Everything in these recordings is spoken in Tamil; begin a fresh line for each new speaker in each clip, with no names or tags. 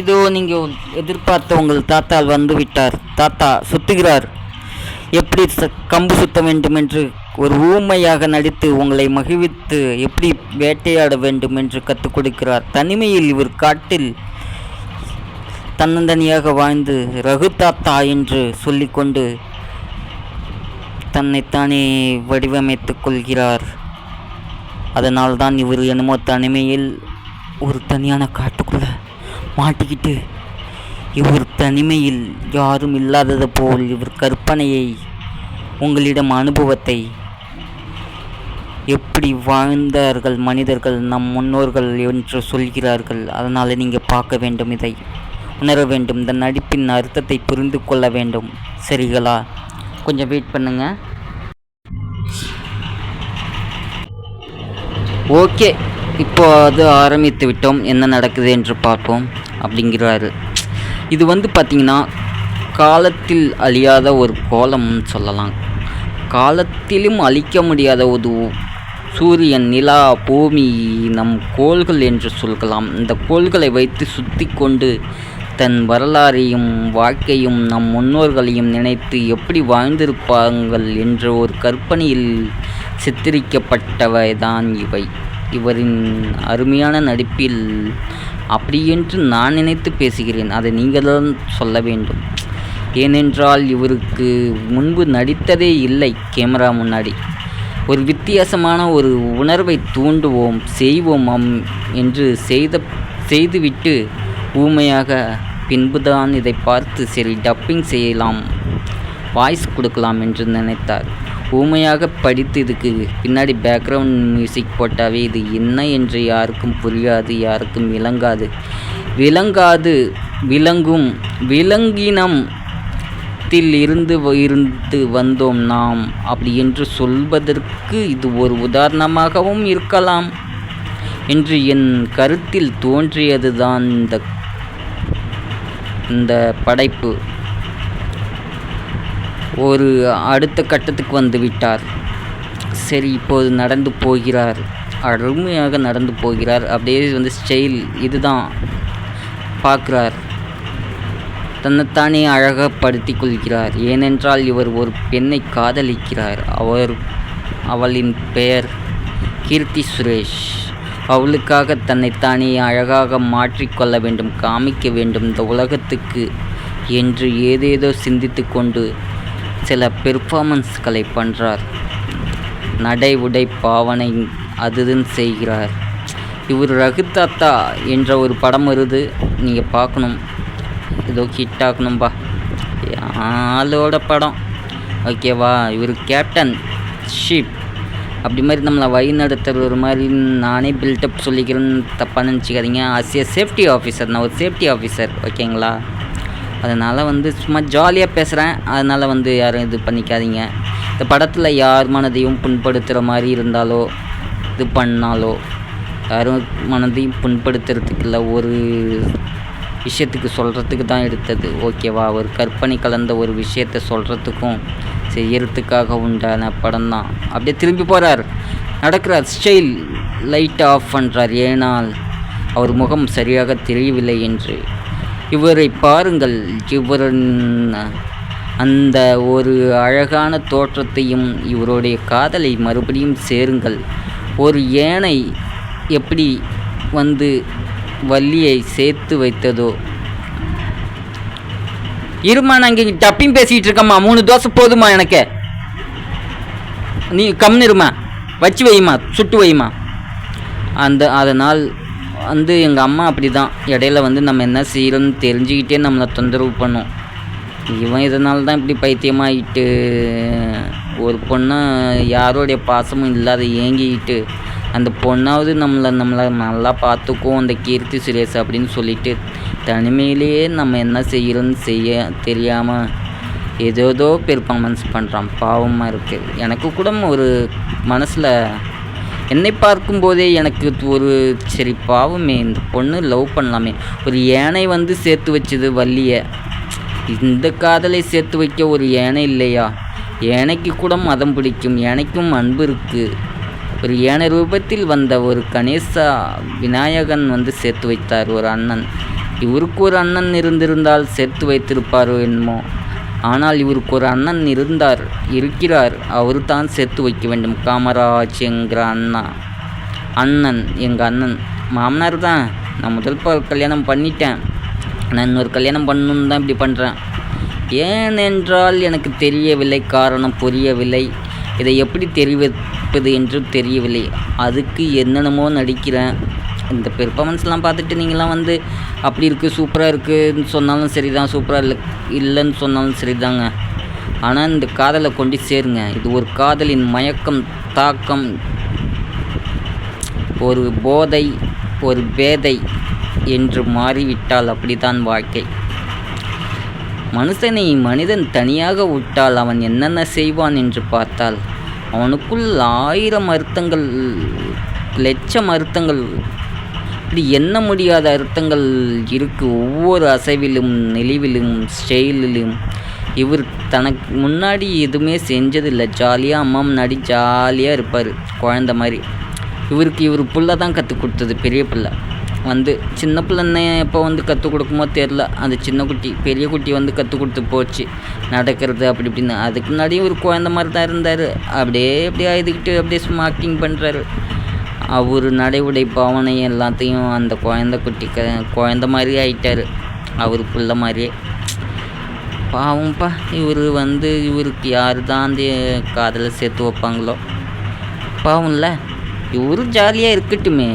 இதோ நீங்கள் எதிர்பார்த்த உங்கள் தாத்தால் வந்து விட்டார். தாத்தா சுத்துகிறார். எப்படி கம்பு சுத்த வேண்டும் என்று ஒரு ஊமையாக நடித்து உங்களை மகிழ்வித்து எப்படி வேட்டையாட வேண்டும் என்று கற்றுக் கொடுக்கிறார். தனிமையில் இவர் காட்டில் தன்னந்தனியாக வாழ்ந்து ரகு தாத்தா என்று சொல்லிக்கொண்டு தன்னைத்தானே வடிவமைத்துக் கொள்கிறார். அதனால்தான் இவர் என்னமோ தனிமையில் ஒரு தனியான காட்டுக்குள்ள மாட்டிக்கிட்டு இவர் தனிமையில் யாரும் இல்லாதது போல் இவர் கற்பனையை உங்களிடம் அனுபவத்தை எப்படி வாழ்ந்தார்கள் மனிதர்கள் நம் முன்னோர்கள் என்று சொல்கிறார்கள். அதனால் நீங்கள் பார்க்க வேண்டும், இதை உணர வேண்டும், இந்த நடிப்பின் அர்த்தத்தை புரிந்து கொள்ள வேண்டும். சரிங்களா? கொஞ்சம் வெயிட் பண்ணுங்க. ஓகே, இப்போ அது ஆரம்பித்து விட்டோம். என்ன நடக்குது என்று பார்ப்போம் அப்படிங்கிறாரு. இது பார்த்திங்கன்னா காலத்தில் அழியாத ஒரு கோலம்னு சொல்லலாம். காலத்திலும் அழிக்க முடியாத ஒரு சூரியன், நிலா, பூமி, நம் கோள்கள் என்று சொல்லலாம். இந்த கோள்களை வைத்து சுற்றி கொண்டு தன் வரலாறையும் வாழ்க்கையும் நம் முன்னோர்களையும் நினைத்து எப்படி வாழ்ந்திருப்பார்கள் என்ற ஒரு கற்பனையில் சித்தரிக்கப்பட்டவை தான் இவை. இவரின் அருமையான நடிப்பில் அப்படியென்று நான் நினைத்து பேசுகிறேன். அதை நீங்கள் தான் சொல்ல வேண்டும். ஏனென்றால் இவருக்கு முன்பு நடித்ததே இல்லை கேமரா முன்னாடி. ஒரு வித்தியாசமான ஒரு உணர்வை தூண்டுவோம், செய்வோம் என்று செய்துவிட்டு ஊமையாக பின்புதான் இதை பார்த்து சரி டப்பிங் செய்யலாம், வாய்ஸ் கொடுக்கலாம் என்று நினைத்தார். ஊமையாக படித்து இதுக்கு பின்னாடி பேக்ரவுண்ட் மியூசிக் போட்டாவே இது என்ன என்று யாருக்கும் புரியாது, யாருக்கும் விளங்கும் விலங்கினத்தில் இருந்து வந்தோம் நாம் அப்படி என்று சொல்வதற்கு இது ஒரு உதாரணமாகவும் இருக்கலாம் என்று என் கருத்தில் தோன்றியது தான் இந்த படைப்பு. ஒரு அடுத்த கட்டத்துக்கு வந்து விட்டார். சரி, இப்போது நடந்து போகிறார். அருமையாக நடந்து போகிறார். அப்படியே ஸ்டைல் இதுதான் பார்க்குறார். தன்னைத்தானே அழகப்படுத்தி கொள்கிறார். ஏனென்றால் இவர் ஒரு பெண்ணை காதலிக்கிறார். அவளின் பெயர் கீர்த்தி சுரேஷ். அவளுக்காக தன்னைத்தானே அழகாக மாற்றிக்கொள்ள வேண்டும், காமிக்க வேண்டும் இந்த உலகத்துக்கு என்று ஏதேதோ சிந்தித்து கொண்டு சில பெர்ஃபார்மன்ஸ்களை பண்ணுறார். நடை உடை பாவனை அதுதான் செய்கிறார். இவர் ரகு தாத்தா என்ற ஒரு படம் வருது, நீங்கள் பார்க்கணும். ஏதோ ஹிட் ஆகணும்பா, ஆளோட படம். ஓகேவா? இவர் கேப்டன் ஷிப் அப்படி மாதிரி நம்மளை வழி நடத்துகிற ஒரு மாதிரி நானே பில்டப் சொல்லிக்கிறேன்னு தப்பாக நினச்சிக்காதீங்க. சேஃப்டி ஆஃபீஸர், நான் ஒரு சேஃப்டி ஆஃபீஸர். ஓகேங்களா? அதனால் சும்மா ஜாலியாக பேசுகிறேன். அதனால் யாரும் இது பண்ணிக்காதீங்க. இந்த படத்தில் யார் மனதையும் புண்படுத்துகிற மாதிரி இருந்தாலோ இது பண்ணாலோ யாரும் மனதையும் புண்படுத்துறதுக்கு இல்லை, ஒரு விஷயத்துக்கு சொல்கிறதுக்கு தான் எடுத்தது. ஓகேவா? ஒரு கற்பனை கலந்த ஒரு விஷயத்தை சொல்கிறதுக்கும் செய்யறதுக்காக உண்டான படம் தான். அப்படியே திரும்பி போகிறார், நடக்கிறார். ஸ்டைல் லைட் ஆஃப் பண்ணுறார். ஏனால் அவர் முகம் சரியாக தெரியவில்லை என்று. இவரை பாருங்கள். இவரின் அந்த ஒரு அழகான தோற்றத்தையும் இவருடைய காதலை மறுபடியும் சேருங்கள். ஒரு யானை எப்படி வள்ளியை சேர்த்து வைத்ததோ. இருமா, நான் இங்கே டப்பிங் பேசிகிட்டு இருக்கம்மா. 3 தோசை போதுமா எனக்கு? நீ கம்னு இருமா, வச்சு வைமா, சுட்டு வைமா. அதனால் எங்கள் அம்மா அப்படி தான் இடையில நம்ம என்ன செய்கிறோன்னு தெரிஞ்சுக்கிட்டே நம்மளை தொந்தரவு பண்ணும். இவன் இதனால தான் இப்படி பைத்தியமாகிட்டு ஒரு பொண்ணை யாரோடைய பாசமும் இல்லாத ஏங்கிக்கிட்டு அந்த பொண்ணாவது நம்மளை நல்லா பார்த்துக்கும் அந்த கீர்த்தி சுரேஷ் அப்படின்னு சொல்லிட்டு தனிமையிலேயே நம்ம என்ன செய்கிறோன்னு தெரியாமல் ஏதோதோ பெர்ஃபார்மன்ஸ் பண்ணுறான். பாவமாக இருக்குது. எனக்கு கூட ஒரு மனசில் என்னை பார்க்கும்போதே எனக்கு ஒரு சரி பாவமே, இந்த பொண்ணு லவ் பண்ணலாமே. ஒரு யானை சேர்த்து வச்சது வள்ளியை, இந்த காதலை சேர்த்து வைக்க ஒரு யானை இல்லையா? யானைக்கு கூட மதம் பிடிக்கும், யானைக்கும் அன்பு இருக்குது. ஒரு யானை ரூபத்தில் வந்த ஒரு கணேசா விநாயகன் சேர்த்து வைத்தார் ஒரு அண்ணன். இவருக்கு ஒரு அண்ணன் இருந்திருந்தால் சேர்த்து வைத்திருப்பாரோ என்னமோ. ஆனால் இவருக்கு ஒரு அண்ணன் இருக்கிறார். அவர் தான் சேர்த்து வைக்க வேண்டும். காமராஜ் என்கிற அண்ணன் எங்கள் அண்ணன் மாமனார் தான். நான் முதல் கல்யாணம் பண்ணிட்டேன். நான் இன்னொரு கல்யாணம் பண்ணணுன்னு தான் இப்படி பண்ணுறேன். ஏனென்றால் எனக்கு தெரியவில்லை, காரணம் புரியவில்லை. இதை எப்படி தெரிவிப்பது என்று தெரியவில்லை. அதுக்கு என்னென்னமோ நடிக்கிறேன். இந்த பெர்ஃபார்மன்ஸ்லாம் பார்த்துட்டு நீங்களாம் வந்து அப்படி இருக்குது, சூப்பராக இருக்குதுன்னு சொன்னாலும் சரி தான், சூப்பராக இல்லைன்னு சொன்னாலும் சரி தாங்க. ஆனால் இந்த காதலை கொண்டு சேருங்க. இது ஒரு காதலின் மயக்கம், தாக்கம், ஒரு போதை, ஒரு பேதை என்று மாறிவிட்டால் அப்படித்தான் வாழ்க்கை. மனிதன் தனியாக விட்டால் அவன் என்னென்ன செய்வான் என்று பார்த்தால் அவனுக்குள் 1000 அர்த்தங்கள், லட்சம் அர்த்தங்கள், இப்படி எண்ண முடியாத அர்த்தங்கள் இருக்குது. ஒவ்வொரு அசைவிலும், நெளிவிலும், ஸ்டைலிலும். இவர் தனக்கு முன்னாடி எதுவுமே செஞ்சதில்லை. ஜாலியாக அம்மா முன்னாடி ஜாலியாக இருப்பார், குழந்த மாதிரி. இவர் புள்ள தான் கற்றுக் கொடுத்தது. பெரிய பிள்ளை வந்து சின்ன பிள்ளைன்னு எப்போ வந்து கற்றுக் கொடுக்குமோ தெரில. அந்த சின்ன குட்டி பெரிய குட்டி வந்து கற்றுக் கொடுத்து போச்சு நடக்கிறது அப்படி இப்படின்னு. அதுக்கு முன்னாடியும் ஒரு குழந்த மாதிரி தான் இருந்தார். அப்படியே ஆயுதுக்கிட்டு அப்படியே சும்மா ஆக்டிங் பண்ணுறாரு. அவர் நடைமுறை பாவனை எல்லாத்தையும் அந்த குழந்த மாதிரி ஆயிட்டார். அவர் பிள்ளை மாதிரியே. பாவம்ப்பா. இவருக்கு யார் தான் அந்த காதலை சேர்த்து வைப்பாங்களோ பாவம்ல. இவரு ஜாலியாக இருக்கட்டுமே.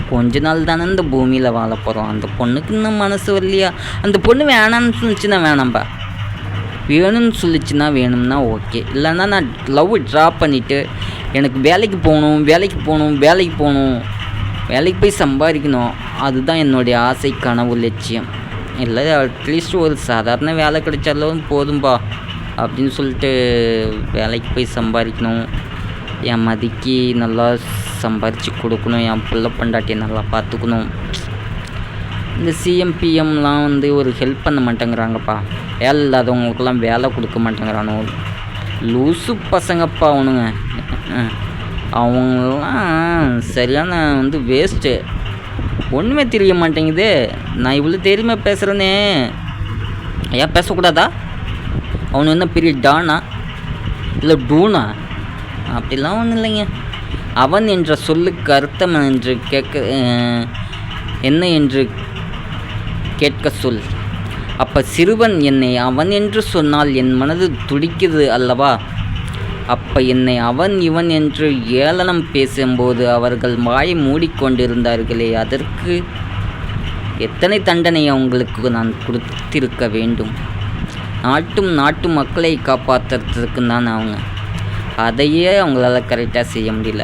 கொஞ்ச நாள் தானே இந்த பூமியில் வாழ போகிறோம். அந்த பொண்ணுக்கு இன்னும் மனசு வரலையா? அந்த பொண்ணு வேணான்னு சொல்லிச்சுன்னா வேணாம்பா, வேணும்னு சொல்லிச்சுன்னா வேணும்னா ஓகே. இல்லைன்னா நான் லவ் ட்ராப் பண்ணிவிட்டு எனக்கு வேலைக்கு போகணும், வேலைக்கு போய் சம்பாதிக்கணும். அதுதான் என்னுடைய ஆசை, கனவு, லட்சியம். இல்லை அட்லீஸ்ட் ஒரு சாதாரண வேலை கிடைச்சாலும் போதும்பா அப்படின்னு சொல்லிட்டு வேலைக்கு போய் சம்பாதிக்கணும். என் மதிக்கு நல்லா சம்பாரித்து கொடுக்கணும். என் பிள்ளை பொண்டாட்டியை நல்லா பார்த்துக்கணும். இந்த சிஎம் பிஎம்லாம் வந்து ஒரு ஹெல்ப் பண்ண மாட்டேங்கிறாங்கப்பா. வேலை இல்லாதவங்களுக்கெல்லாம் வேலை கொடுக்க மாட்டேங்கிறானோ. லூசு பசங்கப்பா அவனுங்க. அவங்களாம் சரியான வந்து வேஸ்ட்டு. ஒன்றுமே தெரிய மாட்டேங்குது. நான் இவ்வளோ தைரியமாக பேசுகிறேனே, ஏன் பேசக்கூடாதா? அவனு என்ன பெரிய டானா இல்லை டூனா? அப்படிலாம் ஒன்றும் இல்லைங்க. அவன் என்ற சொல்லுக்கு அர்த்தம் என்ன என்று கேட்க சொல். அப்போ சிறுவன் என்னை அவன் என்று சொன்னால் என் மனது துடிக்குது அல்லவா? அப்போ என்னை அவன் இவன் என்று ஏளனம் பேசும்போது அவர்கள் வாயை மூடிக்கொண்டிருந்தார்களே, அதற்கு எத்தனை தண்டனை அவங்களுக்கு நான் கொடுத்திருக்க வேண்டும். நாட்டு மக்களை காப்பாற்றுறதுக்கு தான் அவங்க. அதையே அவங்களால கரெக்டாக செய்ய முடியல.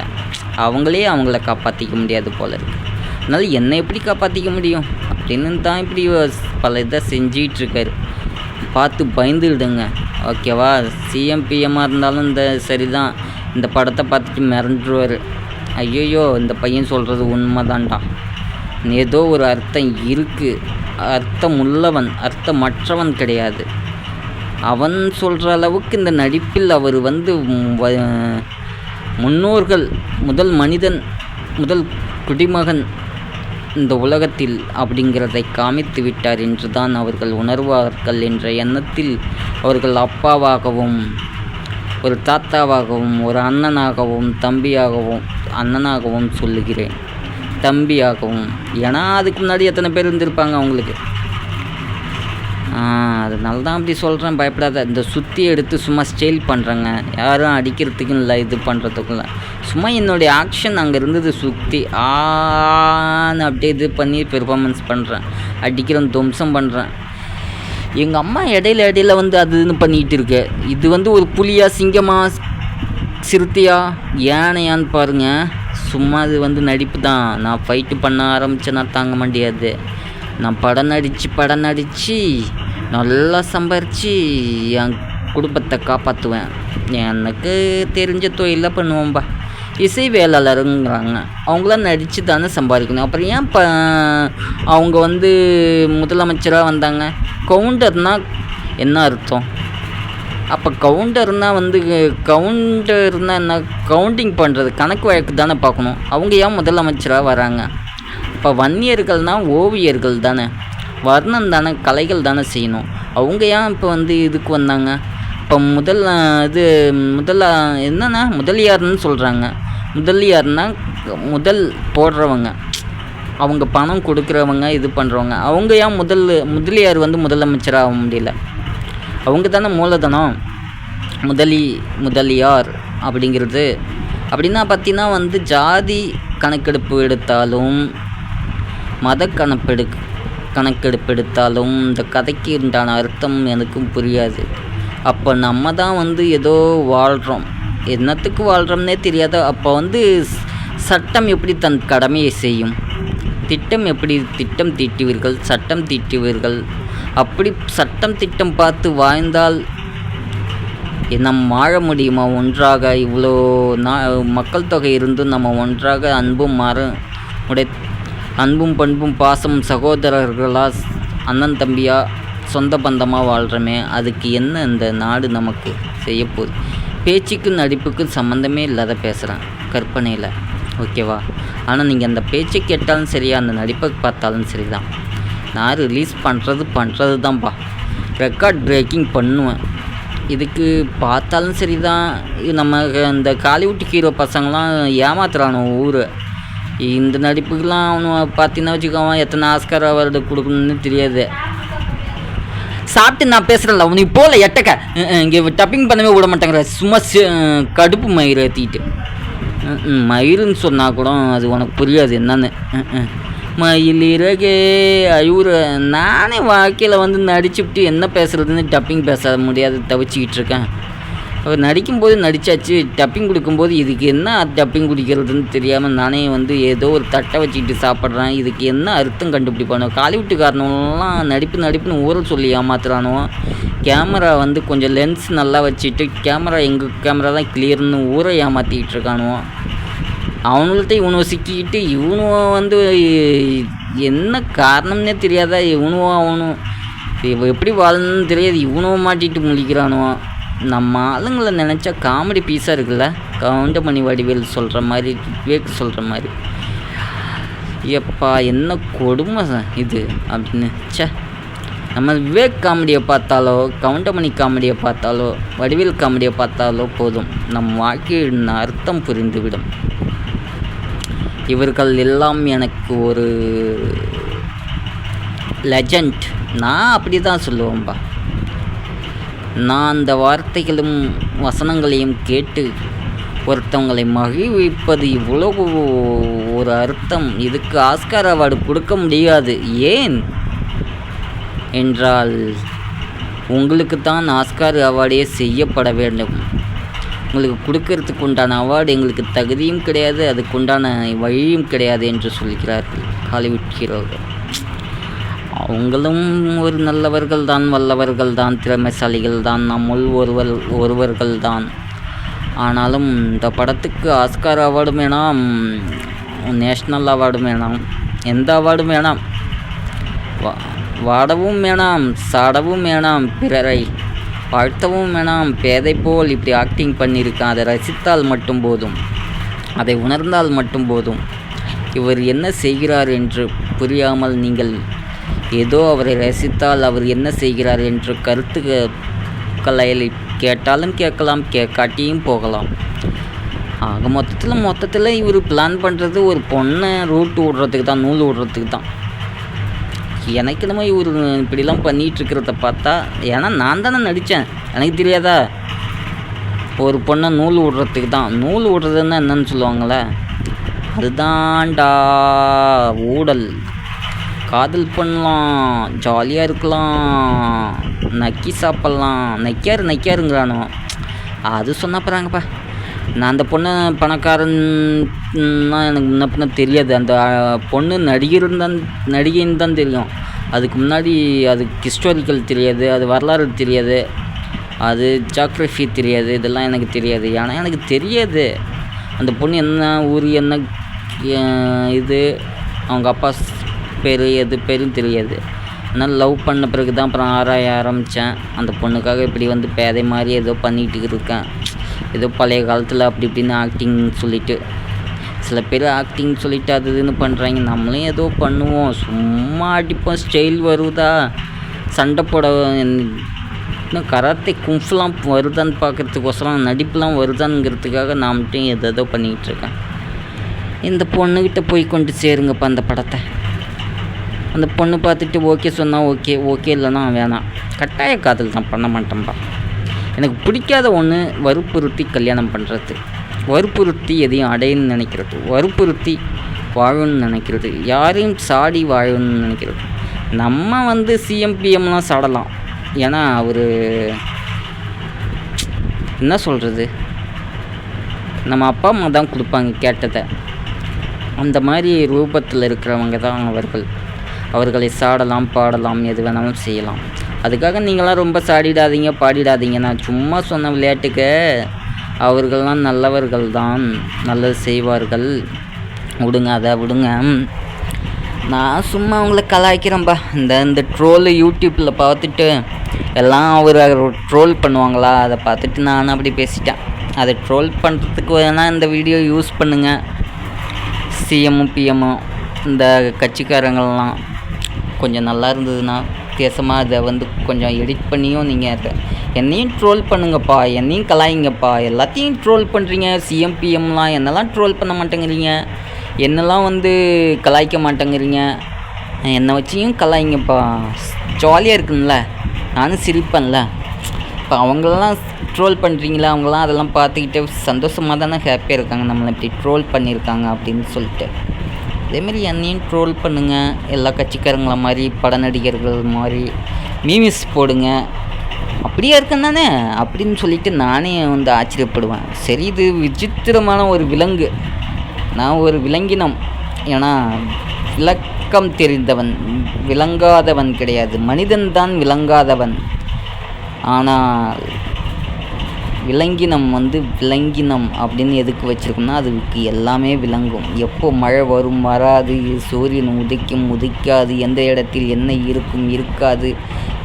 அவங்கள காப்பாற்றிக்க முடியாது போல இருக்குது. அதனால் என்னை எப்படி காப்பாற்றிக்க முடியும் அப்படின்னு தான் இப்படி பல இதை செஞ்சிகிட்ருக்காரு. பார்த்து பயந்துடுங்க, ஓகேவா? சிஎம் பிஎம்மாக இருந்தாலும் சரிதான். இந்த படத்தை பார்த்துட்டு மிரண்டுருவார். ஐயோ, இந்த பையன் சொல்கிறது உண்மைதான்டா, ஏதோ ஒரு அர்த்தம் இருக்குது. அர்த்தம் உள்ளவன், அர்த்தமற்றவன் கிடையாது. அவன் சொல்கிற அளவுக்கு இந்த நடிப்பில் அவர் வந்து முன்னோர்கள், முதல் மனிதன், முதல் குடிமகன் இந்த உலகத்தில் அப்படிங்கிறதை காமித்து விட்டார் என்று தான் அவர்கள் உணர்வார்கள் என்ற எண்ணத்தில் அவர்கள் அப்பாவாகவும், ஒரு தாத்தாவாகவும், ஒரு அண்ணனாகவும், அண்ணனாகவும் சொல்லுகிறேன், தம்பியாகவும். ஏன்னா அதுக்கு முன்னாடி எத்தனை பேர் இருந்திருப்பாங்க அவங்களுக்கு. அதனால தான் அப்படி சொல்கிறேன். பயப்படாத. இந்த சுற்றி எடுத்து சும்மா ஸ்டைல் பண்ணுறேங்க. யாரும் அடிக்கிறதுக்கும் இல்லை, இது பண்ணுறதுக்கும் இல்லை. சும்மா என்னுடைய ஆக்ஷன் அங்கே இருந்தது. சுற்றி அப்படியே இது பண்ணி பெர்ஃபார்மன்ஸ் பண்ணுறேன். அடிக்கிறேன், துவம்சம் பண்ணுறேன். எங்கள் அம்மா இடையில வந்து அதுன்னு பண்ணிகிட்டு இருக்கு. இது வந்து ஒரு புலியா, சிங்கமா, சிறுத்தையா, யானையான்னு பாருங்கள். சும்மா அது வந்து நடிப்பு தான். நான் ஃபைட்டு பண்ண ஆரம்பித்தேன்னா தாங்க முடியாது. நான் படம் நடித்து நல்லா சம்பாரித்து என் குடும்பத்தை காப்பாற்றுவேன். எனக்கு தெரிஞ்ச தொழிலாக பண்ணுவோம்பா. இசை வேளாளருங்கிறாங்க. அவங்களாம் நடித்து தானே சம்பாதிக்கணும். அப்புறம் ஏன் அவங்க வந்து முதலமைச்சராக வந்தாங்க? கவுண்டர்னால் என்ன அர்த்தம்? அப்போ கவுண்டர்னால் என்ன? கவுண்டிங் பண்ணுறது, கணக்கு வழக்கு தானே பார்க்கணும். அவங்க ஏன் முதலமைச்சராக வராங்க? இப்போ வன்னியர்கள்னால் ஓவியர்கள் தானே. வர்ணம் தானே, கலைகள் தானே செய்யணும். அவங்க ஏன் இப்போ வந்து இதுக்கு வந்தாங்க? இப்போ முதல்ல என்னன்னா முதலியார்னு சொல்கிறாங்க. முதலியார்னா முதல் போடுறவங்க, அவங்க பணம் கொடுக்குறவங்க, இது பண்ணுறவங்க. அவங்க ஏன் முதலியார் வந்து முதலமைச்சராக ஆக முடியல? அவங்க தானே மூலதனம். முதலியார் அப்படிங்கிறது அப்படின்னா பார்த்தீங்கன்னா வந்து ஜாதி கணக்கெடுப்பு எடுத்தாலும் மத கணக்கெடுப்பு எடுத்தாலும் இந்த கதைக்கு உண்டான அர்த்தம் எனக்கும் புரியாது. அப்போ நம்ம தான் வந்து ஏதோ வாழ்கிறோம், என்னத்துக்கு வாழ்கிறோம்னே தெரியாத. அப்போ வந்து சட்டம் எப்படி தன் கடமையை செய்யும்? திட்டம் தீட்டுவீர்கள், சட்டம் தீட்டுவீர்கள். அப்படி சட்டம் திட்டம் பார்த்து வாழ்ந்தால் நம் வாழ முடியுமா ஒன்றாக? இவ்வளோ மக்கள் தொகை இருந்தும் நம்ம ஒன்றாக அன்பும் பண்பும் பாசம் சகோதரர்களாக அண்ணன் தம்பியாக சொந்த பந்தமாக வாழ்கிறோமே, அதுக்கு என்ன இந்த நாடு நமக்கு செய்யப்போகுது? பேச்சுக்கும் நடிப்புக்கும் சம்மந்தமே இல்லாத பேசுகிறேன் கற்பனையில், ஓகேவா? ஆனால் நீங்கள் அந்த பேச்சை கேட்டாலும் சரியா, அந்த நடிப்பை பார்த்தாலும் சரி தான். நான் ரிலீஸ் பண்ணுறது தான்ப்பா, ரெக்கார்ட் பிரேக்கிங் பண்ணுவேன். இதுக்கு பார்த்தாலும் சரி தான். நம்ம இந்த காலிவுட் ஹீரோ பசங்களாம் ஏமாத்துறானோ ஊரை. இந்த நடிப்புக்கெலாம் அவனு பார்த்தீங்கன்னா வச்சுக்கோவான், எத்தனை ஆஸ்கார் அவார்டு கொடுக்கணுன்னு தெரியாது. சாப்பிட்டு நான் பேசுகிறேன்ல, உனக்கு போகல எட்டக்க இங்கே டப்பிங் பண்ணவே விட மாட்டேங்கிற. சும்மா கடுப்பு மயிறு ஏற்றிக்கிட்டு மயிருன்னு சொன்னால் கூட அது உனக்கு புரியாது என்னன்னு. மயில் இறகே ஐயூர். நானே வாழ்க்கையில் வந்து நடிச்சுவிட்டு என்ன பேசுகிறதுன்னு டப்பிங் பேச முடியாது, தவிச்சிக்கிட்டு இருக்கேன். நடிக்கும்போது நடித்தாச்சு, டப்பிங் கொடுக்கும்போது இதுக்கு என்ன டப்பிங் குடிக்கிறதுன்னு தெரியாமல் நானே வந்து ஏதோ ஒரு தட்டை வச்சுக்கிட்டு சாப்பிட்றேன். இதுக்கு என்ன அர்த்தம் கண்டுபிடிப்பானோ? காலிவுட்டுக்காரனெல்லாம் நடிப்புன்னு ஊரை சொல்லி ஏமாத்துறானோ. கேமரா வந்து கொஞ்சம் லென்ஸ் நல்லா வச்சுட்டு எங்கள் கேமரா தான் கிளியர்னு ஊரை ஏமாற்றிக்கிட்டு இருக்கானோ. அவனுங்கள்ட்ட இவனுவ சிக்கிக்கிட்டு இவனுவ வந்து என்ன காரணம்னே தெரியாத அவனும் எப்படி வாழணும்னு தெரியாது, இவனுவ மாட்டிட்டு முழிக்கிறானோ. நம்ம ஆளுங்களை நினச்சா காமெடி பீஸாக இருக்குல்ல. கவுண்டமணி வடிவேல் சொல்கிற மாதிரி, விவேக் சொல்கிற மாதிரி, எப்பா என்ன கொடுமை இது அப்படின்னு. நம்ம விவேக் காமெடியை பார்த்தாலோ, கவுண்டமணி காமெடியை பார்த்தாலோ, வடிவேல் காமெடியை பார்த்தாலோ போதும், நம் வாழ்க்கையின் அர்த்தம் புரிந்துவிடும். இவர்கள் எல்லாம் எனக்கு ஒரு லெஜண்ட். நான் அப்படி தான் சொல்லுவேன்பா. நான் அந்த வார்த்தைகளும் வசனங்களையும் கேட்டு ஒருத்தவங்களை மகிழ்விப்பது இவ்வளோ ஒரு அர்த்தம். இதுக்கு ஆஸ்கார் அவார்டு கொடுக்க முடியாது. ஏன் என்றால் உங்களுக்கு தான் ஆஸ்கார் அவார்டே செய்யப்பட வேண்டும். உங்களுக்கு கொடுக்கறதுக்கு உண்டான அவார்டு எங்களுக்கு தகுதியும் கிடையாது, அதுக்குண்டான வழியும் கிடையாது என்று சொல்கிறார்கள் ஹாலிவுட் ஹீரோகள். அவங்களும் ஒரு நல்லவர்கள் தான், வல்லவர்கள் தான், திறமைசாலிகள் தான், நம்முள் ஒருவர்கள் தான். ஆனாலும் இந்த படத்துக்கு ஆஸ்கார் அவார்டும் வேணாம், நேஷ்னல் அவார்டும் வேணாம், எந்த அவார்டும் வேணாம். வாடவும் வேணாம், சாடவும் வேணாம், பிறரை வாழ்த்தவும் வேணாம். பேதை போல் இப்படி ஆக்டிங் பண்ணியிருக்கான், அதை ரசித்தால் மட்டும் போதும், அதை உணர்ந்தால் மட்டும் போதும். இவர் என்ன செய்கிறார் என்று புரியாமல் நீங்கள் ஏதோ அவரை ரசித்தால் அவர் என்ன செய்கிறார் என்று கருத்துக்களை கேட்டாலும் கேட்கலாம், கேட்காட்டியும் போகலாம். ஆக மொத்தத்தில் இவர் பிளான் பண்ணுறது ஒரு பொண்ணை ரூட்டு விடுறதுக்கு தான், நூல் விடுறதுக்கு தான். எனக்கு என்னமோ இவர் இப்படிலாம் பண்ணிகிட்ருக்கிறத பார்த்தா, ஏன்னா நான் தானே நடித்தேன், எனக்கு தெரியாதா? ஒரு பொண்ணை நூல் விடுறதுக்கு தான். நூல் விடுறதுன்னா என்னன்னு சொல்லுவாங்களே, அதுதான்டா ஊடல். காதல் பண்ணலாம், ஜாலியாக இருக்கலாம், நக்கி சாப்பிட்லாம். நக்கியாருங்கிறானோ அது சொன்ன போகிறாங்கப்பா. நான் அந்த பொண்ணு பணக்காரன்னா எனக்கு முன்ன பின்ன தெரியாது. அந்த பொண்ணு நடிகைன்னு தான் தெரியும். அதுக்கு முன்னாடி அது ஹிஸ்டாரிக்கல் தெரியாது, அது வரலாறு தெரியாது, அது ஜாக்ரஃபி தெரியாது, இதெல்லாம் எனக்கு தெரியாது. ஏன்னா எனக்கு தெரியாது அந்த பொண்ணு என்ன ஊர், என்ன இது, அவங்க அப்பா பேர் எது பேரும் தெரியாது. ஆனால் லவ் பண்ண பிறகு தான் அப்புறம் ஆராய ஆரம்பித்தேன். அந்த பொண்ணுக்காக இப்படி வந்து பேதை மாதிரி ஏதோ பண்ணிகிட்டு இருக்கேன், ஏதோ பழைய காலத்தில் அப்படி இப்படின்னு ஆக்டிங் சொல்லிவிட்டு. சில பேர் ஆக்டிங் சொல்லிட்டு அது இதுன்னு பண்ணுறாங்க. நம்மளும் ஏதோ பண்ணுவோம், சும்மா அடிப்போம். ஸ்டைல் வருதா, சண்டை போட இன்னும் கராத்தே கும்ஃபுலாம் வருதான்னு பார்க்குறதுக்கோசரம், நடிப்புலாம் வருதானுங்கிறதுக்காக நான் மட்டும் எதோ பண்ணிக்கிட்டு இருக்கேன். இந்த பொண்ணுக்கிட்ட போய் கொண்டு சேருங்கப்பா அந்த படத்தை. அந்த பொண்ணு பார்த்துட்டு ஓகே சொன்னால் ஓகே, ஓகே இல்லைன்னா வேணாம். கட்டாய காதல் தான், பண்ண மாட்டேன்ப்பா. எனக்கு பிடிக்காத ஒன்று வற்புறுத்தி கல்யாணம் பண்ணுறது, வற்புறுத்தி எதையும் அடையணும்னு நினைக்கிறது, வற்புறுத்தி வாழணும்னு நினைக்கிறது, யாரையும் சாடி வாழணும்னு நினைக்கிறது. நம்ம சிஎம்பிஎம்லாம் சாடலாம், ஏன்னா அவர் என்ன சொல்கிறது, நம்ம அப்பா அம்மா தான் கொடுப்பாங்க கேட்டதை. அந்த மாதிரி ரூபத்தில் இருக்கிறவங்க தான் அவர்களை சாடலாம், பாடலாம், எது வேணாலும் செய்யலாம். அதுக்காக நீங்களாம் ரொம்ப சாடிடாதீங்க, பாடிடாதீங்க. நான் சும்மா சொன்ன விளையாட்டுக்கு. அவர்கள்லாம் நல்லவர்கள் தான், நல்லது செய்வார்கள். விடுங்க, அதை விடுங்க. நான் சும்மா அவங்கள கலாய்க்கிறேன்பா. இந்த ட்ரோலு யூடியூப்பில் பார்த்துட்டு எல்லாம் அவர் ட்ரோல் பண்ணுவாங்களா, அதை பார்த்துட்டு நான் அப்படி பேசிட்டேன். அதை ட்ரோல் பண்ணுறதுக்கு வேணால் இந்த வீடியோ யூஸ் பண்ணுங்கள். சிஎம்மும் பிஎம்மும் இந்த கட்சிக்காரங்கள்லாம் கொஞ்சம் நல்லா இருந்ததுன்னா வித்தியாசமாக அதை கொஞ்சம் எடிட் பண்ணியும் நீங்கள் என்னையும் ட்ரோல் பண்ணுங்கப்பா, என்னையும் கலாயிங்கப்பா. எல்லாத்தையும் ட்ரோல் பண்ணுறீங்க. சிஎம் பிஎம்லாம் என்னெல்லாம் ட்ரோல் பண்ண மாட்டேங்கிறீங்க, என்னெல்லாம் கலாய்க்க மாட்டேங்கிறீங்க. என்னை வச்சியும் கலாயிங்கப்பா, ஜாலியாக இருக்குங்கள, நானும் சிரிப்பேன்ல. இப்போ அவங்களெல்லாம் ட்ரோல் பண்ணுறீங்களா, அவங்களாம் அதெல்லாம் பார்த்துக்கிட்டு சந்தோஷமாக தானே ஹாப்பியாக இருக்காங்க, நம்மளை இப்படி ட்ரோல் பண்ணியிருக்காங்க அப்படின்னு சொல்லிட்டு. அதேமாரி என்னையும் ட்ரோல் பண்ணுங்கள். எல்லா கட்சிக்காரங்கள மாதிரி, பட நடிகர்கள் மாதிரி மீம்ஸ் போடுங்க. அப்படியே இருக்கேன் தானே அப்படின்னு சொல்லிட்டு நானே ஆச்சரியப்படுவேன். சரி, இது விசித்திரமான ஒரு விலங்கு, நான் ஒரு விலங்கினம். ஏன்னா விளக்கம் தெரிந்தவன், விளங்காதவன் கிடையாது. மனிதன்தான் விளங்காதவன். ஆனால் விலங்கினம் விலங்கினம் அப்படின்னு எதுக்கு வச்சுருக்கோம்னா, அதுக்கு எல்லாமே விளங்கும். எப்போ மழை வரும், வராது, சூரியன் உதிக்கும், உதிக்காது, எந்த இடத்தில் என்ன இருக்கும், இருக்காது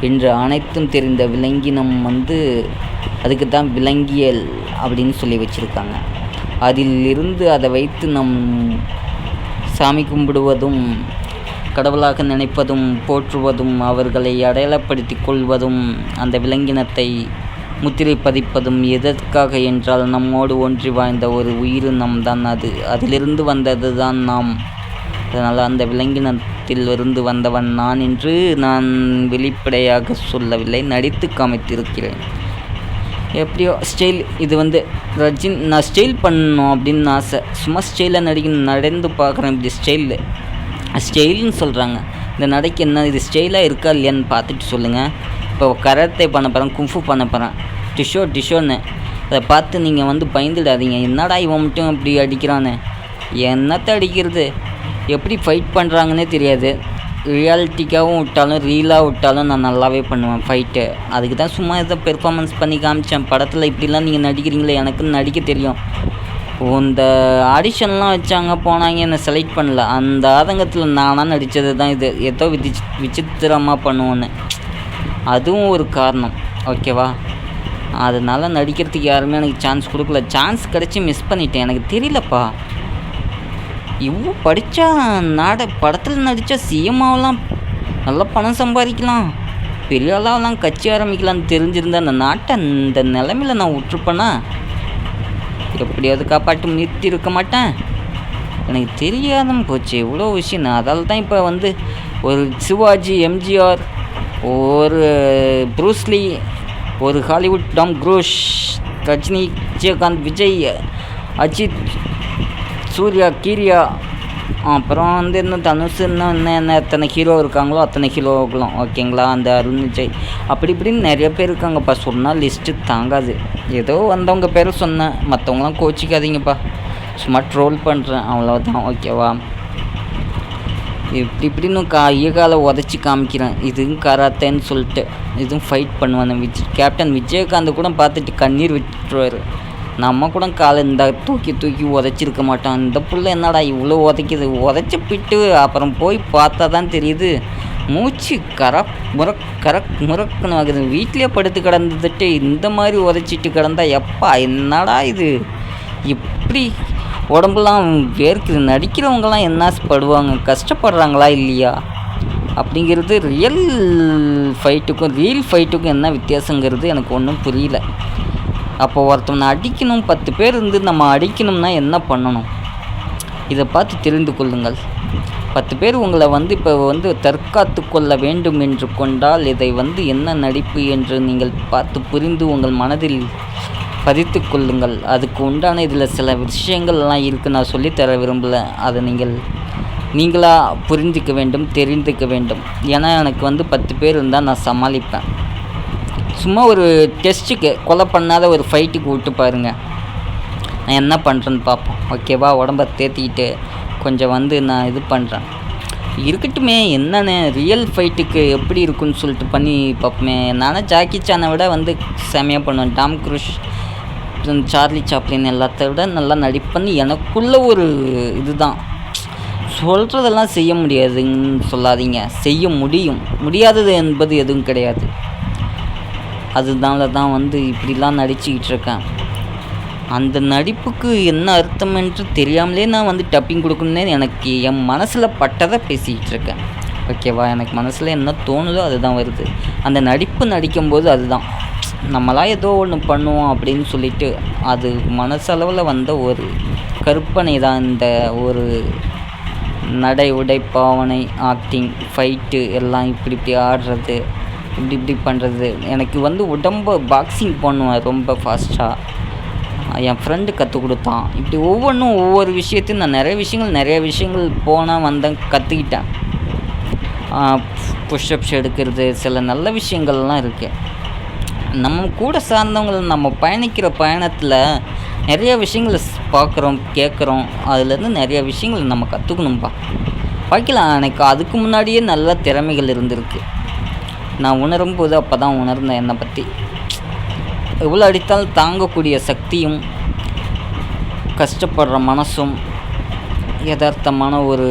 என்று அனைத்தும் தெரிந்த விலங்கினம் அதுக்கு தான் விலங்கியல் அப்படின்னு சொல்லி வச்சுருக்காங்க. அதிலிருந்து அதை வைத்து நம் சாமி கும்பிடுவதும், கடவுளாக நினைப்பதும், போற்றுவதும், அவர்களை அடையாளப்படுத்தி கொள்வதும், அந்த விலங்கினத்தை முத்திரை பதிப்பதும் எதற்காக என்றால், நம்மோடு ஒன்றி வாழ்ந்த ஒரு உயிரினம் தான் அது. அதிலிருந்து வந்தது தான் நாம். அதனால் அந்த விலங்கினத்திலிருந்து வந்தவன் நான் என்று நான் வெளிப்படையாக சொல்லவில்லை, நடித்து காமித்திருக்கிறேன். எப்படியோ ஸ்டைல் இது ரஜினி, நான் ஸ்டைல் பண்ணணும் அப்படின்னு ஆசை. சும்மா ஸ்டைலாக நடந்து பார்க்குறேன். இப்படி ஸ்டைல்னு சொல்கிறாங்க. இந்த நடைக்கு என்ன இது ஸ்டைலாக இருக்கா இல்லையான்னு பார்த்துட்டு சொல்லுங்கள். இப்போ கராத்தே பண்ண போகிறேன், கும்ஃபு பண்ண போகிறேன், டிஷோன்னு அதை பார்த்து நீங்கள் பயந்துடாதீங்க. என்னடா இவன் மட்டும் இப்படி அடிக்கிறானே, என்னத்தை அடிக்கிறது, எப்படி ஃபைட் பண்ணுறாங்கன்னே தெரியாது. ரியாலிட்டிக்காகவும் விட்டாலும், ரீலாக விட்டாலும் நான் நல்லாவே பண்ணுவேன் ஃபைட்டு. அதுக்கு தான் சும்மா ஏதோ பெர்ஃபார்மன்ஸ் பண்ணி காமிச்சேன். படத்தில் இப்படிலாம் நீங்கள் நடிக்கிறீங்களே, எனக்குன்னு நடிக்க தெரியும். இந்த ஆடிஷன்லாம் வச்சாங்க, போனாங்க, என்னை செலக்ட் பண்ணல. அந்த ஆதங்கத்தில் நானாக நடித்தது தான் இது. ஏதோ விசித்திரமாக பண்ணுவோன்னு, அதுவும் ஒரு காரணம். ஓகேவா? அதனால் நடிக்கிறதுக்கு யாருமே எனக்கு சான்ஸ் கொடுக்கல. சான்ஸ் கிடச்சி மிஸ் பண்ணிட்டேன். எனக்கு தெரியலப்பா, இவ்வளோ படித்தா படத்தில் நடித்தா சிஎம்மாவெல்லாம் நல்லா பணம் சம்பாதிக்கலாம், பெரிய ஆளாவெல்லாம் கட்சி ஆரம்பிக்கலான்னு தெரிஞ்சிருந்தா அந்த நாட்டை இந்த நிலைமையில் நான் விட்டுருப்பேன்னா எப்படியாவது காப்பாற்றி நிறுத்தி இருக்க மாட்டேன். எனக்கு தெரியாதுன்னு போச்சு இவ்வளோ விஷயம். அதால் தான் இப்போ ஒரு சிவாஜி, எம்ஜிஆர், ஒரு ப்ரூஸ்லி, ஒரு Hollywood Tom Cruise, Rajini, Vijayakanth, Vijay, Ajith, Surya, கீரியா, அப்புறம் இன்னும் தனுஷ், என்ன எத்தனை ஹீரோ இருக்காங்களோ அத்தனை ஹீரோக்களும். ஓகேங்களா? அந்த அருண் விஜய், அப்படி இப்படின்னு நிறைய பேர் இருக்காங்கப்பா. சொன்னால் லிஸ்ட்டு தாங்காது. ஏதோ வந்தவங்க பேர் சொன்னேன், மற்றவங்களாம் கோச்சிக்காதீங்கப்பா. சும்மா ட்ரோல் பண்ணுறேன், அவ்வளோதான். ஓகேவா? இப்படின்னு ஈகால உதச்சி காமிக்கிறேன். இதுவும் கராத்தேன்னு சொல்லிட்டு இதுவும் ஃபைட் பண்ணுவேன். கேப்டன் விஜயகாந்த் கூட பார்த்துட்டு கண்ணீர் விட்டுருவார். நம்ம கூட காலை தூக்கி உதச்சிருக்க மாட்டோம். இந்த புள்ள என்னடா இவ்வளோ உதச்சி பிட்டு அப்புறம் போய் பார்த்தா தான் தெரியுது, மூச்சு முறக்குன்னு ஆகுது. வீட்டிலே படுத்து கிடந்துட்டு இந்த மாதிரி உதச்சிட்டு கிடந்தா எப்பா என்னடா இது, இப்படி உடம்புலாம் வேர்க்குது. நடிக்கிறவங்கலாம் என்ன படுவாங்க, கஷ்டப்படுறாங்களா இல்லையா அப்படிங்கிறது ரியல் ஃபைட்டுக்கும் ரீல் ஃபைட்டுக்கும் என்ன வித்தியாசங்கிறது எனக்கு ஒன்றும் புரியல. அப்போ ஒருத்தவனை அடிக்கணும், 10 பேர் இருந்து நம்ம அடிக்கணும்னா என்ன பண்ணணும்? இதை பார்த்து தெரிந்து கொள்ளுங்கள். 10 பேர் உங்களை இப்போ தற்காத்து கொள்ள வேண்டும் என்று கொண்டால் இதை என்ன நடிப்பு என்று நீங்கள் பார்த்து புரிந்து உங்கள் மனதில் பதித்து கொள்ளுங்கள். அதுக்கு உண்டான இதில் சில விஷயங்கள்லாம் இருக்குது, நான் சொல்லித்தர விரும்பலை. அதை நீங்களாக புரிஞ்சிக்க வேண்டும், தெரிந்துக்க வேண்டும். ஏன்னா எனக்கு 10 பேர் இருந்தால் நான் சமாளிப்பேன். சும்மா ஒரு டெஸ்ட்டுக்கு கொலை பண்ணாத ஒரு ஃபைட்டுக்கு விட்டு பாருங்கள், நான் என்ன பண்ணுறேன்னு பார்ப்போம். ஓகேவா? உடம்ப தேத்திக்கிட்டு கொஞ்சம் நான் இது பண்ணுறேன் இருக்கட்டுமே. என்னென்னு ரியல் ஃபைட்டுக்கு எப்படி இருக்குன்னு சொல்லிட்டு பண்ணி பார்ப்போமே. நானும் ஜாக்கி சானை விட செமையாக பண்ணுவேன். டாம் க்ரூஸ், சார்லி சாப்ளின் எல்லாத்த விட நல்லா நடிப்பேன்னு எனக்குள்ள ஒரு இதுதான். சொல்கிறதெல்லாம் செய்ய முடியாதுன்னு சொல்லாதீங்க, செய்ய முடியும். முடியாதது என்பது எதுவும் கிடையாது. அதனால தான் இப்படிலாம் நடிச்சுக்கிட்டு இருக்கேன். அந்த நடிப்புக்கு என்ன அர்த்தம் என்று தெரியாமலே நான் டப்பிங் கொடுக்கணுன்னே எனக்கு என் மனசில் பட்டதை பேசிக்கிட்டு இருக்கேன். ஓகேவா? எனக்கு மனசில் என்ன தோணுதோ அதுதான் வருது. அந்த நடிப்பு நடிக்கும்போது அதுதான் நம்மளாம் ஏதோ ஒன்று பண்ணுவோம் அப்படின்னு சொல்லிட்டு அது மனசளவில் ஒரு கற்பனை தான். இந்த ஒரு நடை, உடை, பாவனை, ஆக்டிங், ஃபைட்டு எல்லாம் இப்படி ஆடுறது, இப்படி பண்ணுறது. எனக்கு உடம்பை பாக்ஸிங் பண்ணுவேன் ரொம்ப ஃபாஸ்ட்டாக. என் ஃப்ரெண்டு கற்றுக் கொடுத்தான். இப்படி ஒவ்வொன்றும் ஒவ்வொரு விஷயத்தையும் நான் நிறைய விஷயங்கள் வந்தேன், கற்றுக்கிட்டேன். புஷ்அப்ஸ் எடுக்கிறது, சில நல்ல விஷயங்கள்லாம் இருக்குது. நம்ம கூட சார்ந்தவங்க நம்ம பயணிக்கிற பயணத்தில் நிறைய விஷயங்கள் பார்க்குறோம், கேட்குறோம். அதுலேருந்து நிறைய விஷயங்கள் நம்ம கற்றுக்கணும்ப்பா. பார்க்கலாம். எனக்கு அதுக்கு முன்னாடியே நல்ல திறமைகள் இருந்திருக்கு. நான் உணரும்போது அப்போ தான் உணர்ந்தேன் என்னை பற்றி. எவ்வளோ அடித்தாலும் தாங்கக்கூடிய சக்தியும், கஷ்டப்படுற மனசும், யதார்த்தமான ஒரு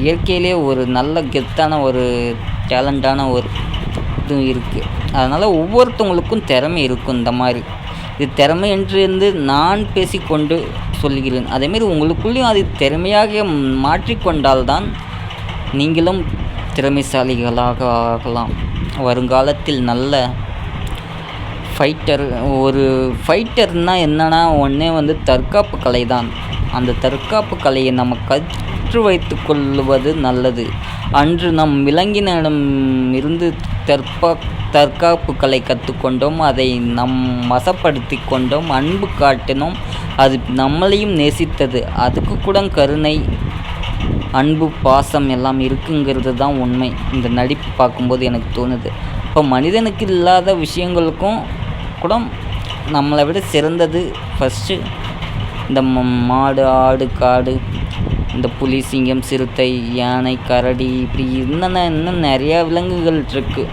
இயற்கையிலே ஒரு நல்ல கெத்தான ஒரு டேலண்டான ஒரு இதுவும் இருக்குது. அதனால் ஒவ்வொருத்தவங்களுக்கும் திறமை இருக்கும். இந்த மாதிரி இது திறமை என்று நான் பேசிக்கொண்டு சொல்கிறேன். அதேமாரி உங்களுக்குள்ளேயும் அது திறமையாக மாற்றிக்கொண்டால்தான் நீங்களும் திறமைசாலிகளாக ஆகலாம். வருங்காலத்தில் நல்ல ஃபைட்டர். ஒரு ஃபைட்டர்னால் என்னென்னா ஒன்றே தற்காப்பு கலை தான். அந்த தற்காப்பு கலையை நம்ம கற்று வைத்து கொள்வது நல்லது. அன்று நம் விலங்கினிடம் இருந்து தற்காப்பு கலை கற்றுக்கொண்டோம், அதை நம் வசப்படுத்தி கொண்டோம், அன்பு காட்டினோம், அது நம்மளையும் நேசித்தது. அதுக்கு கூட கருணை, அன்பு, பாசம் எல்லாம் இருக்குங்கிறது தான் உண்மை. இந்த நடிப்பு பார்க்கும்போது எனக்கு தோணுது. இப்போ மனிதனுக்கு இல்லாத விஷயங்களுக்கும் கூட நம்மளை விட சிறந்தது ஃபஸ்ட்டு இந்த மாடு, ஆடு, காடு, இந்த புலி, சிங்கம், சிறுத்தை, யானை, கரடி, இப்படி இன்னும் நிறையா விலங்குகள் இருக்குது.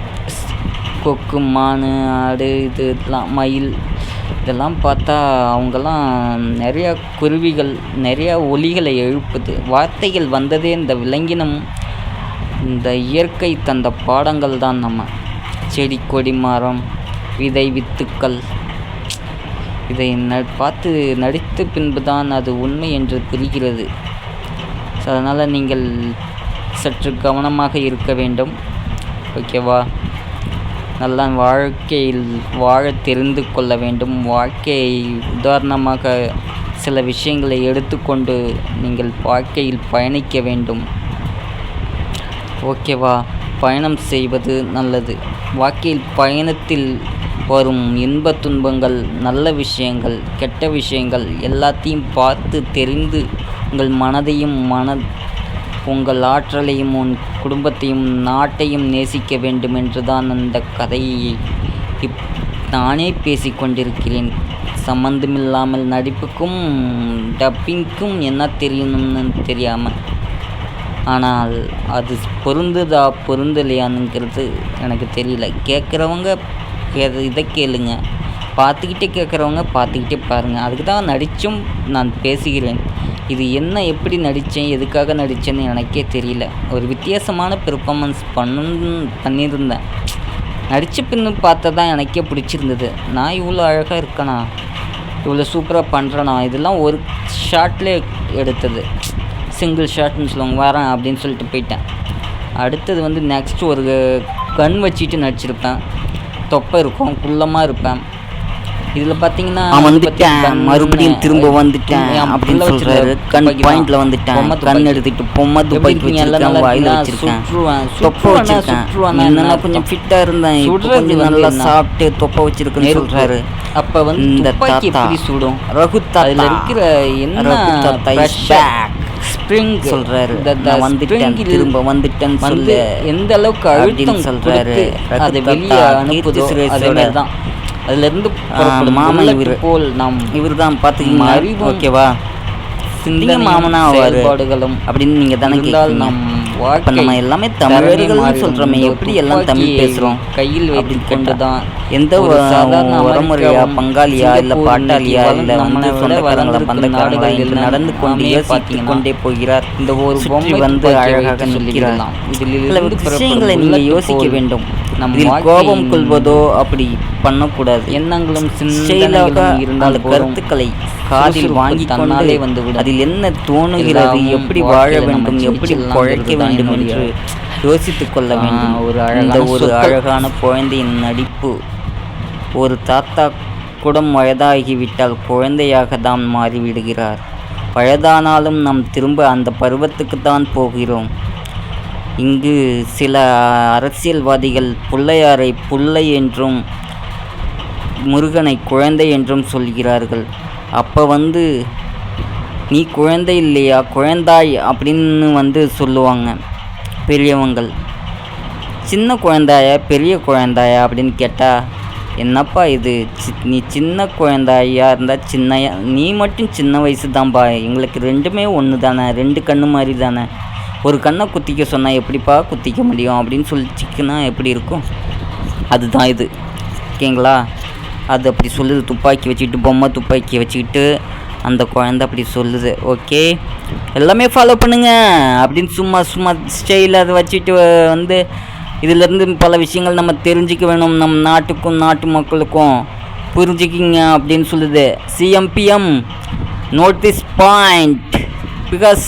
கொக்கு, மான், ஆடு, இதெல்லாம் மயில், இதெல்லாம் பார்த்தா அவங்கெல்லாம் நிறையா குருவிகள், நிறையா ஒலிகளை எழுப்புது. வார்த்தைகள் வந்ததே இந்த விலங்கினம், இந்த இயற்கை தந்த பாடங்கள் தான். நம்ம செடி, கொடி, மரம், விதை, வித்துக்கள் இதை பார்த்து நடித்த பின்பு தான் அது உண்மை என்று புரிகிறது. அதனால் நீங்கள் சற்று கவனமாக இருக்க வேண்டும். ஓகேவா? நல்லா வாழ்க்கையில் வாழ தெரிந்து கொள்ள வேண்டும். வாழ்க்கையை உதாரணமாக சில விஷயங்களை எடுத்துக்கொண்டு நீங்கள் வாழ்க்கையில் பயணிக்க வேண்டும். ஓகேவா? பயணம் செய்வது நல்லது. வாழ்க்கையில் பயணத்தில் வரும் இன்ப துன்பங்கள், நல்ல விஷயங்கள், கெட்ட விஷயங்கள் எல்லாத்தையும் பார்த்து தெரிந்து உங்கள் மனதையும் உங்கள் ஆற்றலையும், உன் குடும்பத்தையும், நாட்டையும் நேசிக்க வேண்டும் என்று தான் அந்த கதையை நானே பேசிக்கொண்டிருக்கிறேன். சம்மந்தமில்லாமல் நடிப்புக்கும் டப்பிங்க்கும் என்ன தெரியணும்னு தெரியாமல். ஆனால் அது பொருந்தலையானுங்கிறது எனக்கு தெரியல. கேட்குறவங்க இதை கேளுங்க, பார்த்துக்கிட்டே கேட்குறவங்க பார்த்துக்கிட்டே பாருங்கள். அதுக்கு தான் நடித்தும் நான் பேசுகிறேன். இது என்ன, எப்படி நடித்தேன், எதுக்காக நடித்தேன்னு எனக்கே தெரியல. ஒரு வித்தியாசமான பெர்ஃபார்மன்ஸ் பண்ணியிருந்தேன். நடித்த பின்னு பார்த்தா தான் எனக்கே பிடிச்சிருந்தது. நான் இவ்வளோ அழகாக இருக்கேனா, இவ்வளோ சூப்பராக பண்ணுறேண்ணா. இதெல்லாம் ஒரு ஷாட்லேயே எடுத்தது, சிங்கிள் ஷாட்னு சொல்லுவாங்க. வரேன் அப்படின்னு சொல்லிட்டு போயிட்டேன். அடுத்தது வந்து நெக்ஸ்ட் ஒரு கன் வச்சுட்டு நடிச்சிருப்பேன். தொப்பை இருக்கும், குள்ளமாக இருப்பேன். இதில் பார்த்தீங்கன்னா
வந்துட்டேன், மறுபடியும் திரும்ப வந்துட்டேன் அப்படின்னு சொல்கிறாரு. கன் பாயிண்டில் வந்துட்டேன், கன் எடுத்துகிட்டு பொம்மை துப்பாக்கி வச்சுருக்கேன், வாயில் வச்சுருக்கேன், தொப்பை வச்சுருக்கேன். என்னென்னா கொஞ்சம் ஃபிட்டாக இருந்தேன், கொஞ்சம் நல்லா சாப்பிட்டு தொப்பை வச்சுருக்குன்னு சொல்கிறாரு.
அப்போ வந்து இந்த துப்பாக்கி எப்படி சுடும்?
ரகுத்தாத்தில்
இருக்கிற என்ன ஸ்ப்ரிங்
சொல்றாரு. வந்துட்டேன், திரும்ப வந்துட்டேன்னு சொல்லி
எந்த அளவுக்கு அழுத்தம் சொல்றாரு, அதை வெளியே அனுப்புதோ அதே தான். அதுல இருந்து
மாமன் இவர் தான் பார்த்துக்கிங்க. அறிவு ஓகேவா, சிந்திங்க மாமனா செயல்பாடுகளும் அப்படின்னு நீங்க தானே கேட்கலாம். இப்போ நம்ம எல்லாமே தமிழர்கள்னு சொல்கிறோமே, எப்படி எல்லாம் தமிழ் பேசுகிறோம்
கையில் அப்படின்னு கொண்டு தான்.
எந்த உறமுறையா, பங்காளியா, இல்லை பாட்டாளியா, இல்லை வந்து சொந்தக்காரங்களா, பந்தக்காரங்களா என்று நடந்து கொண்டு யோசித்து கொண்டே போகிறார். இந்த ஒரு பொம்மை வந்து அழகாக நிற்கிறார். இதில் விஷயங்களை நீங்கள் யோசிக்க வேண்டும். நம்ம கோபம் கொள்வதோ அப்படி பண்ணக்கூடாது.
எண்ணங்களும்
இருந்தால் கருத்துக்களை காதில் வாங்கி கொண்டாலே வந்து அதில் என்ன தோணுகிறது, எப்படி வாழ வேண்டும், எப்படி பழைக்க வேண்டும் என்று யோசித்துக் கொள்ள வேண்டும். ஒரு அழகான குழந்தையின் நடிப்பு. ஒரு தாத்தா கூட வயதாகிவிட்டால் குழந்தையாக தான் மாறிவிடுகிறார். வயதானாலும் நாம் திரும்ப அந்த பருவத்துக்கு தான் போகிறோம். இங்கு சில அரசியல்வாதிகள் பிள்ளையாரை பிள்ளை என்றும் முருகனை குழந்தை என்றும் சொல்கிறார்கள். அப்போ வந்து நீ குழந்தை இல்லையா, குழந்தாய் அப்படின்னு வந்து சொல்லுவாங்க பெரியவங்கள். சின்ன குழந்தாயா பெரிய குழந்தாயா அப்படின்னு கேட்டால், என்னப்பா இது, நீ சின்ன குழந்தாயா இருந்தால் சின்னையா, நீ மட்டும் சின்ன வயசு தான்ப்பா, எங்களுக்கு ரெண்டுமே ஒன்று தானே, ரெண்டு கண்ணு மாதிரி தானே, ஒரு கண்ணை குத்திக்க சொன்னால் எப்படிப்பா குத்திக்க முடியும் அப்படின்னு சொல்லிச்சிக்கினா எப்படி இருக்கும். அதுதான் இது, ஓகேங்களா. அது அப்படி சொல்லுது, துப்பாக்கி வச்சுக்கிட்டு, பொம்மை துப்பாக்கி வச்சுக்கிட்டு அந்த குழந்தை அப்படி சொல்லுது. ஓகே, எல்லாமே ஃபாலோ பண்ணுங்க அப்படின்னு சும்மா ஸ்டைலில் அதை வச்சுட்டு வந்து இதிலேருந்து பல விஷயங்கள் நம்ம தெரிஞ்சிக்க வேணும், நம் நாட்டுக்கும் நாட்டு மக்களுக்கும் புரிஞ்சுக்கிங்க அப்படின்னு சொல்லுது. CM PM note this point because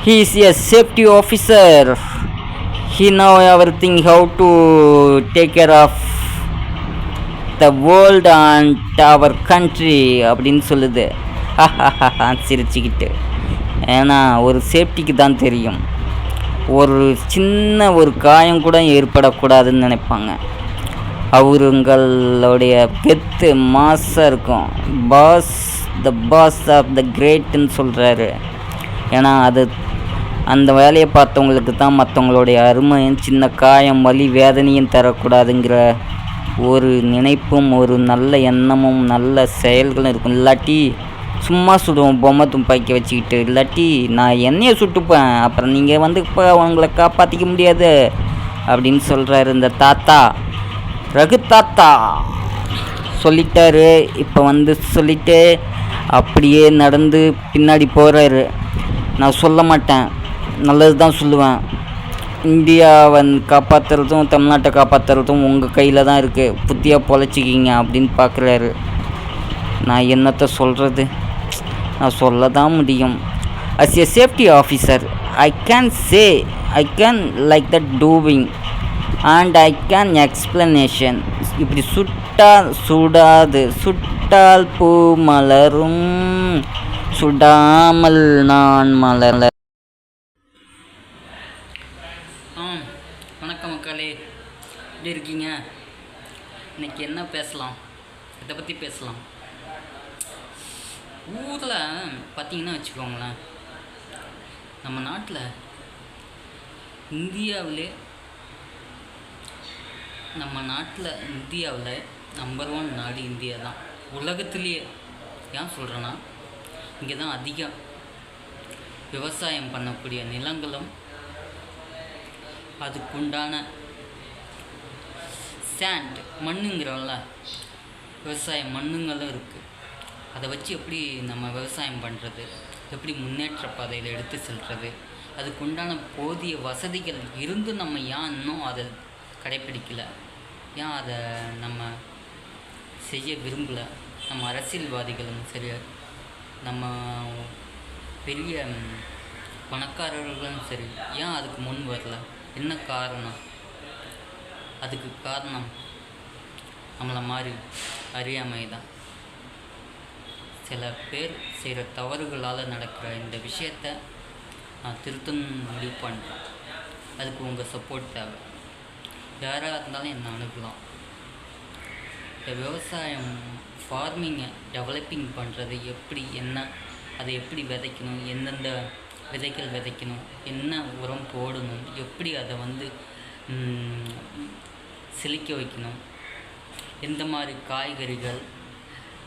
he is a safety officer, he know everything how to take care of the world and our country அப்படின்னு சொல்லுது. சிரிச்சுக்கிட்டு. ஏன்னா ஒரு சேஃப்டிக்கு தான் தெரியும், ஒரு சின்ன ஒரு காயம் கூட ஏற்படக்கூடாதுன்னு நினைப்பாங்க. அவருங்களுடைய கெத்து மாசாக இருக்கும். த பாஸ் ஆஃப் த கிரேட்னு சொல்கிறாரு. ஏன்னா அது அந்த வேலையை பார்த்தவங்களுக்கு தான் மற்றவங்களுடைய அருமையும் சின்ன காயம் வலி வேதனையும் தரக்கூடாதுங்கிற ஒரு நினைப்பும் ஒரு நல்ல எண்ணமும் நல்ல செயல்களும் இருக்கும். இல்லாட்டி சும்மா சுடுவோம் பொம்மை துப்பாக்கி வச்சுக்கிட்டு, இல்லாட்டி நான் என்னையை சுட்டுப்பேன், அப்புறம் நீங்கள் வந்து இப்போ அவங்கள காப்பாற்றிக்க முடியாது அப்படின்னு சொல்கிறாரு இந்த தாத்தா. ரகு தாத்தா சொல்லிட்டாரு. இப்போ வந்து சொல்லிட்டு அப்படியே நடந்து பின்னாடி போகிறாரு. நான் சொல்ல மாட்டேன், நல்லது தான் சொல்லுவேன். இந்தியாவை காப்பாற்றுறதும் தமிழ்நாட்டை காப்பாற்றுறதும் உங்கள் கையில் தான் இருக்குது, புத்தியாக பொழைச்சிக்கிங்க அப்படின்னு பார்க்குறாரு. நான் என்னத்தை சொல்கிறது, நான் சொல்ல தான் முடியும். As a safety officer I can like that doing and I can explanation. இப்படி சுடாது, சுட்டால் பூ மலரும், சுடாமல் நான் மலர்.
வணக்கம் மக்களே, எப்படி இருக்கீங்க? இன்றைக்கி என்ன பேசலாம், இதை பற்றி பேசலாம். ஊரில் பார்த்தீங்கன்னா வச்சுக்கோங்களேன், நம்ம நாட்டில் இந்தியாவில் நம்பர் 1 நாடு இந்தியா தான், உலகத்துலேயே. ஏன் சொல்கிறேன்னா, இங்கே தான் அதிகம் விவசாயம் பண்ணக்கூடிய நிலங்களும் அதுக்குண்டான சேண்ட் மண்ணுங்கிறோம்ல, விவசாய மண்ணுங்களும் இருக்குது. அதை வச்சு எப்படி நம்ம விவசாயம் பண்ணுறது, எப்படி முன்னேற்ற பாதையில் எடுத்து செல்வது, அதுக்குண்டான போதிய வசதிகள் இருந்து நம்ம ஏன் இன்னும் அதை கடைப்பிடிக்கலை, ஏன் அதை நம்ம செய்ய விரும்பலை, நம்ம அரசியல்வாதிகளும் சரி, நம்ம பெரிய பணக்காரர்களும் சரி, ஏன் அதுக்கு முன் வரல? என்ன காரணம்? அதுக்கு காரணம் நம்மளை மாதிரி அறியாமை தான். சில பேர் செய்கிற தவறுகளால் நடக்கிற இந்த விஷயத்தை நான் திருத்தணும் முடிவு பண்ணுறேன். அதுக்கு உங்கள் சப்போர்ட் தேவை. யாராக இருந்தாலும் என்னை அனுப்பலாம். இந்த விவசாயம் ஃபார்மிங்கை டெவலப்பிங் பண்ணுறது எப்படி, என்ன அதை எப்படி விதைக்கணும், எந்தெந்த விதைகள் விதைக்கணும், என்ன உரம் போடணும், எப்படி அதை செழிக்க வைக்கணும், எந்த மாதிரி காய்கறிகள்,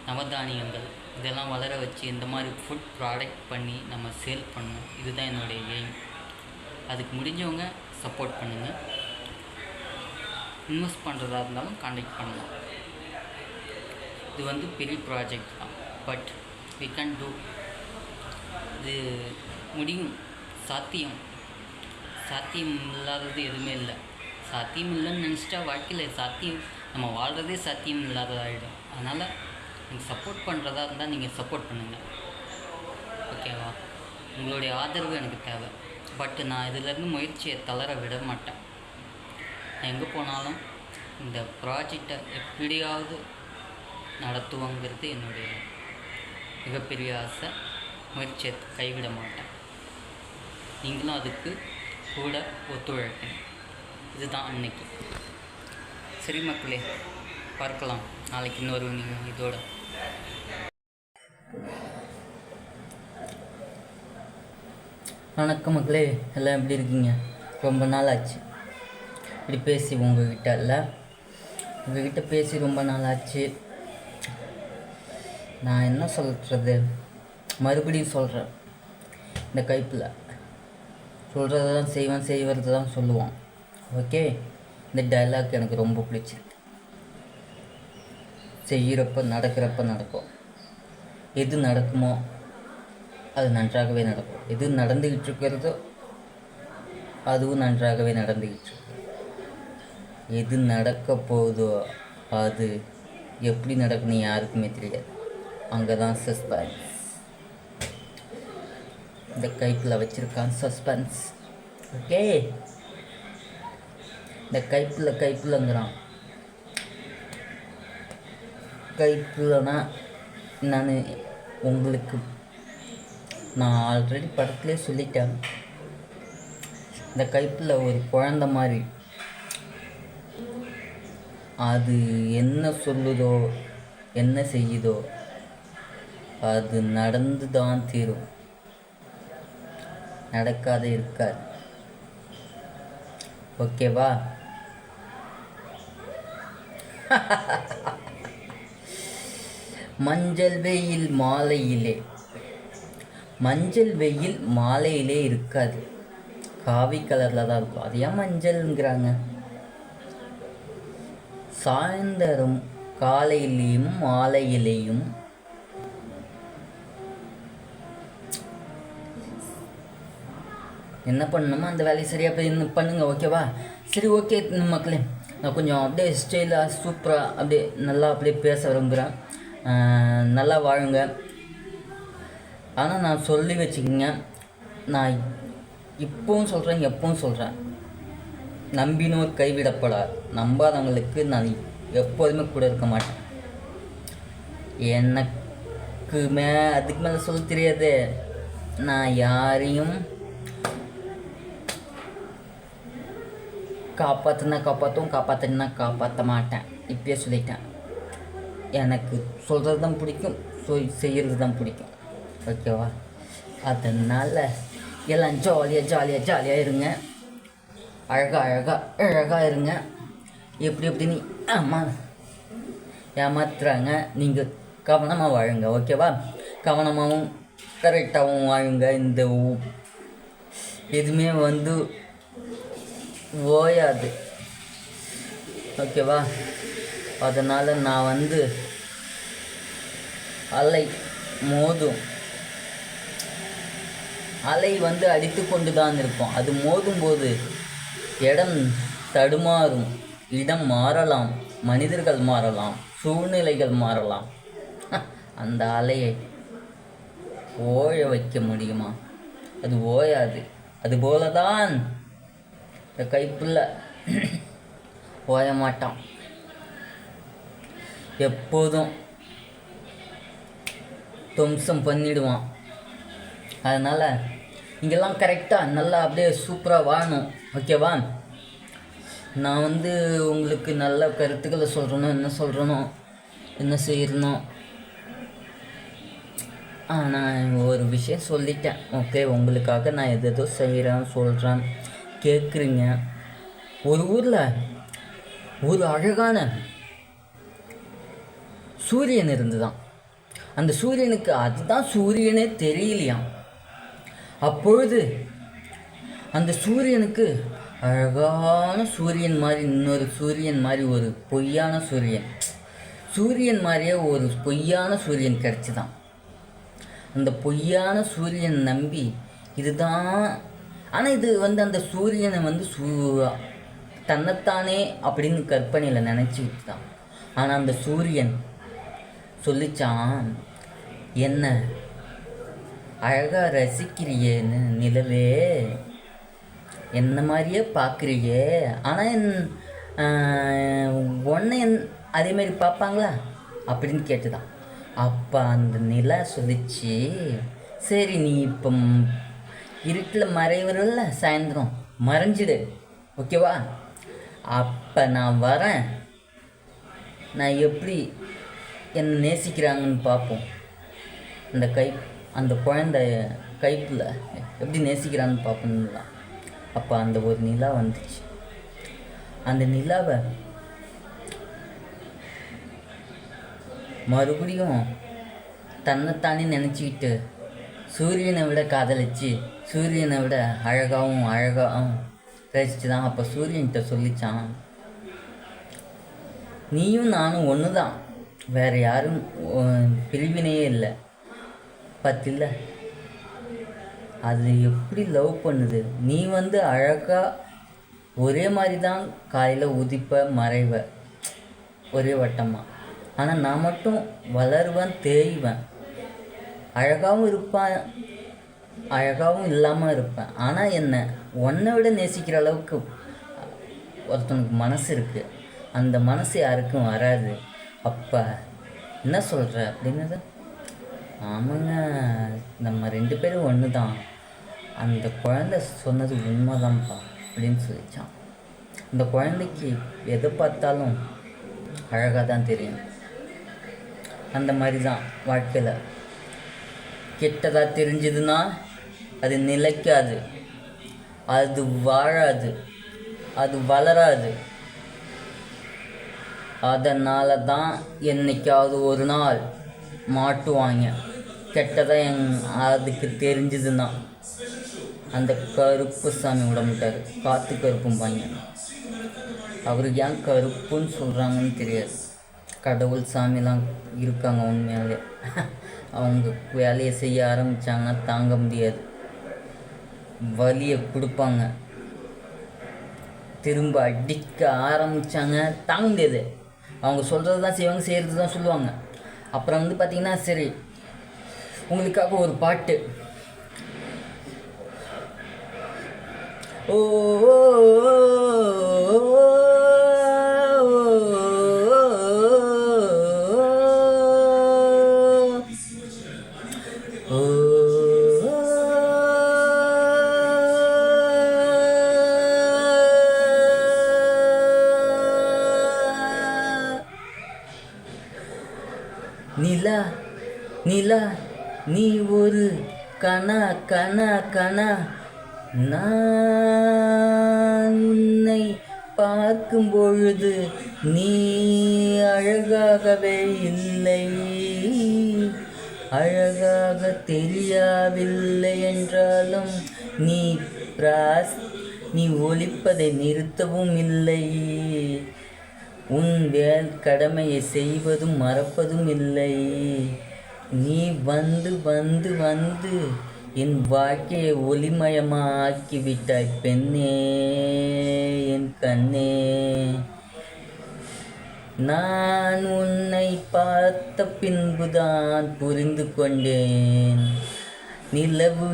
நவதானியங்கள் இதெல்லாம் வளர வச்சு எந்த மாதிரி ஃபுட் ப்ராடக்ட் பண்ணி நம்ம சேல் பண்ணணும், இதுதான் என்னுடைய எய்ம். அதுக்கு முடிஞ்சவங்க சப்போர்ட் பண்ணுங்கள். இன்வெஸ்ட் பண்ணுறதா இருந்தாலும் கான்டாக்ட் பண்ணலாம். இது பெரிய ப்ராஜெக்ட் தான், பட் வி கேன் டூ. இது முடியும். சாத்தியம் இல்லாதது எதுவுமே இல்லை. சாத்தியம் இல்லைன்னு நினச்சிட்டா வாழ்க்கையில் சாத்தியம், நம்ம வாழ்கிறதே சாத்தியம் இல்லாததாகிடும். அதனால் நீங்கள் சப்போர்ட் பண்ணுறதா இருந்தால் நீங்கள் சப்போர்ட் பண்ணுங்கள், ஓகேவா? உங்களுடைய ஆதரவு எனக்கு தேவை. பட் நான் இதிலேருந்து முயற்சியை தளர விட மாட்டேன். நான் எங்கே போனாலும் இந்த ப்ராஜெக்டை எப்படியாவது நடத்துவோங்கிறது என்னுடைய மிகப்பெரிய ஆசை. முயற்சியை கைவிட மாட்டேன். நீங்களும் அதுக்கு கூட ஒத்துழைக்கணும். இதுதான் அன்னைக்கு. சரி மக்களே, பார்க்கலாம் நாளைக்கு இன்னொரு இதோட. வணக்கம் மக்களே, எல்லாம் எப்படி இருக்கீங்க? ரொம்ப நாள் ஆச்சு இப்படி பேசி உங்ககிட்ட பேசி ரொம்ப நாள் ஆச்சு. நான் என்ன சொல்கிறது, மறுபடியும் சொல்கிறேன். இந்த கைப்பில் சொல்கிறது தான் செய்வேன், செய்வது தான் சொல்லுவான். ஓகே, இந்த டைலாக் எனக்கு ரொம்ப பிடிச்சிருக்கு. செய்கிறப்ப நடக்கிறப்ப நடக்கும். எது நடக்குமோ அது நன்றாகவே நடக்கும். எது நடந்துக்கிட்டு இருக்கிறதோ அதுவும் நன்றாகவே நடந்துக்கிட்டு இருக்கு. எது நடக்க போகுதோ அது எப்படி நடக்குன்னு யாருக்குமே தெரியாது. அங்கே தான் சஸ்பென்ஸ். இந்த கைப்பில் வச்சுருக்கான் சஸ்பென்ஸ். ஓகே, இந்த கைப்பில்ங்கிறான். கைப்பில்னா நான் ஆல்ரெடி படத்துலேயே சொல்லிட்டேன். இந்த கைப்பில் ஒரு குழந்த மாதிரி, அது என்ன சொல்லுதோ என்ன செய்யுதோ அது நடந்து தான் தீரும். நடக்காத இருக்காது. ஓகேவா? மஞ்சள் வெயில் மாலையிலே இருக்காது, காவி கலரில் தான் இருக்கும். அது ஏன் மஞ்சள்ங்கிறாங்க? சாயந்தரம் காலையிலையும் மாலையிலையும் என்ன பண்ணணுமோ அந்த வேலையை சரியாக போய் பண்ணுங்க, ஓகேவா? சரி, ஓகே மக்களே, நான் கொஞ்சம் அப்படியே ஸ்டைலாக சூப்பராக அப்படியே நல்லா அப்படியே பேச விரும்புகிறேன். நல்லா வாழுங்க. ஆனால் நான் சொல்லி வச்சுக்கிங்க, நான் இப்போவும் சொல்கிறேன், எப்பவும் சொல்கிறேன், நம்பினோர் கைவிடப்படார். நம்பாதவங்களுக்கு நான் எப்போதுமே கூட இருக்க மாட்டேன். அதுக்கு மேலே சொல்ல தெரியாது. நான் யாரையும் காப்பாற்றினா காப்பாற்ற மாட்டேன். இப்பயே சொல்லிட்டேன். எனக்கு சொல்கிறது தான் பிடிக்கும், செய்கிறது தான் பிடிக்கும், ஓகேவா? அதனால் எல்லாம் ஜாலியாக இருங்க. அழகாக இருங்க. எப்படின்னு ஏமாத்துறாங்க, நீங்கள் கவனமாக வாழுங்க, ஓகேவா? கவனமாகவும் கரெக்டாகவும் வாழுங்க. இந்த எதுவுமே ஓயாது, ஓகேவா? அதனால் நான் அலை மோதும், அலை அடித்து கொண்டு தான் இருக்கும். அது மோதும்போது இடம் தடுமாறும், இடம் மாறலாம், மனிதர்கள் மாறலாம், சூழ்நிலைகள் மாறலாம். அந்த அலையை ஓய வைக்க முடியுமா? அது ஓயாது. அதுபோல தான் இந்த கைப்புள்ள ஓய மாட்டான், எப்போதும் துவம்சம் பண்ணிடுவான். அதனால் இங்கெல்லாம் கரெக்டாக நல்லா அப்படியே சூப்பராக வாழணும், ஓகேவா? நான் உங்களுக்கு நல்ல கருத்துக்களை சொல்கிறனோ, என்ன சொல்கிறனோ, என்ன செய்யணும், நான் ஒரு விஷயம் சொல்லிட்டேன், ஓகே? உங்களுக்காக நான் எதோ செய்கிறேன், சொல்கிறேன், கேட்குறீங்க. ஒரு ஊரில் ஒரு அழகான சூரியன் இருந்துதான். அந்த சூரியனுக்கு அதுதான் சூரியனே தெரியலையாம். அப்பொழுது அந்த சூரியனுக்கு அழகான சூரியன் மாதிரி இன்னொரு சூரியன் மாதிரி ஒரு பொய்யான சூரியன் மாதிரியே ஒரு பொய்யான சூரியன் கிடச்சிதான். அந்த பொய்யான சூரியன் நம்பி இதுதான். ஆனால் இது அந்த சூரியனை தன்னைத்தானே அப்படின்னு கற்பனையில் நினச்சிக்கிட்டு தான். ஆனால் அந்த சூரியன் சொல்லிச்சான், என்ன அழகாக ரசிக்கிறியேன்னு நிலவே, என்ன மாதிரியே பார்க்குறியே, ஆனால் உன்னை அதேமாரி பார்ப்பாங்களா அப்படின்னு கேட்டுதான். அப்போ அந்த நிலா சொல்லிச்சு, சரி நீ இப்போ இருட்டில் மறைவரில்ல, சாயந்தரம் மறைஞ்சிடு, ஓகேவா? அப்போ நான் வரேன், நான் எப்படி என்னை நேசிக்கிறாங்கன்னு பார்ப்போம். அந்த குழந்தை கைப்பில் எப்படி நேசிக்கிறான்னு பார்ப்போம்னு தான். அப்போ அந்த ஒரு நிலா வந்துச்சு. அந்த நிலாவை மறுபடியும் தன்னைத்தானே நினச்சிக்கிட்டு சூரியனை விட காதலிச்சு, சூரியனை விட அழகாகவும் ரசிச்சு தான். அப்போ சூரியன்கிட்ட சொல்லிச்சான், நீயும் நானும் ஒன்று தான், வேறு யாரும் பிரிவினையே இல்லை, பத்தில்ல. அது எப்படி லவ் பண்ணுது? நீ அழகாக ஒரே மாதிரி தான் காலையில் உதிப்ப மறைவ ஒரே வட்டமாக. ஆனால் நான் மட்டும் வளருவேன், தேய்வேன், அழகாகவும் இருப்பேன், அழகாகவும் இல்லாமல் இருப்பேன். ஆனால் என்ன உன்னை விட நேசிக்கிற அளவுக்கு ஒருத்தனுக்கு மனசு இருக்குது. அந்த மனசு யாருக்கும் வராது. அப்போ என்ன சொல்கிற அப்படின்னது, ஆமாங்க, நம்ம 2 பேரும் ஒன்று தான், அந்த குழந்தை சொன்னது உண்மைதான்ப்பா அப்படின்னு சொல்லிச்சான். அந்த குழந்தைக்கு எதை பார்த்தாலும் அழகாக தான் தெரியும். அந்த மாதிரி தான் வாழ்க்கையில் கெட்டதாக தெரிஞ்சதுன்னா அது நிலைக்காது, அது வாழாது, அது வளராது. அதனால தான் என்னைக்காவது ஒரு நாள் மாட்டுவாங்க. கெட்டதாக அதுக்கு தெரிஞ்சதுன்னா அந்த கருப்பு சாமி விடமாட்டார், காற்று கருப்பும்பாங்க. அவருக்கு ஏன் கருப்புன்னு சொல்கிறாங்கன்னு தெரியாது. கடவுள் சாமிலாம் இருக்காங்க உண்மையாலே. அவங்க வேலையை செய்ய ஆரம்பித்தாங்கன்னா தாங்க முடியாது, வலியை கொடுப்பாங்க. திரும்ப அடிக்க ஆரம்பித்தாங்க, தாங்க முடியாது. அவங்க சொல்கிறது தான் செய்வாங்க, செய்கிறது தான் சொல்லுவாங்க. அப்புறம் பார்த்திங்கன்னா, சரி உங்களுக்காக ஒரு பாட்டு. ஓ நிலா நிலா நீ ஒரு கனா கனா கனா, நான் உன்னை பார்க்கும் பொழுது நீ அழகாகவே இல்லை, அழகாக தெரியவில்லை என்றாலும் நீ ஒலிப்பதை நிறுத்தவும் இல்லை, உன் கடமையை செய்வதும் மறப்பதும் இல்லை. நீ வந்து வந்து வந்து என் வாழ்க்கையை ஒளிமயமாக்கிவிட்டாய் பெண்ணே, என் கண்ணே.
நான் உன்னை பார்த்த பின்புதான் புரிந்து கொண்டேன். நிலவு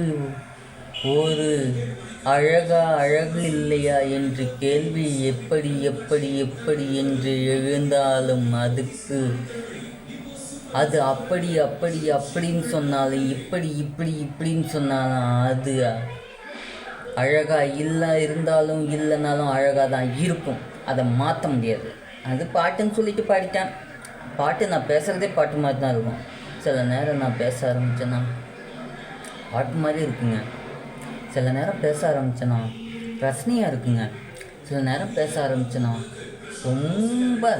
ஒரு அழகு இல்லையா என்று கேள்வி எப்படி எப்படி எப்படி என்று எழுந்தாலும் அது அப்படி அப்படி அப்படின்னு சொன்னாலும் இப்படின்னு சொன்னாலும் அது அழகாக இருந்தாலும் இல்லைனாலும் அழகாக தான் இருக்கும். அதை மாற்ற முடியாது. அது பாட்டுன்னு சொல்லிட்டு பாடிட்டேன். பாட்டு நான் பேசுகிறதே பாட்டு மாதிரி தான் இருக்கும். சில நேரம் நான் பேச ஆரம்பித்தேன்னா பாட்டு மாதிரி இருக்குங்க. சில நேரம் பேச ஆரம்பித்தேன்னா ரசனையாக இருக்குங்க. சில நேரம் பேச ஆரம்பித்தேன்னா ரொம்ப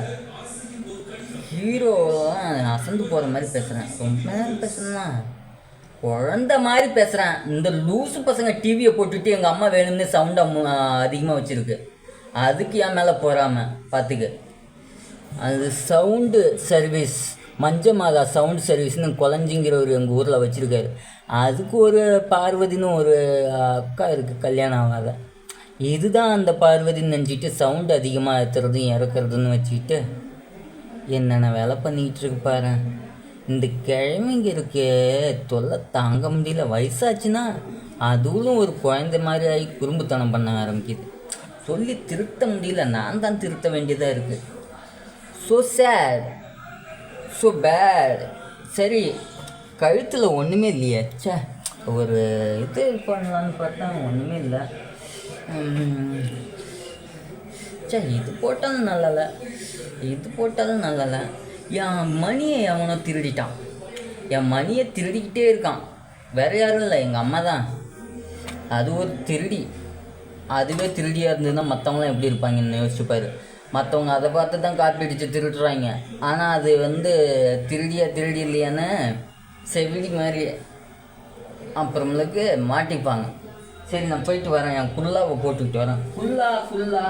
ஹீரோலாம் அசந்து போகிற மாதிரி பேசுகிறேன். ரொம்ப நேரம் பேசுகிறேன்னா குழந்த மாதிரி பேசுகிறேன். இந்த லூசு பசங்க டிவியை போட்டுட்டு எங்கள் அம்மா வேணும்னு சவுண்டு அதிகமாக வச்சுருக்கு. அதுக்கு என் மேலே போகாமல் பார்த்துக்க. அது சவுண்டு சர்வீஸ், மஞ்சமாதா சவுண்ட் சர்வீஸ்னு குழஞ்சிங்கிறவர் எங்கள் ஊரில் வச்சுருக்காரு. அதுக்கு ஒரு பார்வதின்னு ஒரு அக்கா இருக்குது, கல்யாணம் ஆகாத. இதுதான் அந்த பார்வதின்னு நினச்சிட்டு சவுண்டு அதிகமாக ஏற்றுறதும் இறக்குறதுன்னு வச்சுக்கிட்டு என்னென்ன வேலை பண்ணிக்கிட்டு இருக்கு பாரு. இந்த கிழமைங்க இருக்கே தொல்லை தாங்க முடியல. வயசாச்சுன்னா அதுவும் ஒரு குழந்தை மாதிரி ஆகி குறும்புத்தனம் பண்ண ஆரம்பிக்குது. சொல்லி திருத்த முடியல, நான் தான் திருத்த வேண்டியதாக இருக்குது. So sad, so bad. சரி, கழுத்தில் ஒன்றுமே இல்லையே. சே, ஒரு இது பண்ணலான்னு பார்த்தா ஒன்றுமே இல்லை. சே, இது போட்டாலும் நல்லலை, இது போட்டாலும் நல்லலை. என் மணியை அவனை திருடிட்டான். என் மணியை திருடிக்கிட்டே இருக்கான். வேறு யாரும் இல்லை, எங்கள் அம்மா தான். அது ஒரு திருடி. அதுவே திருடியாக இருந்ததுன்னா மற்றவங்களாம் எப்படி இருப்பாங்கன்னு யோசிச்சுப்பார். மற்றவங்க அதை பார்த்து தான் காப்பி அடித்து திருடுறாங்க. ஆனால் அது திருடி இல்லையான்னு செவிடி மாதிரி அப்புறமேலுக்கு மாட்டிப்பாங்க. சரி, நான் போயிட்டு வரேன். என் குல்லாவை போட்டுக்கிட்டு வரேன். குல்லா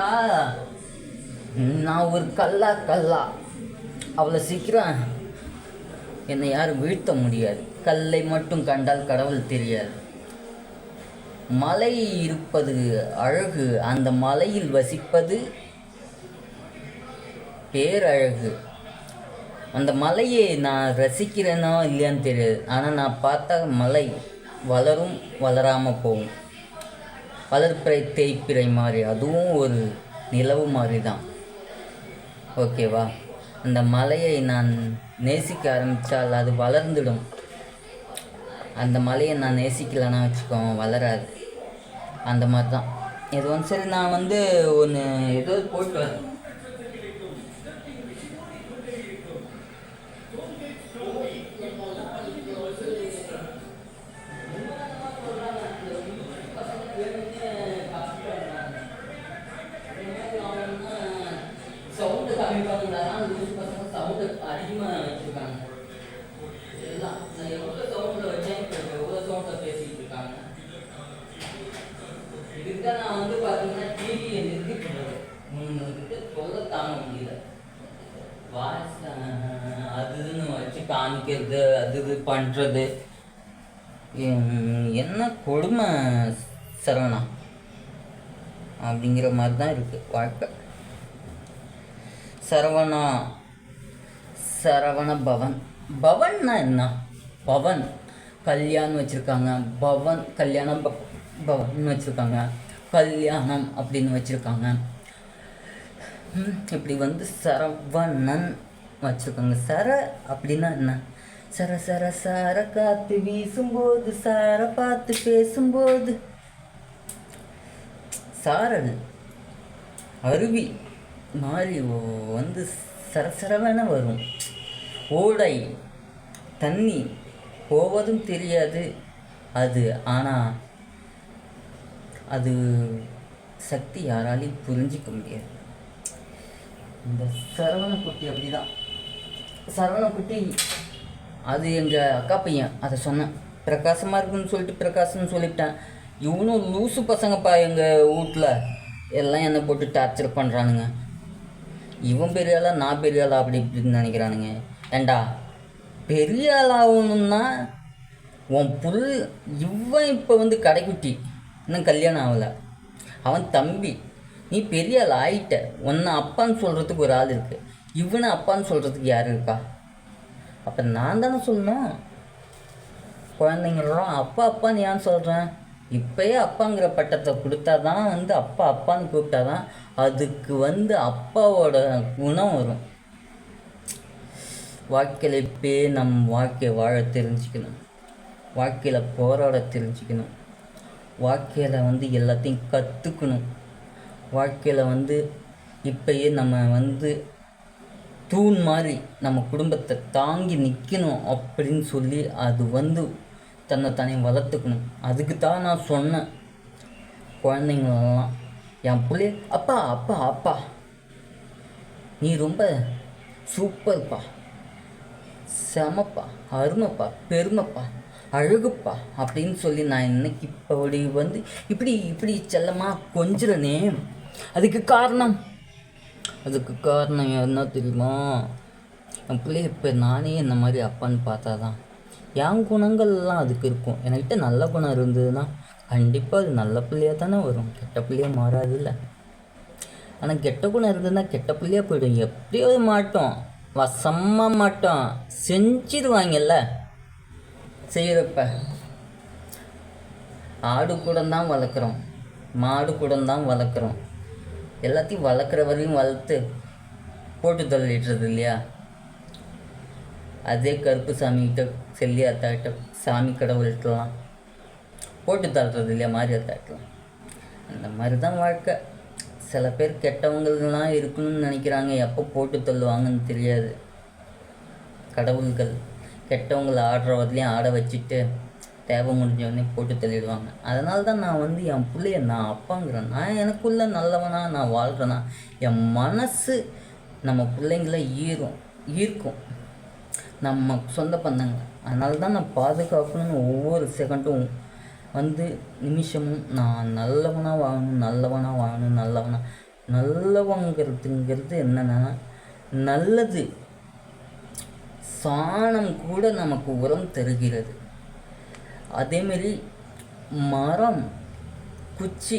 நான் ஒரு கல்லா. அவ்வளோ சீக்கிரம் என்னை யாரும் வீழ்த்த முடியாது. கல்லை மட்டும் கண்டால் கடவுள் தெரியாது. மலை இருப்பது அழகு, அந்த மலையில் வசிப்பது பேரழகு. அந்த மலையை நான் ரசிக்கிறேனோ இல்லையான்னு தெரியாது. ஆனால் நான் பார்த்தா மலை வளரும், வளராமல் போகும். வளர்ப்பிறை தேய்ப்பிறை மாதிரி, அதுவும் ஒரு நிலவு மாதிரி தான். ஓகேவா? அந்த மலையை நான் நேசிக்க ஆரம்பித்தால் அது வளர்ந்துடும். அந்த மலையை நான் நேசிக்கலைன்னா வச்சுக்கோங்க, வளராது. அந்த மாதிரி தான் எதுவும். சரி, நான் ஒன்று ஏதோ போட்டு வரேன். சவுண்டு கம்மி பண்ணுறாங்க. சவுண்டு அதிகமாக வச்சுருக்காங்க. எல்லாம் நான் எவ்வளோ சவுண்டில் வச்சேன், எவ்வளோ சவுண்டில் பேசிக்கிட்டு இருக்காங்க. இதுக்கு தான் நான் பார்த்தீங்கன்னா டிவியை நிறுத்தி போடுறது. முன்னுக்கு சொல்ல தாங்க முடியல. வாய்ஸ் அதுன்னு வச்சு காமிக்கிறது, அது இது பண்ணுறது. என்ன கொடுமை சரவணா அப்படிங்கிற மாதிரி தான் இருக்குது வாழ்க்கை. சரவண பவன்னா என்ன? பவன் கல்யாணம் வச்சுருக்காங்க, பவன் கல்யாணம் பவன் வச்சுருக்காங்க, கல்யாணம் அப்படின்னு வச்சுருக்காங்க. இப்படி சரவணன் வச்சுருக்காங்க. சர அப்படின்னா என்ன? சர காற்று வீசும்போது, சார பார்த்து பேசும்போது, சாரல் அருவி மாதிரி சரசரவென வரும். ஓடை தண்ணி போவதும் தெரியாது அது. ஆனால் அது சக்தி யாராலையும் புரிஞ்சிக்க முடியாது. இந்த சரவணக்குட்டி அப்படிதான். சரவணக்குட்டி அது எங்கள் அக்கா பையன். அதை சொன்னேன், பிரகாசமாக இருக்குன்னு சொல்லிட்டு பிரகாசம்னு சொல்லிவிட்டேன். இவனும் லூசு பசங்கப்பா. எங்கள் வீட்டில் எல்லாம் என்னை போட்டு டார்ச்சர் பண்ணுறானுங்க. இவன் பெரிய ஆளா, நான் பெரிய ஆளா அப்படி இப்படின்னு நினைக்கிறானுங்க. ஏண்டா, பெரிய ஆளாகணும்னா உன் இவன் இப்போ கடைக்குட்டி, இன்னும் கல்யாணம் ஆகலை. அவன் தம்பி. நீ பெரிய ஆள் ஆகிட்ட. உன்னை அப்பான்னு சொல்கிறதுக்கு ஒரு ஆள் இருக்குது.
இவனை அப்பான்னு சொல்கிறதுக்கு யார் இருக்கா? அப்போ நான் தானே சொல்லணும். குழந்தைங்களெல்லாம் அப்பா அப்பான்னு ஏன் சொல்கிறேன்? இப்போயே அப்பாங்கிற பட்டத்தை கொடுத்தா தான் அப்பா அப்பான்னு கூப்பிட்டா தான் அதுக்கு அப்பாவோட குணம் வரும். வாழ்க்கையில் இப்போயே நம்ம வாழ்க்கையை வாழ தெரிஞ்சுக்கணும். வாழ்க்கையில் போராட தெரிஞ்சுக்கணும். வாழ்க்கையில் எல்லாத்தையும் கற்றுக்கணும். வாழ்க்கையில் இப்போயே நம்ம தூண் மாதிரி நம்ம குடும்பத்தை தாங்கி நிற்கணும் அப்படின்னு சொல்லி அது தன்னை தானே வளர்த்துக்கணும். அதுக்கு தான் நான் சொன்னேன் குழந்தைங்களெல்லாம் என் பிள்ளை அப்பா அப்பா அப்பா நீ ரொம்ப சூப்பர்ப்பா, செமப்பா, அருமைப்பா, பெருமைப்பா, அழகுப்பா அப்படின்னு சொல்லி நான் இன்னைக்கு இப்படி இப்படி இப்படி செல்லமாக கொஞ்சிறனே. அதுக்கு காரணம் என்ன தெரியுமா? என் பிள்ளை இப்போ நானே இந்த மாதிரி அப்பான்னு பார்த்தா தான் என் குணங்கள்லாம் அதுக்கு இருக்கும். என்கிட்ட நல்ல குணம் இருந்ததுன்னா கண்டிப்பாக அது நல்ல பிள்ளையாக தானே வரும், கெட்ட பிள்ளையாக மாறாது இல்லை. ஆனால் கெட்ட குணம் இருந்ததுன்னா கெட்ட பிள்ளையாக போய்டும். எப்படியாவது மாட்டோம், வசமாக மாட்டோம், செஞ்சிடுவாங்கல்ல. செய்கிறப்ப ஆடு கூட தான் வளர்க்குறோம், மாடு கூட தான் வளர்க்குறோம். எல்லாத்தையும் வளர்க்குற வரையும் வளர்த்து போட்டு தள்ளிடுறது இல்லையா? அதே கருப்பு சாமிகிட்ட செல்லி அத்தாக்கிட்ட சாமி கடவுள்கிட்டலாம் போட்டு தள்ளுறது இல்லையா? மாறி அத்தாக்கிட்டலாம். அந்த மாதிரி தான் வாழ்க்கை. சில பேர் கெட்டவங்கள்லாம் இருக்கணும்னு நினைக்கிறாங்க, எப்போ போட்டு தள்ளுவாங்கன்னு தெரியாது. கடவுள்கள் கெட்டவங்களை ஆடுற வரலையும் ஆட வச்சுட்டு தேவை முடிஞ்சவொடனே போட்டு தள்ளிடுவாங்க. அதனால தான் நான் என் பிள்ளைய நான் அப்பாங்கிறேன். நான் எனக்குள்ளே நல்லவனா நான் வாழ்கிறேன்னா என் மனசு நம்ம பிள்ளைங்கள ஈர்க்கும், நம்ம சொந்த பந்தங்க. அதனால தான் நான் பாதுகாக்கணும்னு ஒவ்வொரு செகண்டும் நிமிஷமும் நான் நல்லவனாக வாழணும். நல்லவங்கிறதுங்கிறது என்னென்னா நல்லது. சாணம் கூட நமக்கு உரம் தருகிறது. அதேமாரி மரம் குச்சி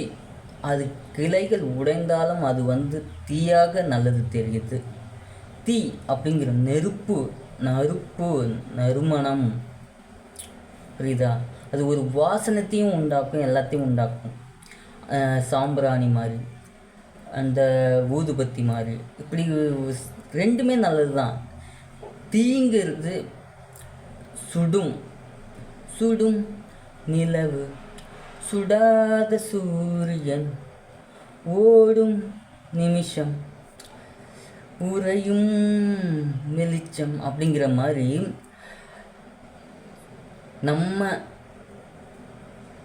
அது கிளைகள் உடைந்தாலும் அது தீயாக நல்லது தெரியுது. தீ அப்படிங்கிற நறுமணம் புரியுதா? அது ஒரு வாசனத்தையும் உண்டாக்கும், எல்லாத்தையும் உண்டாக்கும். சாம்பிராணி மாதிரி, அந்த ஊதுபத்தி மாதிரி, இப்படி ரெண்டுமே நல்லது தான். தீங்கிறது சுடும் நிலவு, சுடாத சூரியன், ஓடும் நிமிஷம், உறையும் வெளிச்சம் அப்படிங்கிற மாதிரி நம்ம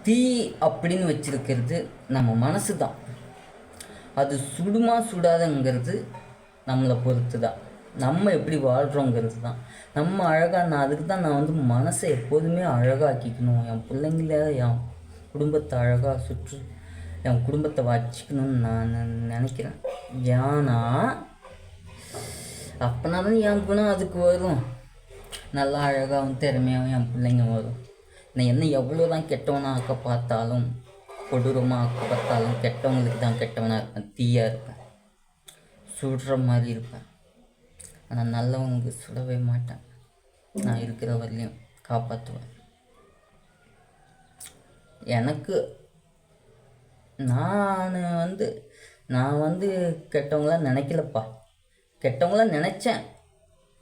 தீ அப்படின்னு வச்சிருக்கிறது நம்ம மனசு தான். அது சுடுமா சுடாதங்கிறது நம்மளை பொறுத்து தான். நம்ம எப்படி வாழ்கிறோங்கிறது தான். நம்ம நான் அதுக்கு தான் நான் மனசை எப்போதுமே அழகாக்கிக்கணும். என் பிள்ளைங்கள என் குடும்பத்தை அழகாக என் குடும்பத்தை வச்சுக்கணும்னு நான் நினைக்கிறேன். ஏன்னா அப்போனா தான் என் குணம் அதுக்கு வரும். நல்லா அழகாகவும் திறமையாகவும் என் பிள்ளைங்க வரும். நான் என்ன எவ்வளோ தான் கெட்டவனாக ஆக்க பார்த்தாலும், கொடூரமாக ஆக்க பார்த்தாலும் கெட்டவங்களுக்கு தான் கெட்டவனாக இருப்பேன். தீயாக இருப்பேன், சுடுற மாதிரி இருப்பேன். ஆனால் நல்லவங்க சுடவே மாட்டேன். நான் இருக்கிற வரையிலையும் காப்பாற்றுவேன். எனக்கு நான் கெட்டவங்களாம் நினைக்கலப்பா. கெட்டவங்களாம் நினச்சேன்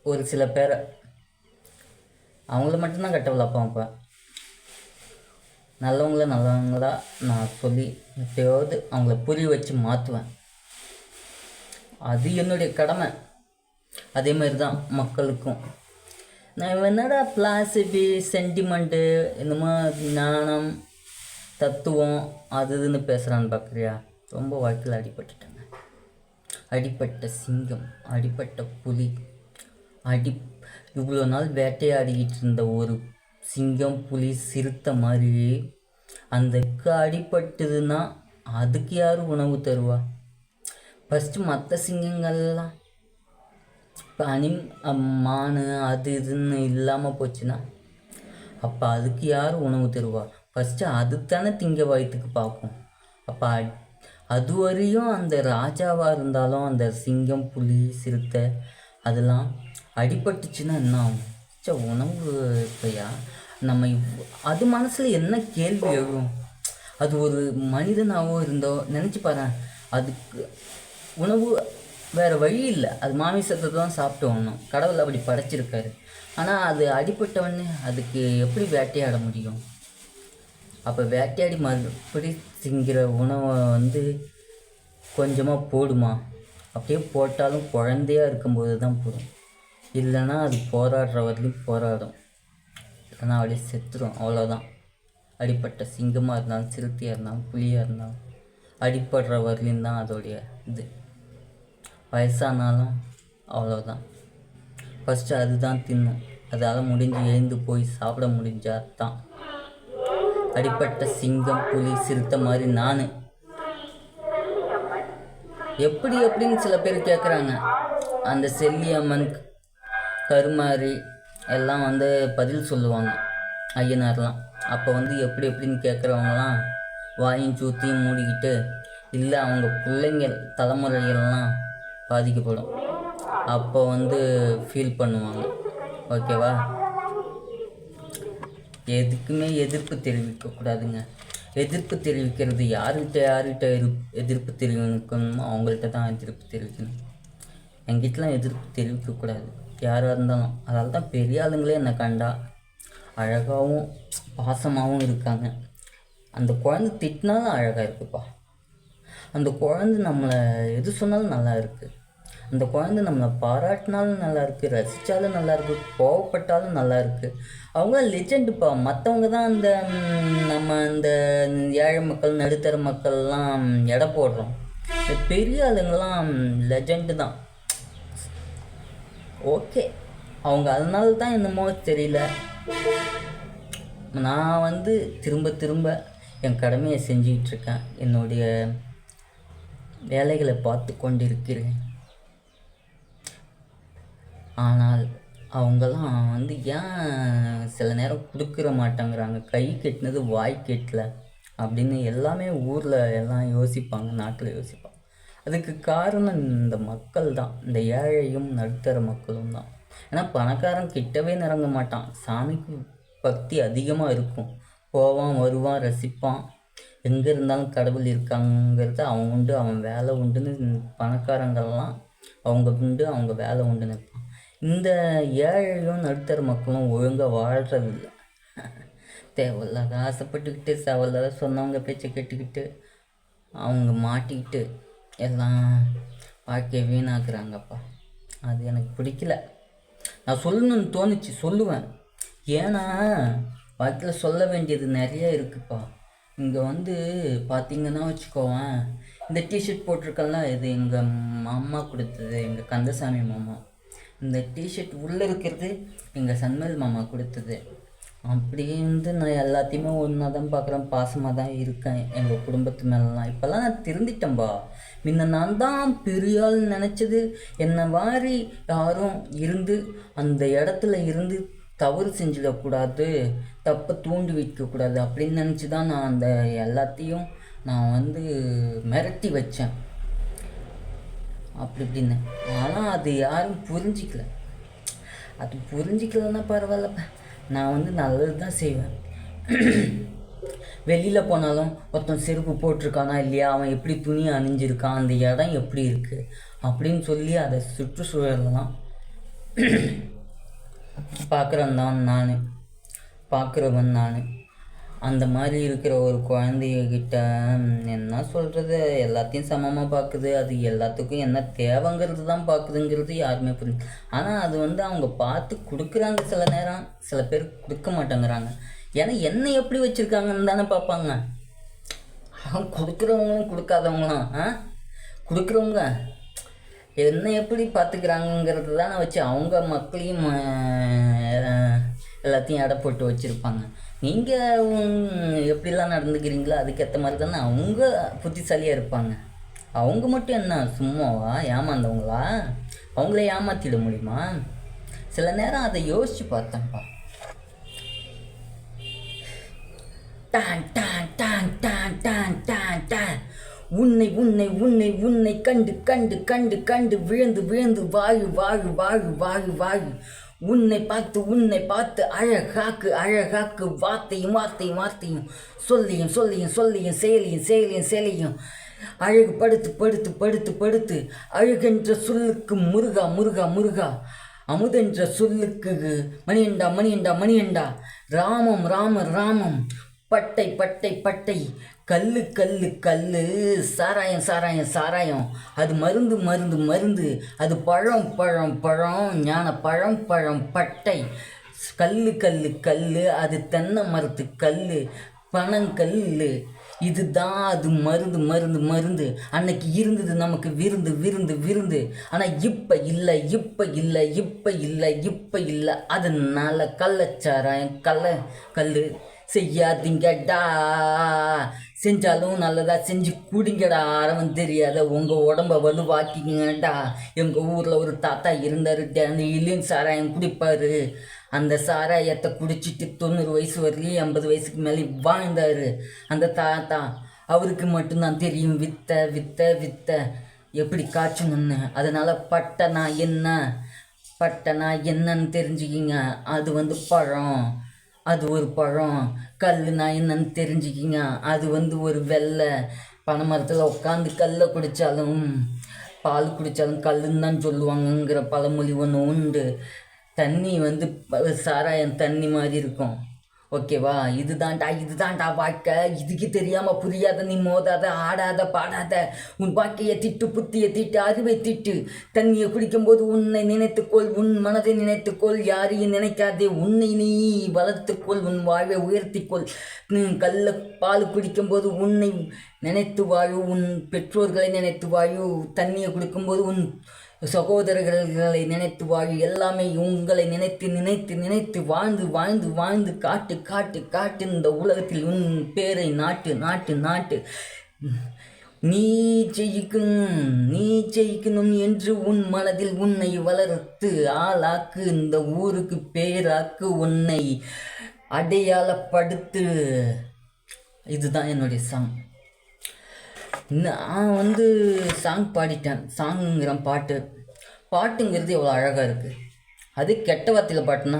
ஒரு சில பேரை. அவங்கள மட்டும்தான் கெட்டவளாப்பா. அப்போ நல்லவங்களா நான் சொல்லி எப்பயாவது அவங்கள புரிய வச்சு மாற்றுவேன். அது என்னுடைய கடமை. அதே மாதிரி தான் மக்களுக்கும். நான் என்னடா பிளாசிபி சென்டிமெண்ட்டு இந்த மாதிரி ஞானம் தத்துவம் அது இதுன்னு பேசுகிறான்னு பார்க்குறியா? ரொம்ப வாழ்க்கையில் அடிபட்டுட்டேங்க. அடிப்பட்ட சிங்கம், அடிப்பட்ட புலி, இவ்வளோ நாள் வேட்டையாடிக்கிட்டு இருந்த ஒரு சிங்கம், புலி, சிறுத்தை மாதிரி அதுக்கு அடிபட்டுதுன்னா அதுக்கு யார் உணவு தருவா? ஃபஸ்ட்டு மற்ற சிங்கங்கள்லாம் இப்போ மான் அது இதுன்னு இல்லாமல் போச்சுன்னா அப்போ அதுக்கு யார் உணவு தருவா? ஃபஸ்ட்டு அது தானே திங்க வயிற்றுக்கு பார்க்கும். அப்போ
அது வரையும் அந்த ராஜாவாக இருந்தாலும் அந்த சிங்கம் புலி சிறுத்தை அதெல்லாம் அடிபட்டுச்சுன்னா என்ன ஆகும்? உணவு இப்பையா நம்ம அது மனசில் என்ன கேள்வி எழும்? அது ஒரு மனிதனாகவோ இருந்தோ நினச்சி பாரு, அதுக்கு உணவு வேறு வழி இல்லை, அது மாமிசத்தை தான் சாப்பிட்டு வரணும், கடவுள் அப்படி படைச்சிருக்காரு. ஆனால் அது அடிபட்டவொடனே அதுக்கு எப்படி வேட்டையாட முடியும்? அப்போ வேட்டையாடி மறுபடி திங்கிற உணவை கொஞ்சமாக போடுமா? அப்படியே போட்டாலும் குழந்தையாக இருக்கும்போது தான் போடும், இல்லைன்னா அது போராடுற வரலையும் போராடும், இல்லைன்னா அப்படியே செத்துடும், அவ்வளோதான். அடிப்பட்ட சிங்கமாக இருந்தாலும் சிறுத்தையாக இருந்தாலும் புலியாக இருந்தாலும் அடிப்படுற வரலையும் தான் அதோடைய இது. வயசானாலும் அவ்வளோதான். ஃபஸ்ட்டு அதுதான் தின்னும், அதால் முடிஞ்சு எழுந்து போய் சாப்பிட முடிஞ்சால் தான். அடிப்பட்ட சிங்கம் புலி சிறுத்தை மாதிரி நான் எப்படின்னு சில பேர் கேட்குறாங்க. அந்த செல்லியம்மன் கருமாரி எல்லாம் பதில் சொல்லுவாங்க ஐயனார்லாம். அப்போ எப்படின்னு கேட்குறவங்களாம் வாயும் சூத்தையும் மூடிக்கிட்டு, இல்லை அவங்க பிள்ளைங்க தலைமுறைகள்லாம் பாதிக்கப்படும், அப்போ ஃபீல் பண்ணுவாங்க. ஓகேவா? எதுக்குமே எதிர்ப்பு தெரிவிக்கக்கூடாதுங்க. எதிர்ப்பு தெரிவிக்கிறது யார்கிட்ட எதிர்ப்பு தெரிவிக்கணுமோ அவங்கள்ட்ட தான் எதிர்ப்பு தெரிவிக்கணும். எங்கிட்டலாம் எதிர்ப்பு தெரிவிக்கக்கூடாது யாராக இருந்தாலும். அதனால தான் பெரிய ஆளுங்களே என்னை கண்டா அழகாகவும் பாசமாகவும் இருக்காங்க. அந்த குழந்தை திட்டினாலும் அழகாக இருக்குப்பா, அந்த குழந்தை நம்மளை எது சொன்னாலும் நல்லா இருக்குது, அந்த குழந்தை நம்மளை பாராட்டினாலும் நல்லா இருக்குது, ரசித்தாலும் நல்லா இருக்குது, கோவப்பட்டாலும் நல்லா இருக்குது. அவங்க லெஜெண்டுப்பா. மற்றவங்க தான் நம்ம இந்த ஏழை மக்கள் நடுத்தர மக்கள்லாம் எடை போடுறோம். இந்த பெரிய ஆளுங்கள்லாம் லெஜெண்டு தான். ஓகே, அவங்க அதனால தான் என்னமோ தெரியல, நான் திரும்ப திரும்ப என் கடமையை செஞ்சுக்கிட்டுருக்கேன், என்னுடைய வேலைகளை பார்த்து கொண்டிருக்கிறேன். ஆனால் அவங்கெல்லாம் ஏன் சில நேரம் கொடுக்குற மாட்டேங்கிறாங்க, கை கெட்டினது வாய் கெட்டல அப்படின்னு எல்லாமே ஊரில் எல்லாம் யோசிப்பாங்க, நாட்டில் யோசிப்பாங்க. அதுக்கு காரணம் இந்த மக்கள் தான், இந்த ஏழையும் நடுத்தர மக்களும் தான். ஏன்னா பணக்காரன் கிட்டவே நெருங்க மாட்டான், சாமிக்கு பக்தி அதிகமாக இருக்கும், போவான் வருவான் ரசிப்பான், எங்கே இருந்தாலும் கடவுள் இருக்காங்கிறது அவன் உண்டு அவன் வேலை உண்டுன்னு பணக்காரங்கள்லாம் அவங்க உண்டு அவங்க வேலை உண்டுன்னு இருப்பான். இந்த ஏழையும் நடுத்தர மக்களும் ஒழுங்காக வாழ்கிறதில்ல. தேவையில்லாத ஆசைப்பட்டுக்கிட்டு தேவையில்லாத சொன்னவங்க பேச்சை கேட்டுக்கிட்டு அவங்க மாட்டிக்கிட்டு எல்லாம் வாழ்க்கையை வீணாக்குறாங்கப்பா. அது எனக்கு பிடிக்கல. நான் சொல்லணும்னு தோணுச்சு, சொல்லுவேன். ஏன்னா வாழ்க்கையில் சொல்ல வேண்டியது நிறைய இருக்குப்பா. இங்கே பார்த்திங்கன்னா வச்சுக்கோவேன், இந்த டிஷர்ட் போட்டிருக்கேன்ல, இது எங்கள் மாமா கொடுத்தது, எங்கள் கந்தசாமி மாமா. இந்த டிஷர்ட் உள்ளே இருக்கிறது எங்கள் சன்மல் மாமா கொடுத்தது. அப்படி நான் எல்லாத்தையுமே ஒன்றா தான் பார்க்குறேன், பாசமாக தான் இருக்கேன் எங்கள் குடும்பத்து மேலெலாம். இப்போல்லாம் நான் திருந்திட்டேன்பா. முன்ன நான் தான் பெரிய ஆள் நினச்சது, என்னை மாதிரி யாரும் இருந்து அந்த இடத்துல இருந்து தவறு செஞ்சிடக்கூடாது, தப்பை தூண்டி வைக்கக்கூடாது அப்படின்னு நினச்சி தான் நான் அந்த எல்லாத்தையும் நான் மிரட்டி வச்சேன் அப்படி இப்படின்னு. ஆனால் அது யாரும் புரிஞ்சிக்கல. அது புரிஞ்சிக்கலன்னா பரவாயில்லப்பா, நான் நல்லது தான் செய்வேன். வெளியில் போனாலும் ஒருத்தன் செருப்பு போட்டிருக்கானா இல்லையா, அவன் எப்படி துணி அணிஞ்சிருக்கான், அந்த இடம் எப்படி இருக்குது அப்படின்னு சொல்லி அதை சுற்றுச்சூழலாம் பார்க்குறவன் நான். அந்த மாதிரி இருக்கிற ஒரு குழந்தைகிட்ட என்ன சொல்கிறது, எல்லாத்தையும் சமமாக பார்க்குது, அது எல்லாத்துக்கும் என்ன தேவைங்கிறது தான் பார்க்குதுங்கிறது யாருமே புரியுது. ஆனால் அது அவங்க பார்த்து கொடுக்குறாங்க, சில நேரம் சில பேர் கொடுக்க மாட்டேங்கிறாங்க. ஏன்னா என்ன எப்படி வச்சுருக்காங்கன்னு தானே பார்ப்பாங்க. அவங்க கொடுக்குறவங்களும் கொடுக்காதவங்களாம் கொடுக்குறவங்க என்ன எப்படி பார்த்துக்கிறாங்கங்கிறது தானே வச்சு அவங்க மக்களையும் எல்லாத்தையும் எடை போட்டு வச்சுருப்பாங்க. நீங்கள் எப்படிலாம் நடந்துக்கிறீங்களோ அதுக்கேற்ற மாதிரி தானே அவங்க புத்திசாலியாக இருப்பாங்க. அவங்க மட்டும் என்ன சும்மாவா ஏமாந்தவங்களா? அவங்கள ஏமாற்றிட முடியுமா? சில நேரம் அதை யோசித்து பார்த்தேன்ப்பா. டான் டான் டான் டான் டான் டான் டான்
உன்னை உன்னை உன்னை உன்னை கண்டு கண்டு கண்டு கண்டு விழுந்து விழுந்து வாழு வாழு வாழு வாழு வாழு. உன்னை பார்த்து அழகாக்கு அழகாக்கு. வார்த்தையும் வார்த்தையும் வார்த்தையும் சொல்லியும் சொல்லியும் சொல்லியும் செயலியும் செயலியும் செயலியும். அழகு படுத்து படுத்து படுத்து படுத்து. அழகென்ற சொல்லுக்கு முருகா முருகா முருகா. அமுதென்ற சொல்லுக்கு மணியண்டா மணியண்டா மணியண்டா. ராமம் ராமர் ராமம். பட்டை பட்டை பட்டை. கல்லு கல்லு கல்லு. சாராயம் சாராயம் சாராயம். அது மருந்து மருந்து மருந்து. அது பழம் பழம் பழம். ஞான பழம் பழம் பட்டை. கல்லு கல்லு கல்லு. அது தென்னை மரத்து கல்லு. பனங்கல்லு. இதுதான் அது மருந்து மருந்து மருந்து. அன்னைக்கு இருந்தது நமக்கு விருந்து விருந்து விருந்து. ஆனால் இப்போ இல்லை இப்போ இல்லை இப்போ இல்லை இப்போ இல்லை. அதனால கள்ளச்சாராயம் கல்லு செய்யாதீங்கடா. செஞ்சாலும் நல்லதா செஞ்சு குடிங்கடா. ஆரவன் தெரியாத உங்கள் உடம்ப வலுவாக்கிங்கடா. எங்கள் ஊரில் ஒரு தாத்தா இருந்தார். டெய்லியும் சாராயம் குடிப்பார். அந்த சாராயத்தை குடிச்சிட்டு 90 வயசு வரலையும் 80 வயசுக்கு மேலே வாழ்ந்தார் அந்த தாத்தா. அவருக்கு மட்டும்தான் தெரியும் வித்த வித்த வித்த எப்படி காய்ச்சணும்னு. அதனால் பட்டனா என்ன பட்டனா என்னன்னு தெரிஞ்சுக்கிங்க. அது பழம். அது ஒரு பழம். கல்லுனா என்னன்னு தெரிஞ்சுக்கிங்க. அது ஒரு வெள்ளை. பனைமரத்தில் உட்காந்து கல்லை குடித்தாலும் பால் குடித்தாலும் கல்லுன்னு தான் சொல்லுவாங்கங்கிற பழமொழி ஒன்று உண்டு. தண்ணி சாராயம் தண்ணி மாதிரி இருக்கும். ஓகேவா? இதுதான்டா வாழ்க்கை. இதுக்கு தெரியாமல் புரியாத நீ மோதாத ஆடாத பாடாத. உன் வாழ்க்கையை திட்டு புத்தியை திட்டு அறிவை திட்டு. தண்ணியை குடிக்கும்போது உன்னை நினைத்துக்கொள். உன் மனதை நினைத்துக்கொள். யாரையும் நினைக்காதே. உன்னை நீ வளர்த்துக்கொள். உன் வாழ்வை உயர்த்திக்கொள். பால் குடிக்கும்போது உன்னை நினைத்து வாழு. உன் பெற்றோர்களை நினைத்து வாழு. தண்ணியை குடிக்கும்போது உன் சகோதரர்களை நினைத்து வாழு. எல்லாமே உங்களை நினைத்து நினைத்து நினைத்து வாழ்ந்து வாழ்ந்து வாழ்ந்து காட்டு காட்டு காட்டு. இந்த உலகத்தில் உன் பேரை நாட்டு நாட்டு நாட்டு. நீ ஜெயிக்கணும் என்று உன் மனதில் உன்னை வளர்த்து ஆளாக்கு. இந்த ஊருக்கு பேராக்கு. உன்னை அடையாளப்படுத்து. இதுதான் என்னுடைய சாங். நான் சாங் பாடிட்டேன். சாங்குங்கிற பாட்டுங்கிறது எவ்வளோ அழகாக இருக்குது. அது கெட்ட வார்த்தையில் பாட்டுனா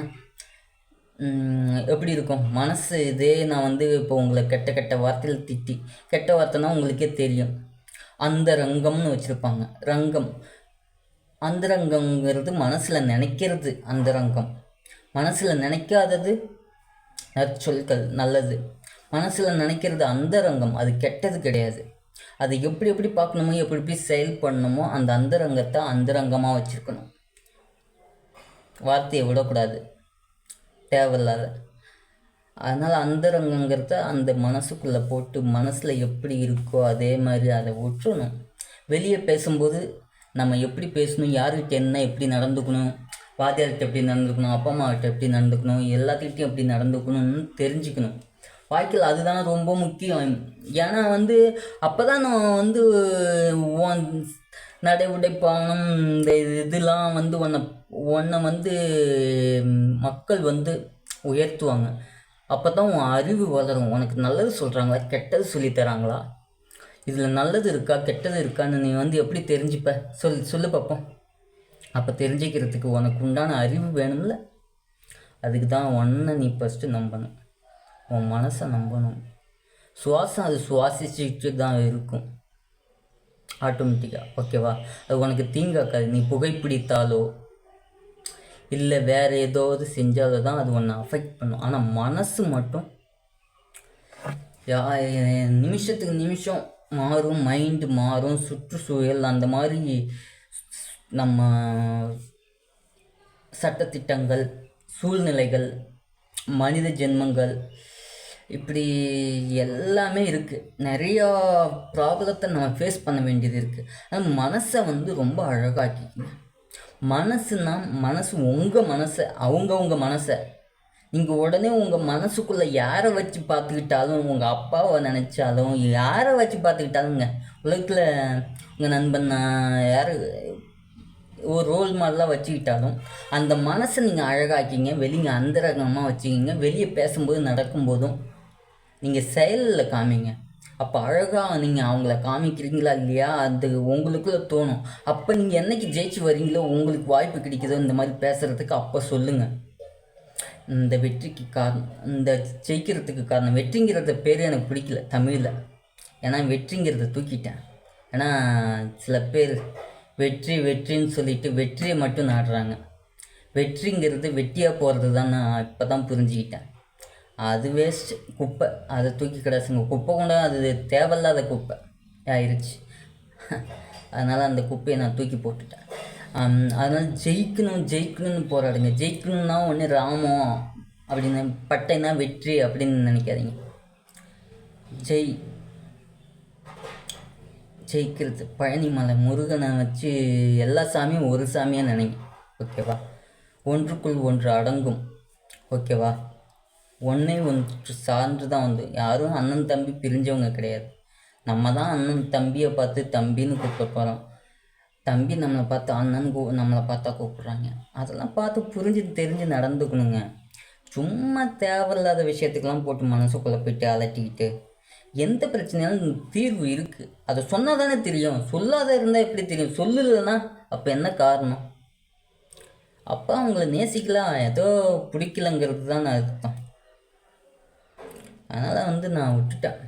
எப்படி இருக்கும் மனசு? இதே நான் இப்போ உங்களை கெட்ட கெட்ட வார்த்தையில் திட்டி. கெட்ட வார்த்தைனா உங்களுக்கே தெரியும். அந்த ரங்கம்னு வச்சுருப்பாங்க. ரங்கம் அந்தரங்கங்கிறது மனசில் நினைக்கிறது. அந்தரங்கம் மனசில் நினைக்காதது நற்சொற்கள் நல்லது. மனசில் நினைக்கிறது அந்தரங்கம். அது கெட்டது கிடையாது. அது எப்படி எப்படி பார்க்கணுமோ எப்படி எப்படி செயல் பண்ணணுமோ அந்த அந்தரங்கத்தை அந்தரங்கமாக வச்சுருக்கணும். வார்த்தையை விடக்கூடாது தேவையில்லாத. அதனால் அந்தரங்கங்கிறத அந்த மனசுக்குள்ளே போட்டு மனசில் எப்படி இருக்கோ அதே மாதிரி அதை விட்டுறணும். வெளியே பேசும்போது நம்ம எப்படி பேசணும், யார்கிட்ட என்ன எப்படி நடந்துக்கணும், வாத்தியார்கிட்ட எப்படி நடந்துக்கணும், அப்பா அம்மாக்கிட்ட எப்படி நடந்துக்கணும், எல்லாத்துக்கிட்டையும் எப்படி நடந்துக்கணும்னு தெரிஞ்சுக்கணும். வாழ்க்கையில் அதுதான் ரொம்ப முக்கியம். ஏன்னா அப்போ தான் நான் நடை உடைப்பானம் இந்த இதெல்லாம் உன்னை மக்கள் உயர்த்துவாங்க. அப்போ தான் உன் அறிவு வளரும். உனக்கு நல்லது சொல்கிறாங்களா கெட்டது சொல்லித்தராங்களா, இதில் நல்லது இருக்கா கெட்டது இருக்கான்னு நீ எப்படி தெரிஞ்சுப்ப? சொல்லு பார்ப்போம். அப்போ தெரிஞ்சுக்கிறதுக்கு உனக்கு உண்டான அறிவு வேணும்ல. அதுக்கு தான் உன்னை நீ ஃபஸ்ட்டு நம்பணும். உன் மனசை நம்பணும். சுவாசம் அது சுவாசிச்சுட்டு தான் இருக்கும் ஆட்டோமேட்டிக்காக. ஓகேவா? அது உனக்கு தீங்காக்காது. நீ புகைப்பிடித்தாலோ இல்லை வேறு ஏதாவது செஞ்சாலோ தான் அது உன்னை அஃபெக்ட் பண்ணும். ஆனால் மனசு மட்டும் நிமிஷத்துக்கு நிமிஷம் மாறும். மைண்டு மாறும். சுற்றுச்சூழல் அந்த மாதிரி நம்ம சட்டத்திட்டங்கள், சூழ்நிலைகள், மனித ஜென்மங்கள் இப்படி எல்லாமே இருக்குது. நிறையா ப்ராப்ளத்தை நம்ம ஃபேஸ் பண்ண வேண்டியது இருக்குது. ஆனால் மனசை ரொம்ப அழகாக்கிக்கங்க. மனசு உங்கள் மனசை அவங்கவுங்க மனசை நீங்கள் உடனே உங்கள் மனசுக்குள்ளே யாரை வச்சு பார்த்துக்கிட்டாலும், உங்கள் அப்பாவை நினச்சாலும், யாரை வச்சு பார்த்துக்கிட்டாலுங்க உலகத்தில் உங்கள் நண்பன் யார் ஒரு ரோல் மாடலாக வச்சுக்கிட்டாலும் அந்த மனசை நீங்கள் அழகாக்கிங்க. வெளியே அந்தரங்கமாக வச்சுக்கிங்க. வெளியே பேசும்போது நடக்கும்போதும் நீங்கள் செயலில் காமிங்க. அப்போ அழகாக நீங்கள் அவங்கள காமிக்கிறீங்களா இல்லையா, அது உங்களுக்குள்ளே தோணும். அப்போ நீங்கள் என்னைக்கு ஜெயிச்சு வரீங்களோ, உங்களுக்கு வாய்ப்பு கிடைக்குதோ இந்த மாதிரி பேசுகிறதுக்கு, அப்போ சொல்லுங்கள். இந்த வெற்றிக்கு காரணம், இந்த ஜெயிக்கிறதுக்கு காரணம், வெற்றிங்கிறத பேர் எனக்கு பிடிக்கல தமிழில். ஏன்னா வெற்றிங்கிறத தூக்கிட்டேன். ஏன்னா சில பேர் வெற்றி வெற்றின்னு சொல்லிட்டு வெற்றியை மட்டும் நாடுறாங்க. வெற்றிங்கிறது வெட்டியாக போகிறது தான் நான் இப்போ தான் புரிஞ்சுக்கிட்டேன். அது வேஸ்ட், குப்பை. அதை தூக்கி கிடாசுங்க. குப்பை கொண்டா அது தேவையில்லாத குப்பை ஆயிடுச்சு. அதனால் அந்த குப்பையை நான் தூக்கி போட்டுட்டேன். அதனால் ஜெயிக்கணும்னு போராடுங்க. ஜெயிக்கணும்னா ஒன்று ராமம் அப்படின்னு பட்டைனா வெற்றி அப்படின்னு நினைக்காதீங்க. ஜெயிக்கிறது பழனி மலை முருகனை வச்சு எல்லா சாமியும் ஒரு சாமியாக நினைங்க. ஓகேவா? ஒன்றுக்குள் ஒன்று அடங்கும். ஓகேவா? ஒன்றே ஒன்று சார்ந்து தான் வந்து யாரும் அண்ணன் தம்பி பிரிஞ்சவங்க கிடையாது. நம்ம தான் அண்ணன் தம்பியை பார்த்து தம்பின்னு கூப்பிட போகிறோம். தம்பி நம்மளை பார்த்து அண்ணன் நம்மளை பார்த்தா கூப்பிட்றாங்க. அதெல்லாம் பார்த்து புரிஞ்சு தெரிஞ்சு நடந்துக்கணுங்க. சும்மா தேவையில்லாத விஷயத்துக்கெல்லாம் போட்டு மனசுக்குள்ளே போயிட்டு அலட்டிக்கிட்டு எந்த பிரச்சனையாலும் தீர்வு இருக்குது. அதை சொன்னால் தானே தெரியும். சொல்லாத இருந்தால் எப்படி தெரியும்? சொல்லலைன்னா அப்போ என்ன காரணம்? அப்போ அவங்கள நேசிக்கலாம், ஏதோ பிடிக்கலங்கிறது தான் அர்த்தம். அதனால் வந்து நான் விட்டுட்டேன்.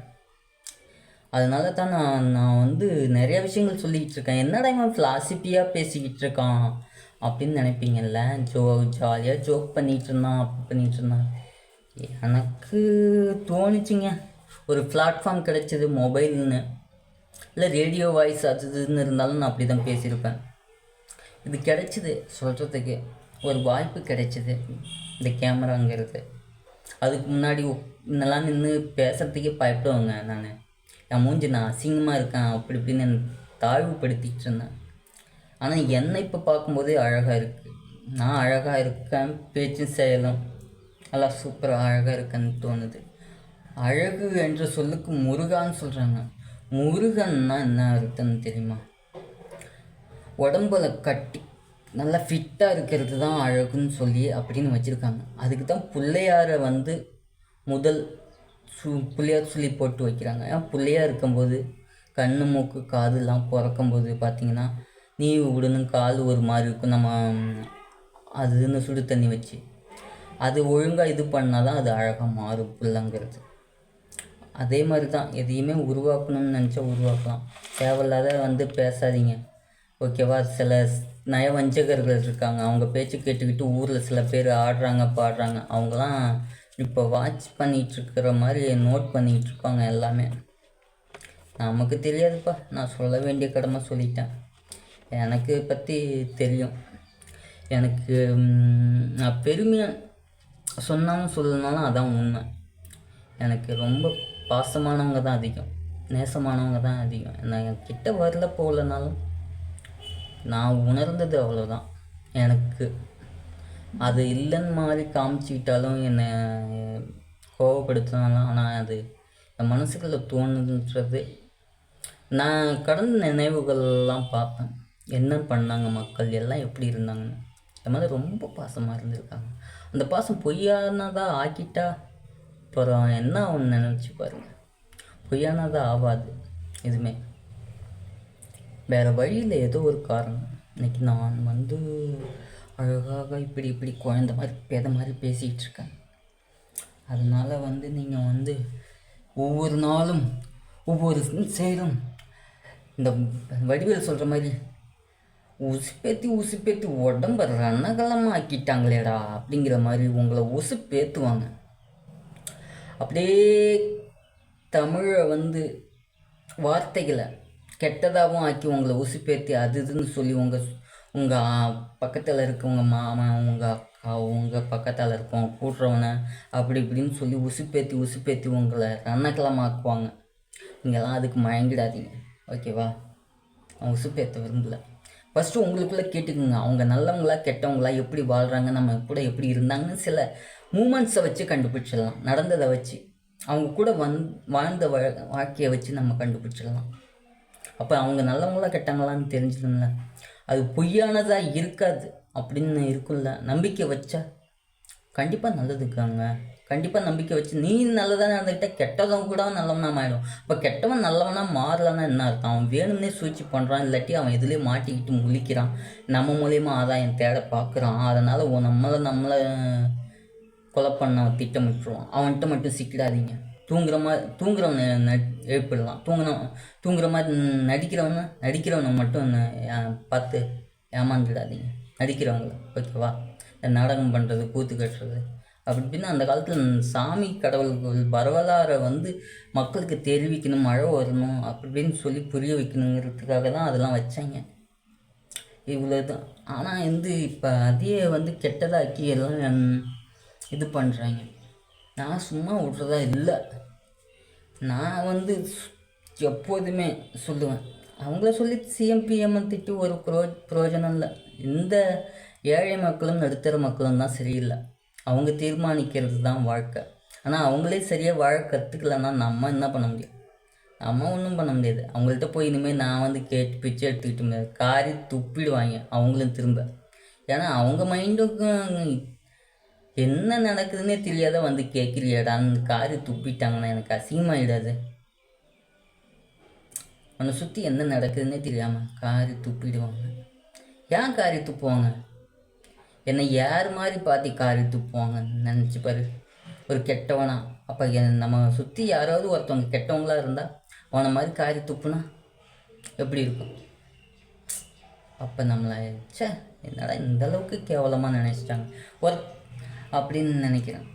அதனால தான் நான் வந்து நிறைய விஷயங்கள் சொல்லிக்கிட்டு இருக்கேன். என்னடா இவன் ஃபிலாசபியாக பேசிக்கிட்டு இருக்கான் அப்படின்னு நினைப்பீங்கல்ல. ஜாலியாக ஜோக் பண்ணிகிட்டு இருந்தான், அப்படி பண்ணிகிட்டு இருந்தான். எனக்கு தோணுச்சுங்க, ஒரு பிளாட்ஃபார்ம் கிடைச்சது, மொபைல்னு இல்லை ரேடியோ வாய்ஸ் அது இதுன்னு இருந்தாலும் நான் அப்படி தான் பேசியிருப்பேன். இது கிடைச்சிது சொல்கிறதுக்கு, ஒரு வாய்ப்பு கிடைச்சிது இந்த கேமராங்கிறது. அதுக்கு முன்னாடி இன்னெல்லாம் நின்று பேசுகிறதுக்கே பயப்படுவாங்க. என் மூஞ்சி நான் அசிங்கமாக இருக்கேன் அப்படி இப்படின்னு தாழ்வுபடுத்திகிட்டு இருந்தேன். ஆனால் என்னை இப்போ பார்க்கும்போதே அழகாக இருக்குது. நான் அழகாக இருக்கேன், பேச்சும் செயலும் எல்லாம் சூப்பராக அழகாக இருக்கேன்னு தோணுது. அழகு என்ற சொல்லுக்கு முருகான்னு சொல்கிறாங்க. முருகன்னா என்ன அர்த்தம்னு தெரியுமா? உடம்புல கட்டி நல்லா ஃபிட்டாக இருக்கிறது தான் அழகுன்னு சொல்லி அப்படின்னு வச்சுருக்காங்க. அதுக்கு தான் பிள்ளையாரை வந்து முதல் பிள்ளையார் சொல்லி போட்டு வைக்கிறாங்க. ஏன் பிள்ளையாக இருக்கும்போது கண்ணு மூக்கு காதுலாம் பிறக்கும்போது பார்த்திங்கன்னா நீவி விடணும், கால் ஒரு மாதிரி இருக்கும். நம்ம அதுன்னு சுடு தண்ணி வச்சு அது ஒழுங்காக இது பண்ணால் தான் அது அழகாக மாறும் பிள்ளைங்கிறது. அதே மாதிரி தான் எதையுமே உருவாக்கணும்னு நினச்சா உருவாக்கலாம். தேவையில்லாத வந்து பேசாதீங்க. ஓகேவா? சில நயவஞ்சகர்கள் இருக்காங்க, அவங்க பேச்சு கேட்டுக்கிட்டு ஊரில் சில பேர் ஆடுறாங்க பாடுறாங்க. அவங்களாம் இப்போ வாட்ச் பண்ணிகிட்ருக்கிற மாதிரி நோட் பண்ணிகிட்ருப்பாங்க எல்லாமே. நமக்கு தெரியாதுப்பா, நான் சொல்ல வேண்டிய கடமை சொல்லிட்டேன். எனக்கு பற்றி தெரியும். எனக்கு நான் பெருமையாக சொன்னாலும் சொல்லனாலும் அதான் உண்மை. எனக்கு ரொம்ப பாசமானவங்க தான் அதிகம், நேசமானவங்க தான் அதிகம். நான் கிட்ட வரல போகலனாலும் நான் உணர்ந்தது அவ்வளோதான். எனக்கு அது இல்லைன்னு மாதிரி காமிச்சிக்கிட்டாலும் என்னை கோவப்படுத்தினாலும், ஆனால் அது என் மனசுக்குள்ளே தோணுன்றது. நான் கடந்த நினைவுகள்லாம் பார்ப்பேன், என்ன பண்ணாங்க மக்கள் எல்லாம், எப்படி இருந்தாங்கன்னு. இந்த மாதிரி ரொம்ப பாசமாக இருந்திருக்காங்க. அந்த பாசம் பொய்யானதாக ஆக்கிட்டா அப்புறம் என்ன ஒன்று நினச்சி பாருங்கள். பொய்யானதாக ஆகாது எதுவுமே. வேறு வழியில் ஏதோ ஒரு காரணம். இன்றைக்கி நான் வந்து அழகாக இப்படி குழந்த மாதிரி பேத மாதிரி பேசிகிட்டு இருக்கேன். அதனால் வந்து நீங்கள் வந்து ஒவ்வொரு நாளும் ஒவ்வொரு செயலும் இந்த வடிவேல் சொல்கிற மாதிரி உசுப்பேற்றி உடம்ப ரணகலமாக ஆக்கிட்டாங்களேடா அப்படிங்கிற மாதிரி உங்களை உசுப்பேற்றுவாங்க. அப்படியே தமிழை வந்து வார்த்தைகளை கெட்டதாகவும் ஆக்கி உங்களை உசுப்பேற்றி அது இதுன்னு சொல்லி உங்கள் பக்கத்தில் இருக்கவங்க மாமா, உங்கள் அக்கா, உங்கள் பக்கத்தில் இருக்கவங்க கூட்டுறவனை அப்படி இப்படின்னு சொல்லி உசுப்பேற்றி உங்களை ரணகலமாக்குவாங்க. நீங்கள்லாம் அதுக்கு மயங்கிடாதீங்க. ஓகேவா? அவங்க உசுப்பேற்ற விரும்பலை. ஃபஸ்ட்டு உங்களுக்குள்ளே கேட்டுக்குங்க, அவங்க நல்லவங்களா கெட்டவங்களா, எப்படி வாழ்கிறாங்க, நம்ம கூட எப்படி இருந்தாங்கன்னு சில மூமெண்ட்ஸை வச்சு கண்டுபிடிச்சிடலாம். நடந்ததை வச்சு, அவங்க கூட வாழ்ந்த வாழ்க்கையை வச்சு நம்ம கண்டுபிடிச்சிடலாம். அப்போ அவங்க நல்லவங்களா கெட்டவங்களான்னு தெரிஞ்சிடும்ல. அது பொய்யானதாக இருக்காது அப்படின்னு இருக்குல்ல, நம்பிக்கை வச்சா கண்டிப்பாக நல்லதுக்காங்க. கண்டிப்பாக நம்பிக்கை வச்சு நீ நல்லதாக நடந்துக்கிட்ட கெட்டவன் கூட நல்லவனாக ஆகிடும். இப்போ கெட்டவன் நல்லவனாக மாறலன்னா என்ன அர்த்தம்? அவன் வேணும்னே சூழ்ச்சி பண்ணுறான், இல்லாட்டி அவன் எதுலேயே மாட்டிக்கிட்டு முழிக்கிறான், நம்ம மூலியமா ஆதாயம் தேட பார்க்குறான். அதனால் நம்மளை கொலை பண்ண திட்டமிட்டுருவான். அவன்கிட்ட மட்டும் சிக்கிடாதீங்க. தூங்குறவனை எழுப்பிடலாம். தூங்குற மாதிரி நடிக்கிறவனை மட்டும் பார்த்து ஏமாந்துடாதீங்க. நடிக்கிறவங்கள ஓகேவா? இந்த நாடகம் பண்ணுறது, கூத்து கட்டுறது அப்படி இப்படின்னு அந்த காலத்தில் சாமி கடவுள்கள் வரலாறை மக்களுக்கு தெரிவிக்கணும், மழை வரணும் அப்படி இப்படின்னு சொல்லி புரிய வைக்கணுங்கிறதுக்காக தான் அதெல்லாம் வச்சாங்க. இவ்வளோ தான். ஆனால் இப்போ அதையே கெட்டதாக்கி எல்லாம் இது பண்ணுறாங்க. நான் சும்மா விட்றதா இல்லை. நான் எப்போதுமே சொல்லுவேன், அவங்கள சொல்லி சிஎம்பிஎம்ஐ திட்டி ஒரு பிரயோஜனம் இல்லை. இந்த ஏழை மக்களும் நடுத்தர மக்களும் தான் சரியில்லை. அவங்க தீர்மானிக்கிறது தான் வாழ்க்கை. ஆனால் அவங்களே சரியாக வாழ கற்றுக்கலன்னா நம்ம என்ன பண்ண முடியும்? நம்ம ஒன்றும் பண்ண முடியாது. அவங்கள்ட்ட போய் இனிமேல் நான் கேட்டு பிச்சை எடுத்துக்கிட்டு முடியாது. காரி துப்பிடுவாங்க அவங்களும் திரும்ப. ஏன்னா அவங்க மைண்டுக்கும் என்ன நடக்குதுன்னே தெரியாத கேட்குறியாடான்னு காரி துப்பிட்டாங்கன்னா எனக்கு அசிங்கமாகிடாது. உன்னை சுற்றி என்ன நடக்குதுன்னே தெரியாமல் காரி துப்பிடுவாங்க. ஏன் காரி துப்புவாங்க? என்னை யார் மாதிரி பார்த்து காரி துப்புவாங்கன்னு நினச்சி பாரு. ஒரு கெட்டவனா? அப்போ நம்ம சுற்றி யாராவது ஒருத்தவங்க கெட்டவங்களாக இருந்தால் அவனை மாதிரி காரி துப்புனா எப்படி இருக்கும்? அப்போ நம்மளை என்னடா இந்தளவுக்கு கேவலமாக நினச்சிட்டாங்க அப்படின்னு நினைக்கிறேன்.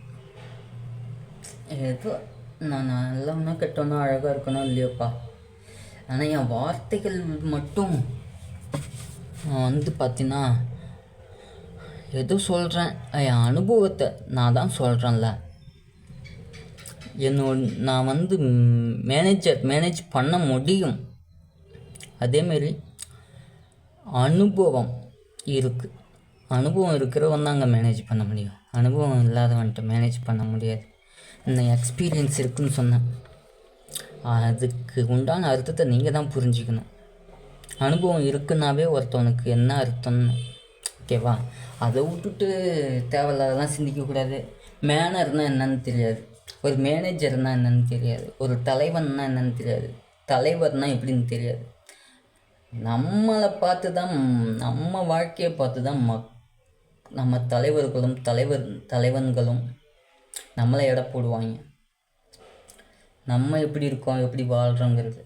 ஏதோ நான் நல்லவனா கெட்டவனா அழகாக இருக்கணும் இல்லையோப்பா. ஆனால் என் வார்த்தைகள் மட்டும் நான் பார்த்தீங்கன்னா ஏதோ சொல்கிறேன், என் அனுபவத்தை நான் தான் சொல்கிறேன்ல. நான் மேனேஜ் பண்ண முடியும். அதேமாரி அனுபவம் இருக்குது. அனுபவம் இருக்கிறவன் தான் அங்கே மேனேஜ் பண்ண முடியும். அனுபவம் இல்லாதவன்ட்டு மேனேஜ் பண்ண முடியாது. இந்த எக்ஸ்பீரியன்ஸ் இருக்குதுன்னு சொன்னேன். அதுக்கு உண்டான அர்த்தத்தை நீங்கள் தான் புரிஞ்சுக்கணும். அனுபவம் இருக்குன்னாவே ஒருத்தவனுக்கு என்ன அர்த்தம்னு ஓகேவா? அதை விட்டுட்டு தேவையில்லாதெல்லாம் சிந்திக்கக்கூடாது. மேனர்னால் என்னன்னு தெரியாது, ஒரு மேனேஜர்னால் என்னன்னு தெரியாது, ஒரு தலைவன்னா என்னன்னு தெரியாது, தலைவர்னால் எப்படின்னு தெரியாது. நம்மளை பார்த்து தான், நம்ம வாழ்க்கையை பார்த்து தான் நம்ம தலைவன்களும் நம்மளை எடை போடுவாங்க. நம்ம எப்படி இருக்கோம், எப்படி வாழ்கிறோங்கிறது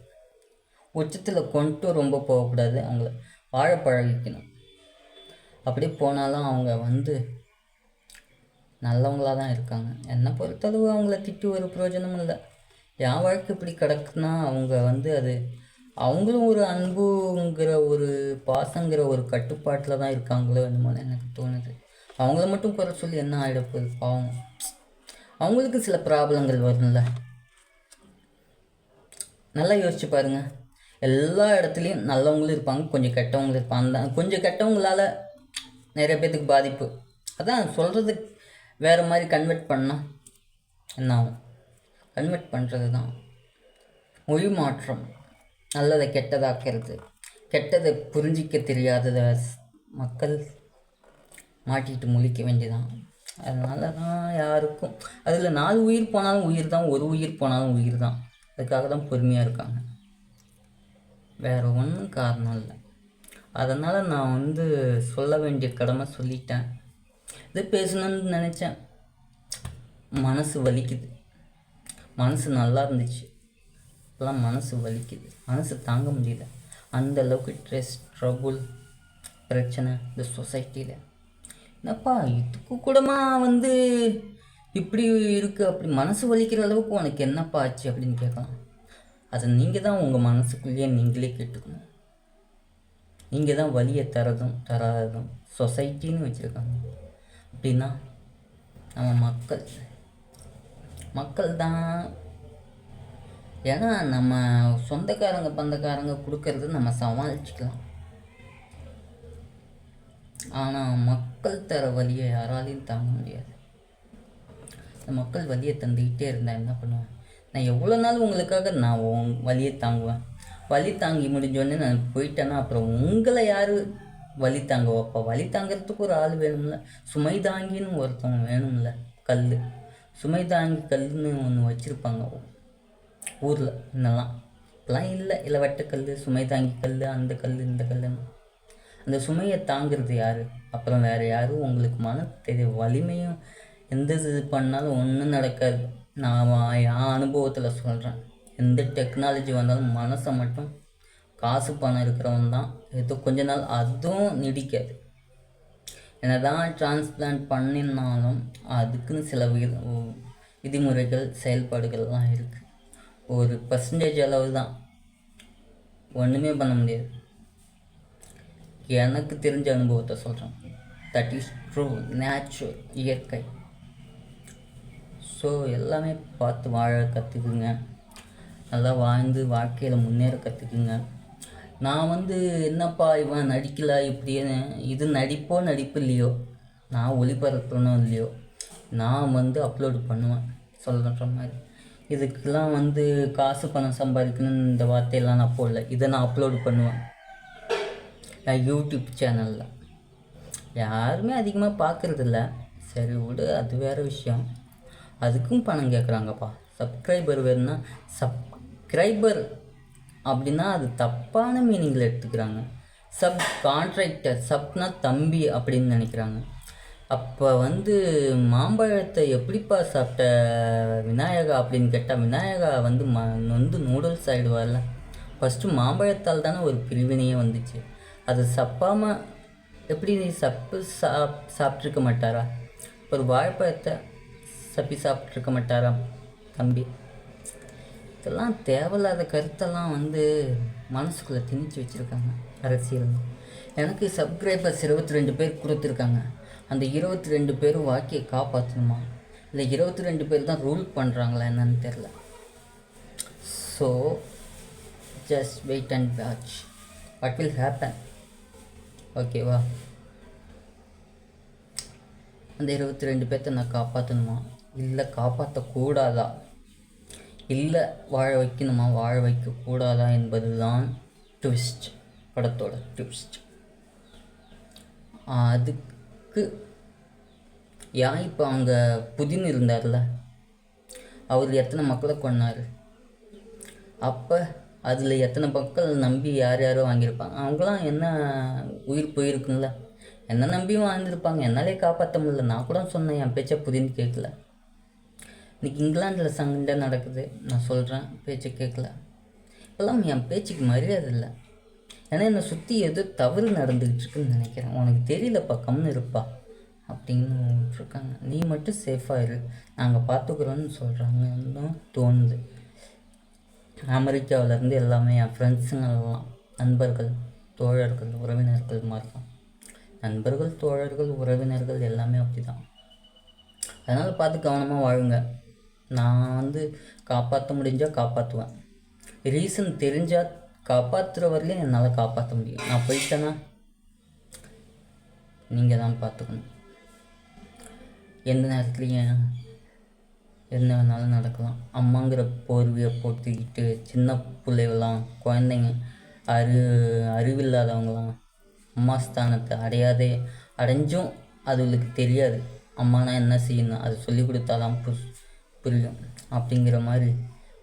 உச்சத்தில் கொண்டு ரொம்ப போகக்கூடாது. அவங்கள வாழ பழகிக்கணும். அப்படி போனாலும் அவங்க நல்லவங்களாக தான் இருக்காங்க. என்னை பொறுத்தளவு அவங்கள திட்டி ஒரு பிரயோஜனமும் இல்லை. என் வாழ்க்கை இப்படி கிடக்குன்னா அவங்க அது அவங்களும் ஒரு அன்புங்கிற ஒரு பாசங்கிற ஒரு கட்டுப்பாட்டில் தான் இருக்காங்களோ என்னமோன்னு எனக்கு தோணுது. அவங்கள மட்டும் குறை சொல்லி என்ன ஆகிடப்போகுது? பாவம், அவங்களுக்கு சில ப்ராப்ளங்கள் வரும்ல. நல்லா யோசிச்சு பாருங்கள். எல்லா இடத்துலையும் நல்லவங்களும் இருப்பாங்க, கொஞ்சம் கெட்டவங்களும் இருப்பாங்க. கொஞ்சம் கெட்டவங்களால் நிறைய பேர்த்துக்கு பாதிப்பு. அதான் சொல்கிறது வேறு மாதிரி கன்வெர்ட் பண்ணால் என்ன ஆகும்? கன்வெர்ட் பண்ணுறது தான் மொழி மாற்றம். நல்லதை கெட்டதாக்கிறது, கெட்டதை புரிஞ்சிக்க தெரியாததை மக்கள் மாட்டிக்கிட்டு முழிக்க வேண்டியதான். அதனால தான் யாருக்கும் அதில் 4 உயிர் போனாலும் உயிர் தான், ஒரு உயிர் போனாலும் உயிர் தான். அதுக்காக தான் பொறுமையாக இருக்காங்க, வேறு ஒன்றும் காரணம் இல்லை. அதனால் நான் சொல்ல வேண்டிய கடமை சொல்லிட்டேன். இது பேசணுன்னு நினச்சேன், மனசு வலிக்குது. மனசு நல்லா இருந்துச்சு, இப்போலாம் மனசு வலிக்குது, மனசு தாங்க முடியல. அந்தளவுக்கு ஸ்ட்ரெஸ், ட்ரபுள், பிரச்சனை இந்த சொசைட்டியில். என்னப்பா இதுக்கு கூடமா இப்படி இருக்குது, அப்படி மனசு வலிக்கிற அளவுக்கு உனக்கு என்னப்பா ஆச்சு அப்படின்னு கேட்கலாம். அதை நீங்கள் தான் உங்கள் மனசுக்குள்ளேயே நீங்களே கேட்டுக்கணும். நீங்கள் தான் வலியை தராததும் சொசைட்டின்னு வச்சுருக்காங்க. அப்படின்னா நம்ம மக்கள் தான். ஏன்னா நம்ம சொந்தக்காரங்க பந்தக்காரங்க கொடுக்கறது நம்ம சமாளிச்சுக்கலாம். ஆனால் மக்கள் தர வலியை யாராலையும் தாங்க முடியாது. இந்த மக்கள் வலியை தந்துக்கிட்டே இருந்தால் என்ன பண்ணுவேன்? நான் எவ்வளோ நாள் உங்களுக்காக நான் வலியை தாங்குவேன். வலி தாங்கி முடிஞ்சோடனே நான் போயிட்டேன்னா அப்புறம் உங்களை யார் வலி தாங்க வைப்பா. வலி தாங்கிறதுக்கு ஒரு ஆள் வேணும்ல, சுமை தாங்கின்னு ஒருத்தவங்க வேணும்ல. கல் சுமை தாங்கி கல்லுன்னு ஒன்று வச்சுருப்பாங்க ஊரில். இன்னெல்லாம் இப்போலாம் இல்லை வெட்டக்கல், சுமை தாங்கி கல், அந்த கல் இந்த கல்லுன்னு. அந்த சுமையை தாங்கிறது யார்? அப்புறம் வேறு யாரும் உங்களுக்கு வலிமையும் எந்த இது பண்ணாலும் ஒன்றும் நடக்காது. நான் என் அனுபவத்தில் சொல்கிறேன். எந்த டெக்னாலஜி வந்தாலும் மனசை மட்டும், காசு பணம் இருக்கிறவன் தான் ஏதோ கொஞ்ச நாள், அதுவும் நீடிக்காது. என்ன தான் டிரான்ஸ்பிளான்ட் பண்ணினாலும் அதுக்குன்னு சில விதிமுறைகள் செயல்பாடுகள்லாம் இருக்குது. ஒரு பர்சன்டேஜ் அளவு தான், ஒன்றுமே பண்ண முடியாது. எனக்கு தெரிஞ்ச அனுபவத்தை சொல்கிறேன். தட் இஸ் ட்ரூ, நேச்சுரல், இயற்கை. ஸோ எல்லாமே பார்த்து வாழ கற்றுக்குங்க. நல்லா வாழ்ந்து வாழ்க்கையில் முன்னேற கற்றுக்குங்க. நான் என்னப்பா இவன் நடிக்கல இப்படியே, இது நடிப்பு இல்லையோ, நான் ஒளிபரப்பணும் இல்லையோ, நான் அப்லோடு பண்ணுவேன். சொல்கிற மாதிரி இதுக்கெல்லாம் காசு பணம் சம்பாதிக்கணும்னு இந்த வார்த்தையெல்லாம் நான் போடல. இதை நான் அப்லோடு பண்ணுவேன் என் யூடியூப் சேனலில். யாருமே அதிகமாக பார்க்குறதில்ல, சரி விடு, அது வேறு விஷயம். அதுக்கும் பணம் கேட்குறாங்கப்பா. சப்ஸ்கிரைபர் வேணும்னா, சப்ஸ்கிரைபர் அப்படின்னா அது தப்பான மீனிங்கில் எடுத்துக்கிறாங்க. சப் கான்ட்ராக்டர், சப்னா தம்பி அப்படின்னு நினைக்கிறாங்க. அப்போ மாம்பழத்தை எப்படிப்பா சாப்பிட்ட விநாயகா அப்படின்னு கேட்டால், விநாயகா நூடுல்ஸ் ஆகிடுவார்ல. ஃபஸ்ட்டு மாம்பழத்தால் தானே ஒரு பிரிவினையே வந்துச்சு. அது சப்பாமல் எப்படி சாப்பிட்ருக்க மாட்டாரா? ஒரு வாழைப்பழத்தை சப்பி சாப்பிட்ருக்க மாட்டாரா தம்பி? இதெல்லாம் தேவையில்லாத கருத்தெல்லாம் மனசுக்குள்ளே திணிச்சு வச்சுருக்காங்க அரசியல். எனக்கு சப்ஸ்கிரைபர்ஸ் 22 பேர் கொடுத்துருக்காங்க. அந்த 22 பேரும் வாக்கியை காப்பாற்றணுமா, இல்லை 22 பேர் தான் ரூல் பண்ணுறாங்களா என்னன்னு தெரில. So just wait and watch what will happen. ஓகேவா? அந்த 22 பேர்த்த நான் காப்பாற்றணுமா, இல்லை காப்பாற்றக்கூடாதா, இல்லை வாழ வைக்கணுமா, வாழ வைக்கக்கூடாதா என்பது தான் ட்விஸ்ட், படத்தோட ட்விஸ்ட். அதுக்கு ஏன் இப்போ அங்கே புதின் இருந்தார்ல, அவர் எத்தனை மக்களை கொன்னார்? அப்போ அதில் எத்தனை மக்கள் நம்பி யார் யாரோ வாங்கியிருப்பாங்க? அவங்களாம் என்ன உயிர் போயிருக்குங்கள, என்ன நம்பியும் வாழ்ந்துருப்பாங்க. என்னாலே காப்பாற்ற முடியல. நான் கூட சொன்னேன், என் பேச்சை புதின்னு கேட்கல. இன்றைக்கி இங்கிலாந்தில் சண்டை நடக்குது, நான் சொல்கிறேன், பேச்சை கேட்கல. இப்போல்லாம் என் பேச்சுக்கு மரியாதை இல்லை. ஏன்னா என்னை சுற்றி ஏதோ தவறு நடந்துக்கிட்டு இருக்குன்னு நினைக்கிறேன். உனக்கு தெரியலப்பா, கம்னு இருப்பா அப்படின்னு விட்ருக்காங்க. நீ மட்டும் சேஃபாக இரு, நாங்கள் பார்த்துக்குறோன்னு சொல்கிறாங்க. இன்னும் தோணுது. அமெரிக்காவிலேருந்து எல்லாமே என் ஃப்ரெண்ட்ஸுங்கெல்லாம் நண்பர்கள், தோழர்கள், உறவினர்கள் மாதிரி தான். நண்பர்கள், தோழர்கள், உறவினர்கள் எல்லாமே அப்படி தான். அதனால் பார்த்து கவனமாக வாழுங்க. நான் காப்பாற்ற முடிஞ்சால் காப்பாற்றுவேன். ரீசன் தெரிஞ்சால் காப்பாற்றுற வரலையும் என்னால் காப்பாற்ற முடியும். நான் போயிட்டேன்னா நீங்கள் தான் பார்த்துக்கணும். எந்த நேரத்துலையும் என்ன வேணாலும் நடக்கலாம். அம்மாங்கிற போர்வையை போட்டுக்கிட்டு சின்ன பிள்ளைகளாம், குழந்தைங்க, அறிவில்லாதவங்களாம் அம்மா ஸ்தானத்தை அடைஞ்சும் அதுகளுக்கு தெரியாது அம்மானா என்ன செய்யணும். அது சொல்லி கொடுத்தாதான் புரியும். அப்படிங்கிற மாதிரி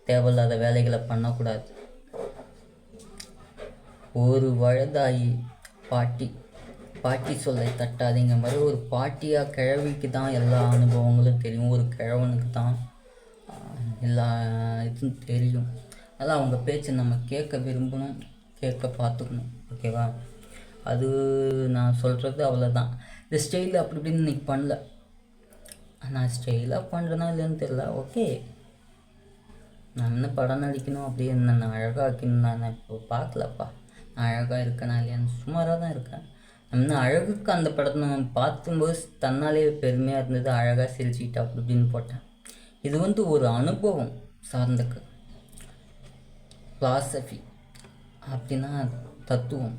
தேவையில்லாத வேலைகளை பண்ணக்கூடாது. ஒரு வயதாகி பாட்டி சொல்லை தட்டாதீங்க மாதிரி ஒரு பாட்டியாக கிழவிக்கு தான் எல்லா அனுபவங்களும் தெரியும். ஒரு கிழவனுக்கு தான் எல்லா இதுவும் தெரியும். அதனால் அவங்க பேச்சை நம்ம கேட்க விரும்பணும், கேட்க பார்த்துக்கணும். ஓகேவா? அது நான் சொல்கிறது அவ்வளோதான். இந்த ஸ்டைலில் அப்படி இப்படின்னு இன்றைக்கி பண்ணல. நான் ஸ்டைலாக பண்ணுறேன்னா இல்லைன்னு தெரியல. ஓகே, நான் என்ன படம் நடிக்கணும் அப்படி என்ன நான் அழகாக்கணும் நான் இப்போ பார்க்கலப்பா. நான் அழகாக இருக்கேனா இல்லையான்னு சுமாராக தான் இருக்கேன். நம்ம அழகுக்கு அந்த படத்தை நம்ம பார்க்கும்போது தன்னாலே பெருமையாக இருந்தது. அழகாக சிரிச்சுக்கிட்டு அப்படி இப்படின்னு போட்டேன். இது ஒரு அனுபவம் சார்ந்த ஃபிலாசபி. அப்படின்னா தத்துவம்,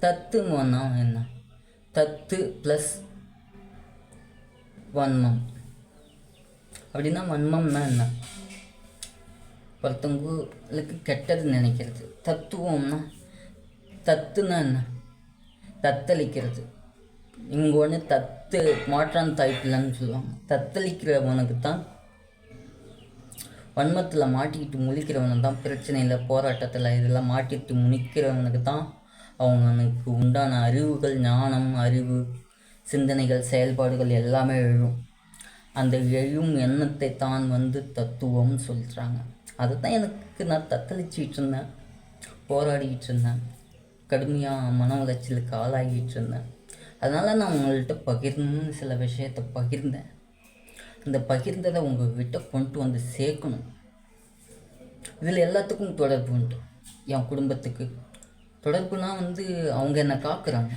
தத்துவம்னா என்ன? தத்து ப்ளஸ் வன்மம். அப்படின்னா வன்மம்னா என்ன? ஒருத்தவங்களுக்கு கெட்டது நினைக்கிறது. தத்துவம்னா தத்துனா என்ன? தத்தளிக்கிறது. இங்கே ஒன்று தத்து மாற்றான் தாய்ப்பில்லைன்னு சொல்லுவாங்க. தத்தளிக்கிறவனுக்கு தான், வன்மத்தில் மாட்டிக்கிட்டு முழிக்கிறவனுக்கு தான், பிரச்சனையில் போராட்டத்தில் இதெல்லாம் மாட்டிக்கிட்டு முழிக்கிறவனுக்கு தான் அவனுக்கு உண்டான அறிவுகள், ஞானம், அறிவு, சிந்தனைகள், செயல்பாடுகள் எல்லாமே எழும். அந்த எழும் எண்ணத்தை தான் தத்துவம்னு சொல்கிறாங்க. அதுதான் நான் தத்தளிச்சிக்கிட்டு இருந்தேன், போராடிக்கிட்டு இருந்தேன், கடுமையாக மன உளைச்சலுக்கு ஆளாகிட்டு இருந்தேன். அதனால் நான் உங்கள்கிட்ட பகிர்ந்து சில விஷயத்தை பகிர்ந்தேன். அந்த பகிர்ந்ததை உங்கள்கிட்ட கொண்டு வந்து சேர்க்கணும். இதில் எல்லாத்துக்கும் தொடர்பு உண்டு. என் குடும்பத்துக்கு தொடர்புனா அவங்க என்னை காக்குறாங்க.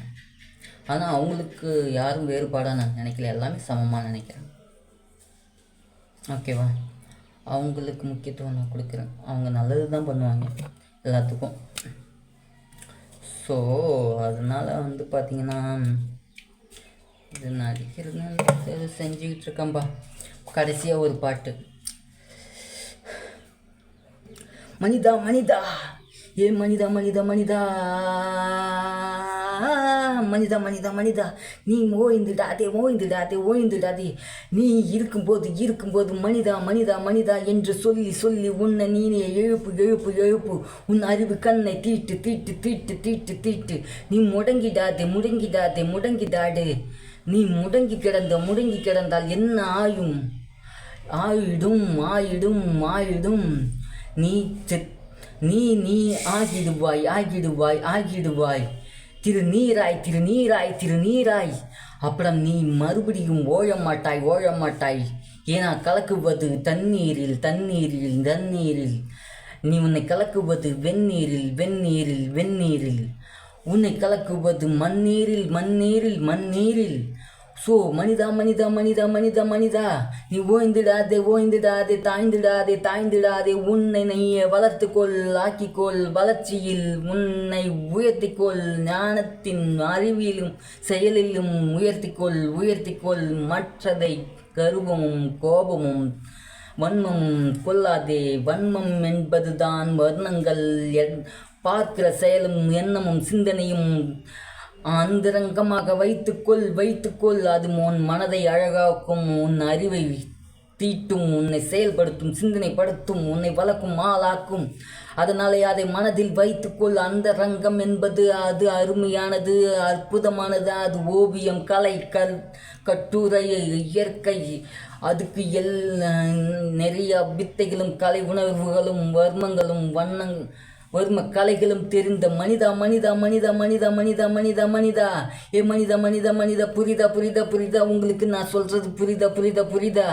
ஆனால் அவங்களுக்கு யாரும் வேறுபாடாக நான் நினைக்கல, எல்லாமே சமமாக நினைக்கிறேன். ஓகேவா? அவங்களுக்கு முக்கியத்துவம் நான் கொடுக்குறேன். அவங்க நல்லது தான் பண்ணுவாங்க எல்லாத்துக்கும். ஸோ அதனால் பார்த்திங்கன்னா இது நடிக்கிறது செஞ்சுக்கிட்டு இருக்கேன்பா. கடைசியாக ஒரு பாட்டு. மனிதா மனிதா, ஏ மனிதா மனிதா மனிதா, மனிதா மனிதா மனிதா, நீ ஓய்ந்துடாதே ஓய்ந்துடாதே ஓய்ந்துடாதே, நீ இருக்கும்போது மனிதா மனிதா மனிதா என்று சொல்லி சொல்லி உன்னை நீனே எழுப்பு எழுப்பு எழுப்பு. உன் அறிவு கண்ணை தீட்டு தீட்டு தீட்டு தீட்டு தீட்டு. நீ முடங்கிடாதே முடங்கிடாதே முடங்கிடாடு. நீ முடங்கி கிடந்தால் என்ன ஆயும்? ஆயிடும் ஆயிடும் ஆயிடும். நீ நீ ஆகிடுவாய் ஆகிடுவாய் ஆகிடுவாய். திருநீராய் திருநீராய் திருநீராய். அப்புறம் நீ மறுபடியும் ஓழமாட்டாய். ஏன்னா கலக்குவது தண்ணீரில் தண்ணீரில் தண்ணீரில். நீ உன்னை கலக்குவது வெந்நீரில் வெந்நீரில் வெந்நீரில். உன்னை கலக்குவது மண்ணீரில் மண்ணீரில் மண்ணீரில். ஸோ மனிதா மனிதா மனிதா மனிதா மனிதா, நீ ஓய்ந்துடாதே தாய்ந்திடாதே. உன்னை நீயே வளர்த்துக்கொள், ஆக்கிக்கொள். வளர்ச்சியில் உன்னை உயர்த்திக்கொள். ஞானத்தின் அறிவிலும் செயலிலும் உயர்த்திக்கொள். மற்றதை கர்வமும் கோபமும் வன்மமும் கொள்ளாதே. வன்மம் என்பதுதான் வர்ணங்கள். பார்க்கிற செயலும் எண்ணமும் சிந்தனையும் அந்தரங்கமாக வைத்துக்கொள். அது உன் மனதை அழகாக்கும், உன் அறிவை தீட்டும், உன்னை செயல்படுத்தும், சிந்தனைப்படுத்தும், உன்னை வளர்க்கும், ஆளாக்கும். அதனாலே அதை மனதில் வைத்துக்கொள். அந்த ரங்கம் என்பது அது அருமையானது, அற்புதமானது. அது ஓவியம், கலை, கட்டுரை, இயற்கை. அதுக்கு நிறைய வித்தைகளும் கலை உணர்வுகளும் வர்மங்களும் வர்ம கலைகளும் தெரிந்த மனிதா மனிதா மனிதா மனிதா மனிதா மனிதா மனிதா, ஏ மனிதா மனிதா மனிதா, புரிதா உங்களுக்கு நான் சொல்றது புரிதா?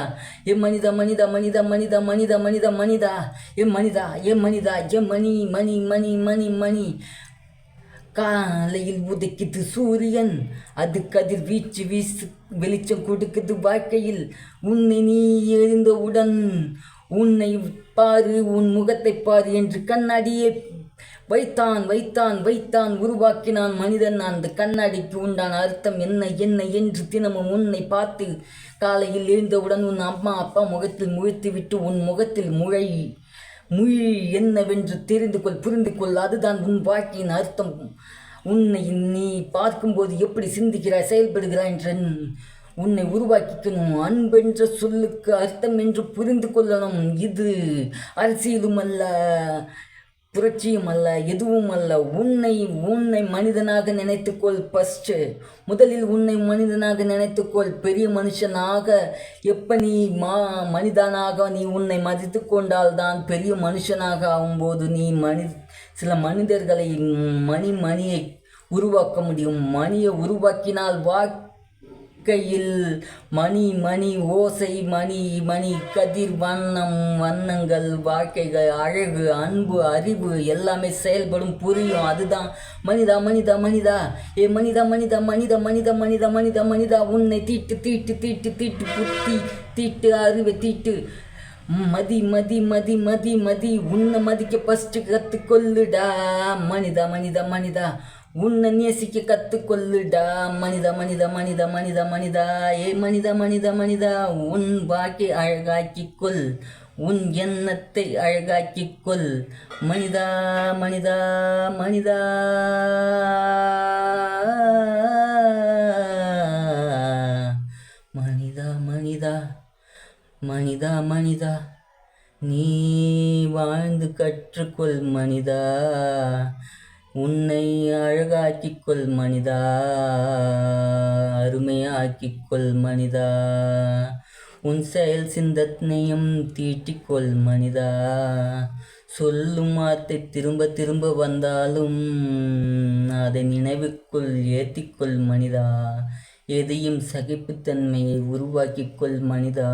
ஏ மனிதா மனிதா மனிதா மனிதா மனிதா மனிதா மனிதா, ஏ மனிதா ஏ மணி. காலையில் உதைக்குது சூரியன், அது கதிர் வீச்சு வெளிச்சம் கொடுக்குது வாழ்க்கையில். உன்னை நீ எழுந்தவுடன் உன்னை பாரு, உன் முகத்தை பாரு என்று கண்ணாடியை வைத்தான் உருவாக்கினான் மனிதன். அந்த கண்ணாடிக்கு உண்டான அர்த்தம் என்ன என்று தினமும் உன்னை பார்த்து காலையில் எழுந்தவுடன் உன் அம்மா அப்பா முகத்தில் முழித்துவிட்டு உன் முகத்தில் மொழி என்னவென்று புரிந்து கொள். அதுதான் உன் வாழ்க்கையின் அர்த்தம். உன்னை நீ பார்க்கும்போது எப்படி சிந்திக்கிறாய், செயல்படுகிறாய் என்று உன்னை உருவாக்கிக்கணும். அன்பென்ற சொல்லுக்கு அர்த்தம் என்று புரிந்து கொள்ளணும். இது அரசியலும் அல்ல, புரட்சியும் அல்ல, எதுவும் அல்ல. உன்னை மனிதனாக நினைத்துக்கொள். ஃபஸ்ட்டு முதலில் உன்னை மனிதனாக நினைத்துக்கொள். பெரிய மனுஷனாக எப்போ நீ மனிதனாக நீ உன்னை மதித்து கொண்டால் தான் பெரிய மனுஷனாக ஆகும்போது நீ சில மனிதர்களை மணியை உருவாக்க முடியும். மணியை உருவாக்கினால் கையில் மணி ஓசை, மணி கதிர், வண்ணங்கள், வாழ்க்கைகள், அழகு, அன்பு, அறிவு எல்லாமே செயல்படும், புரியும். அதுதான் மனிதா மனிதா மனிதா, ஏ மனிதா மனிதா மனிதா மனிதா மனிதா மனிதா மனிதா. உன்னை தீட்டு புத்தி தீட்டு, அறிவை தீட்டு. மதி உன்னை மதிக்க ஃபஸ்ட்டு கற்றுக்கொள்ளுடா மனிதா மனிதா மனிதா. உன்னை நேசிக்க கற்றுக்கொள்ளுடா மனிதா மனிதா மனிதா மனிதா மனிதா, ஏ மனிதா மனிதா மனிதா. உன் வாழ்க்கை அழகாக்கிக்கொள், உன் எண்ணத்தை அழகாக்கிக் கொள் மனிதா மனிதா மனிதா. மனிதா மனிதா மனிதா மனிதா, நீ வாழ்ந்து கற்றுக்கொள் மனிதா, உன்னை அழகாக்கிக்கொள் மனிதா, அருமையாக்கிக்கொள் மனிதா, உன் செயல் சிந்தனையும் தீட்டிக்கொள் மனிதா. சொல்லும் வார்த்தை திரும்ப திரும்ப வந்தாலும் அதை நினைவுக்குள் ஏற்றிக்கொள் மனிதா. எதையும் சகிப்புத்தன்மையை உருவாக்கிக்கொள் மனிதா.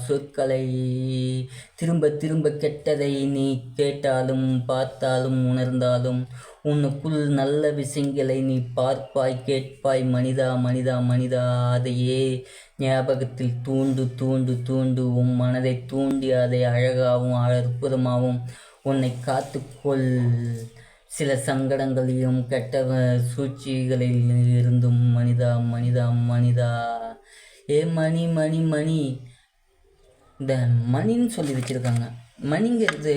சொற்களை திரும்ப திரும்ப கெட்டதை நீ கேட்டாலும் பார்த்தாலும் உணர்ந்தாலும் உனக்குள் நல்ல விஷயங்களை நீ பார்ப்பாய் கேட்பாய் மனிதா மனிதா மனிதா. அதையே ஞாபகத்தில் தூண்டு தூண்டு தூண்டு உன் மனதை தூண்டி அதை அழகாகவும் அற்புதமாகவும் உன்னை காத்துக்கொள். சில சங்கடங்களையும் கெட்ட சூழ்ச்சிகளில் இருந்தும் மனிதா மனிதா மனிதா. மணி மணி மணி, இந்த மணின்னு சொல்லி வச்சுருக்காங்க. மணிங்கிறது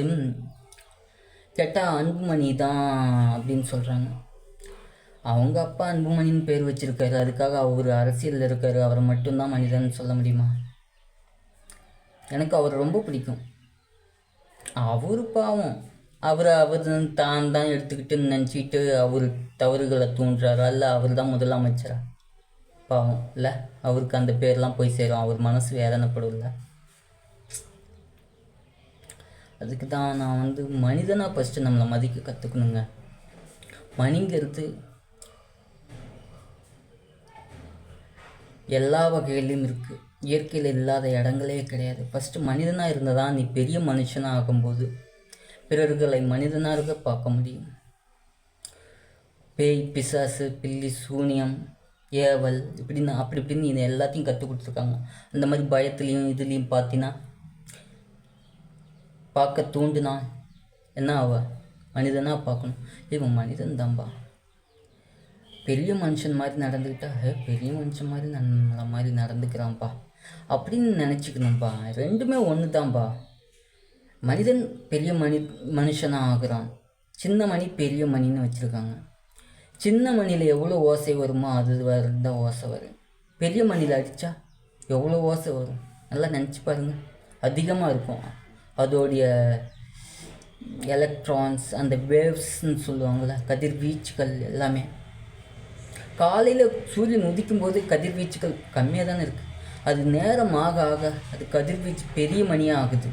கேட்டால் அன்புமணி தான் அப்படின்னு சொல்கிறாங்க. அவங்க அப்பா அன்புமணின்னு பேர் வச்சுருக்காரு, அதுக்காக அவர் அரசியலில் இருக்கார், அவரை மட்டும்தான் மனிதன் சொல்ல முடியுமா? எனக்கு அவர் ரொம்ப பிடிக்கும். அவர் பாவம், அவர் தான் எடுத்துக்கிட்டு நினச்சிக்கிட்டு அவர் தவறுகளை தூண்டுறாரா இல்லை அவர் தான் முதலமைச்சரா? பாவம் இல்லை, அவருக்கு அந்த பேர்லாம் போய் சேரும், அவர் மனசு வேதனைப்படும். அதுக்கு தான் நான் மனிதனாக ஃபஸ்ட்டு நம்மளை மதிக்க கற்றுக்கணுங்க. மணிங்கிறது எல்லா வகையிலையும் இருக்குது, இயற்கையில் இல்லாத இடங்களே கிடையாது. ஃபஸ்ட்டு மனிதனாக இருந்தால் தான் நீ பெரிய மனுஷனாக ஆகும்போது பிறர்களை மனிதனாக பார்க்க முடியும். பேய் பிசாசு பில்லி சூனியம் ஏவல் இப்படின்னு இப்படின்னு இதை எல்லாத்தையும் கற்றுக் கொடுத்துருக்காங்க. அந்த மாதிரி பயத்துலேயும் இதுலேயும் பார்த்தீங்கன்னா பார்க்க தூண்டுனா என்ன மனிதனாக பார்க்கணும். இவன் மனிதன் தான்பா, பெரிய மனுஷன் மாதிரி நடந்துக்கிட்டா பெரிய மனுஷன் மாதிரி நம்மளை மாதிரி நடந்துக்கிறான்ப்பா அப்படின்னு நினச்சிக்கணும்ப்பா. ரெண்டுமே ஒன்று தான்ப்பா. மனிதன் பெரிய மனுஷனாக ஆகுறான், சின்ன மணி பெரிய மணின்னு வச்சுருக்காங்க. சின்ன மணியில் எவ்வளோ ஓசை வருமோ அது தான் ஓசை வரும். பெரிய மணியில் அடித்தா எவ்வளோ ஓசை வரும் நல்லா நினச்சி பாருங்கள், அதிகமாக இருக்கும். அதோடைய எலக்ட்ரான்ஸ் அந்த வேவ்ஸ்ன்னு சொல்லுவாங்கள்ல, கதிர்வீச்சுகள் எல்லாமே. காலையில் சூரியன் உதிக்கும் போது கதிர்வீச்சுகள் கம்மியாக தானே இருக்குது, அது நேரம் ஆக ஆக அது கதிர்வீச்சு பெரிய மணியாக ஆகுது.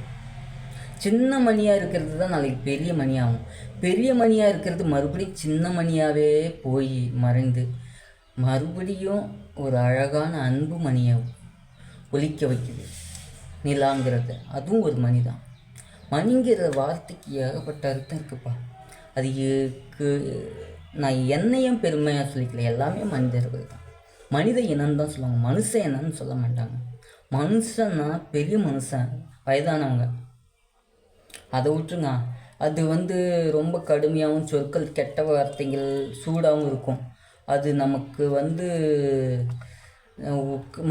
சின்ன மணியாக இருக்கிறது தான் நாளைக்கு பெரிய மணியாகும். பெரிய மணியாக இருக்கிறது மறுபடியும் சின்ன மணியாகவே போய் மறைந்து மறுபடியும் ஒரு அழகான அன்பு மணியை ஒலிக்க வைக்குது. நிலாங்கிறது அதுவும் ஒரு மணி தான். மணிங்கிற வார்த்தைக்கு ஏகப்பட்ட அர்த்தம் இருக்குப்பா. அதுக்கு நான் என்னையும் பெருமையாக சொல்லிக்கல, எல்லாமே மனிதர்கள் தான். மனித இனம் தான் சொல்லுவாங்க, மனுஷ இனம்னு சொல்ல மாட்டாங்க. மனுஷன்னா பெரிய மனுஷன், வயதானவங்க அதை விட்டுருங்க. அது ரொம்ப கடுமையாகவும் சொற்கள் கெட்ட வார்த்தைகள் சூடாகவும் இருக்கும். அது நமக்கு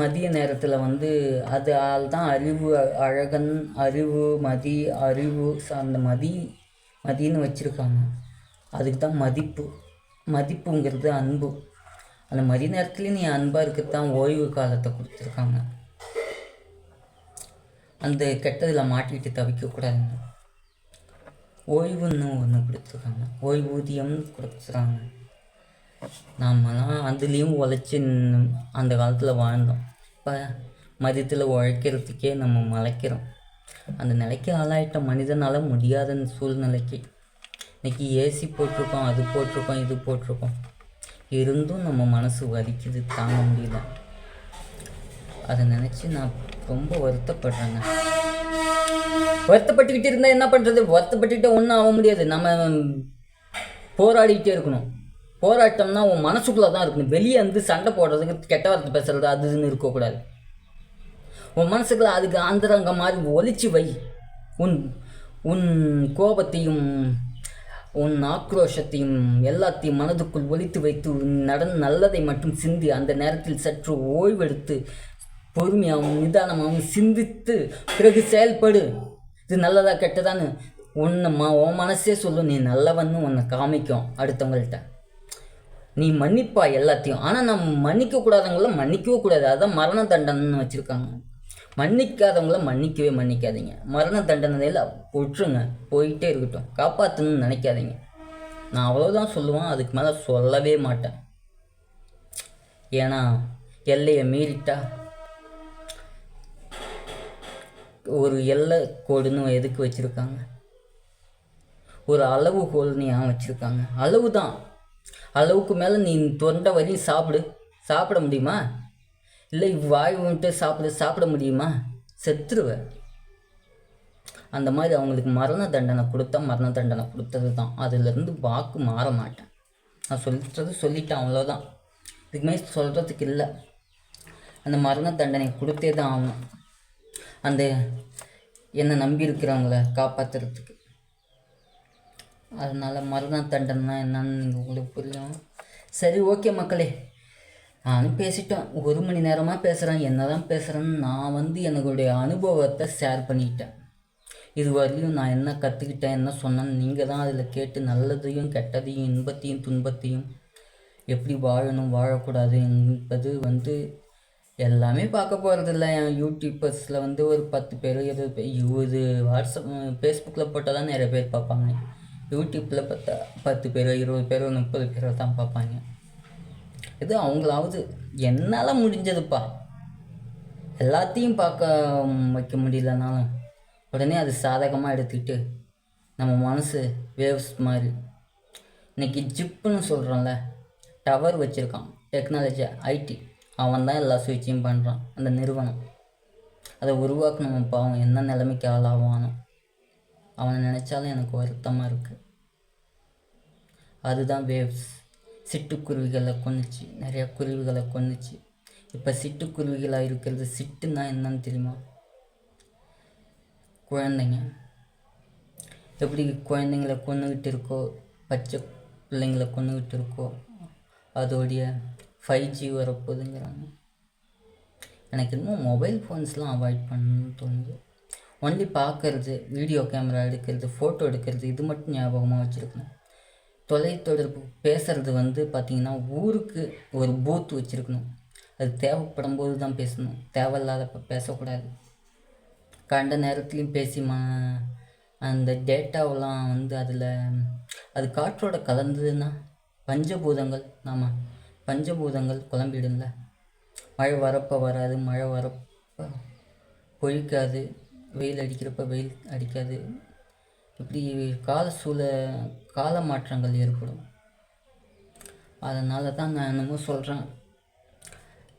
மதிய நேரத்தில் அது ஆள் தான் அறிவு அழகன், அறிவு மதி, அறிவு அந்த மதின்னு வச்சுருக்காங்க. அதுக்கு தான் மதிப்புங்கிறது அன்பு. அந்த மதிய நேரத்துலேயும் நீ அன்பாக இருக்கிறதான் ஓய்வு காலத்தை கொடுத்துருக்காங்க. அந்த கெட்டதில் மாட்டிக்கிட்டு தவிக்கக்கூடாதுங்க. ஓய்வுன்னு ஒன்று கொடுத்துருக்காங்க, ஓய்வூதியம்னு கொடுத்துருக்காங்க. நாமெல்லாம் அதுலேயும் உழைச்சி அந்த காலத்தில் வாழ்ந்தோம். இப்போ மதியத்தில் உழைக்கிறதுக்கே நம்ம மலைக்கிறோம். அந்த நிலைக்கு ஆளாயிட்ட மனிதனால் முடியாத சூழ்நிலைக்கு இன்றைக்கி ஏசி போட்டிருக்கோம், அது போட்டிருக்கோம், இது போட்டிருக்கோம், இருந்தும் நம்ம மனசு வலிக்குது, தாங்க முடியல. அதை நினச்சி நான் ரொம்ப வருத்தப்படுறேங்க. வருத்தப்பட்டுக்கிட்டு இருந்தால் என்ன பண்ணுறது? வருத்தப்பட்டுக்கிட்டே ஒன்றும் ஆக முடியாது. நம்ம போராடிக்கிட்டே இருக்கணும். போராட்டம்னா உன் மனசுக்குள்ளே தான் இருக்கணும். வெளியே சண்டை போடுறதுக்கு கெட்ட வார்த்தை பேசுறது அதுன்னு இருக்கக்கூடாது. உன் மனசுக்குள்ள அதுக்கு ஆந்திரங்க மாதிரி ஒலிச்சு வை. உன் கோபத்தையும் உன் ஆக்ரோஷத்தையும் எல்லாத்தையும் மனதுக்குள் ஒலித்து வைத்து நல்லதை மட்டும் சிந்தி அந்த நேரத்தில் சற்று ஓய்வெடுத்து பொறுமையாகவும் நிதானமாகவும் சிந்தித்து பிறகு செயல்படு. இது நல்லதா கெட்டதான்னு உன் மனசே சொல்லும். நீ நல்லவன்னு உன்னை காமிக்கும் அடுத்தவங்கள்ட்ட. நீ மன்னிப்பா எல்லாத்தையும். ஆனால் நம்ம மன்னிக்கக்கூடாதவங்கள மன்னிக்கவே கூடாது. அதுதான் மரண தண்டனைன்னு வச்சுருக்காங்க. மன்னிக்காதவங்கள மன்னிக்கவே மன்னிக்காதீங்க. மரண தண்டனையில் விட்டுருங்க, போயிட்டே இருக்கட்டும். காப்பாற்றணும்னு நினைக்காதீங்க. நான் அவ்வளோதான் சொல்லுவேன், அதுக்கு மேலே சொல்லவே மாட்டேன். ஏன்னா எல்லையை மீறிட்டா ஒரு எல்லை கோடுன்னு எதுக்கு வச்சுருக்காங்க? ஒரு அளவுகோல்னு ஏன் வச்சுருக்காங்க? அளவு தான். அளவுக்கு மேலே நீ தொண்டை வரையும் சாப்பிட முடியுமா? இல்லை வாய் விட்டு சாப்பிட முடியுமா? செத்துருவ. அந்த மாதிரி அவங்களுக்கு மரண தண்டனை கொடுத்தா மரண தண்டனை கொடுத்தது தான். அதிலிருந்து வாக்கு மாற மாட்டேன். நான் சொல்லிட்டேன், அவ்வளோதான். இதுக்குமே சொல்கிறதுக்கு இல்லை. அந்த மரண தண்டனை கொடுத்தே தான் ஆகணும், அந்த என்னை நம்பி இருக்கிறவங்கள காப்பாற்றுறதுக்கு. அதனால் மரண தண்டனை என்னன்னு நீங்கள் உங்களுக்கு புரியும். சரி, ஓகே மக்களே, நானும் பேசிட்டேன். 1 மணி நேரமாக பேசுகிறேன். என்ன தான் பேசுகிறேன்னு நான் என்னுடைய அனுபவத்தை ஷேர் பண்ணிட்டேன். இது வரையும் நான் என்ன கற்றுக்கிட்டேன், என்ன சொன்னேன்னு நீங்கள் தான் அதில் கேட்டு நல்லதையும் கெட்டதையும் இன்பத்தையும் துன்பத்தையும் எப்படி வாழணும் வாழக்கூடாது என்பது எல்லாமே பார்க்க போகிறதில்ல. என் யூடியூபர்ஸில் ஒரு 10 பேர் 20 பேர், இது வாட்ஸ்அப் ஃபேஸ்புக்கில் போட்டால் தான் நிறைய பேர் பார்ப்பாங்க. யூடியூப்பில் 10 பேர் 20 பேர் 30 பேர் தான் பார்ப்பாங்க. இது அவங்களாவது என்னால் முடிஞ்சதுப்பா. எல்லாத்தையும் பார்க்க வைக்க முடியலனாலும் உடனே அது சாதகமாக எடுத்துக்கிட்டு நம்ம மனசு வேவ்ஸ் மாதிரி. இன்றைக்கி ஜிப்புன்னு சொல்கிறோம்ல, டவர் வச்சுருக்கான், டெக்னாலஜி ஐடி, அவன் தான் எல்லா சுவிட்சையும் பண்ணுறான். அந்த நிறுவனம் அதை உருவாக்கணும். பாவம் என்ன நிலைமைக்கு ஆளாவானோ, அவனை நினச்சாலும் எனக்கு வருத்தமாக இருக்குது. அதுதான் வேவ்ஸ். சிட்டுக்குருவிகளை கொன்னுச்சு, நிறையா குருவிகளை கொன்னுச்சு. இப்போ சிட்டுக்குருவிகளாக இருக்கிறது. சிட்டுன்னா என்னன்னு தெரியுமா? குழந்தைங்க. எப்படி குழந்தைங்கள கொன்னுக்கிட்டு இருக்கோ, பச்சை பிள்ளைங்களை கொன்னுக்கிட்டு இருக்கோ, அதோடைய 5G வரப்போகுதுங்கிறாங்க. எனக்கு இன்னும் மொபைல் ஃபோன்ஸ்லாம் அவாய்ட் பண்ணணும்னு தோணுது. ஒன்லி பார்க்கறது, வீடியோ கேமரா எடுக்கிறது, ஃபோட்டோ எடுக்கிறது, இது மட்டும் ஞாபகமாக வச்சுருக்கணும். தொலைத்தொடர்பு பேசுகிறது பார்த்திங்கன்னா ஊருக்கு ஒரு பூத் வச்சுருக்கணும். அது தேவைப்படும் போது தான் பேசணும், தேவையில்லாதப்போ பேசக்கூடாது. கண்ட நேரத்துலையும் பேசி அந்த டேட்டாவெல்லாம் அதில் அது காற்றோட கலந்ததுன்னா பஞ்சபூதங்கள் குழம்பிடும்ல. மழை வரப்போ வராது, மழை வரப்போ பொழிக்காது, வெயில் அடிக்கிறப்ப வெயில் அடிக்காது. இப்படி கால மாற்றங்கள் ஏற்படும். அதனால தான் நான் என்னமோ சொல்கிறேன்,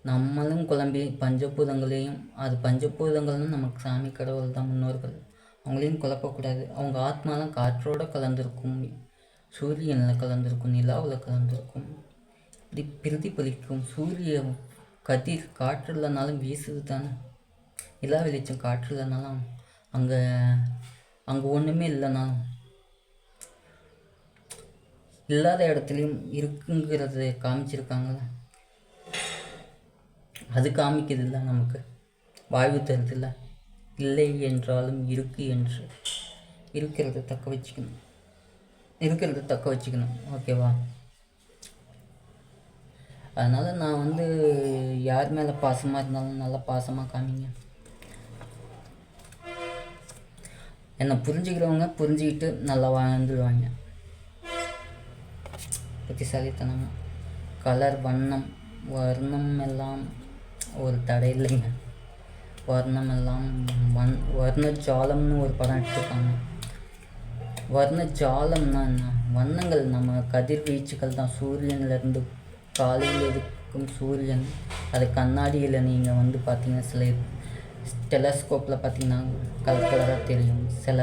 நம்மளும் குழம்பி பஞ்சபூதங்களையும், அது பஞ்சபூதங்கள்னு நமக்கு சாமி கடவுள் தான் முன்னோர்கள், அவங்களையும் குழப்பக்கூடாது. அவங்க ஆத்மாலாம் காற்றோடு கலந்துருக்கும், சூரியனில் கலந்துருக்கும், நிலாவில் கலந்துருக்கும். இப்படி பிரதிபலிக்கும். சூரிய கதிர் காற்று இல்லைனாலும் வீசுது தானே. நிலா வெளிச்சம் காற்று இல்லைனாலும் அங்கே ஒன்றுமே இல்லைனாலும் இல்லாத இடத்துலையும் இருக்குங்கிறத காமிச்சிருக்காங்கள. அது காமிக்குது இல்லை, நமக்கு வாழ்வு தருதில்ல. இல்லை என்றாலும் இருக்கு என்று இருக்கிறத தக்க வச்சுக்கணும். ஓகேவா? அதனால் நான் யார் மேலே பாசமாக இருந்தாலும் நல்லா பாசமாக காமிங்க. என்னை புரிஞ்சுக்கிறவங்க புரிஞ்சுக்கிட்டு நல்லா வாழ்ந்துடுவாங்க. புத்திசாலித்தனமாக கலர் வர்ணம் எல்லாம் ஒரு தடை இல்லைங்க. வர்ணம் எல்லாம் வர்ணஜாலம்னு ஒரு படம் எடுத்துருக்காங்க. வர்ணஜாலம்னா என்ன? வண்ணங்கள் நம்ம கதிர்வீச்சுகள் தான். சூரியன்லேருந்து காலையில் இருக்கும் சூரியன், அது கண்ணாடியில் நீங்கள் பார்த்தீங்கன்னா சில டெலஸ்கோப்பில் பார்த்தீங்கன்னா கலராக தெரியும், சில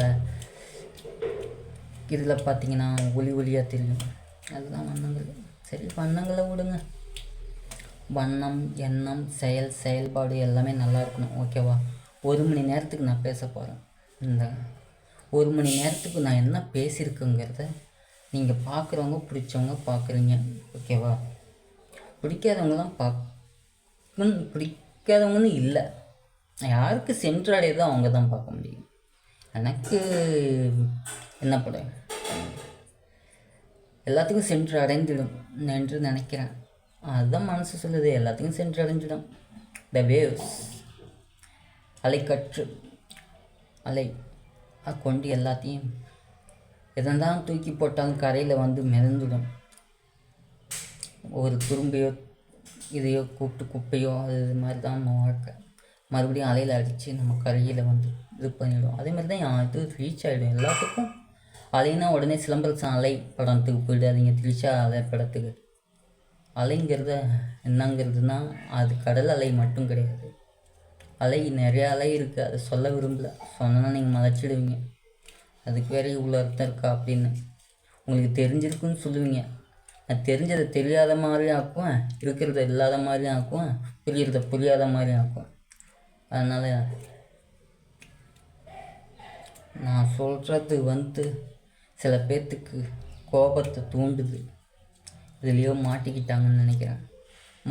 இதில் பார்த்தீங்கன்னா ஒளியாக தெரியும். அதுதான் வண்ணங்கள். சரி, வண்ணங்களை விடுங்க. வண்ணம், எண்ணம், செயல்பாடு எல்லாமே நல்லா இருக்கணும். ஓகேவா? 1 மணி நேரத்துக்கு நான் பேச போகிறேன். இந்த 1 மணி நேரத்துக்கு நான் என்ன பேசியிருக்கேங்கிறத நீங்கள் பார்க்குறவங்க பிடிச்சவங்க பார்க்குறீங்க. ஓகேவா? பிடிக்காதவங்களாம் பிடிக்காதவங்கன்னு இல்லை, யாருக்கு சென்றடையதோ அவங்க தான் பார்க்க முடியும். எனக்கு என்ன படம் எல்லாத்துக்கும் சென்று அடைந்திடும் என்று நினைக்கிறேன். அதுதான் மனசு சொல்லுது, எல்லாத்துக்கும் சென்று அடைஞ்சிடும். த வேவ்ஸ், அலைக்கற்று, அலை கொண்டு எல்லாத்தையும் எதெல்லாம் தூக்கி போட்டாலும் கரையில் வந்து மிதந்துடும். ஒரு துரும்பையோ இதையோ கூப்பிட்டு குப்பையோ அது மாதிரி தான் நம்ம வாழ்க்கை. மறுபடியும் அலையில் அடித்து நம்ம கரையில் வந்து இது பண்ணிவிடும். அதேமாதிரி தான் இது ரீச் ஆகிடும் எல்லாத்துக்கும். அலைன்னா உடனே சிலம்பரசன் அலை படத்துக்கு போயிடாதீங்க, திரிஷா அலை படத்துக்கு. அலைங்கிறத என்னங்கிறதுனா அது கடல் அலை மட்டும் கிடையாது. அலை நிறையா அலை இருக்குது, அதை சொல்ல விரும்பல. சொன்னால் நீங்கள் மலைச்சிடுவீங்க. அதுக்கு வேறு இவ்வளோ அர்த்தம் இருக்கா அப்படின்னு உங்களுக்கு தெரிஞ்சிருக்குன்னு சொல்லுவீங்க. நான் தெரிஞ்சதை தெரியாத மாதிரி ஆக்குவேன், இருக்கிறத இல்லாத மாதிரி ஆக்குவேன், புரியுறத புரியாத மாதிரி ஆக்குவேன். அதனால் நான் சொல்கிறது வந்து சில பேர்த்துக்கு கோபத்தை தூண்டுது. இதுலேயோ மாட்டிக்கிட்டாங்கன்னு நினைக்கிறேன்.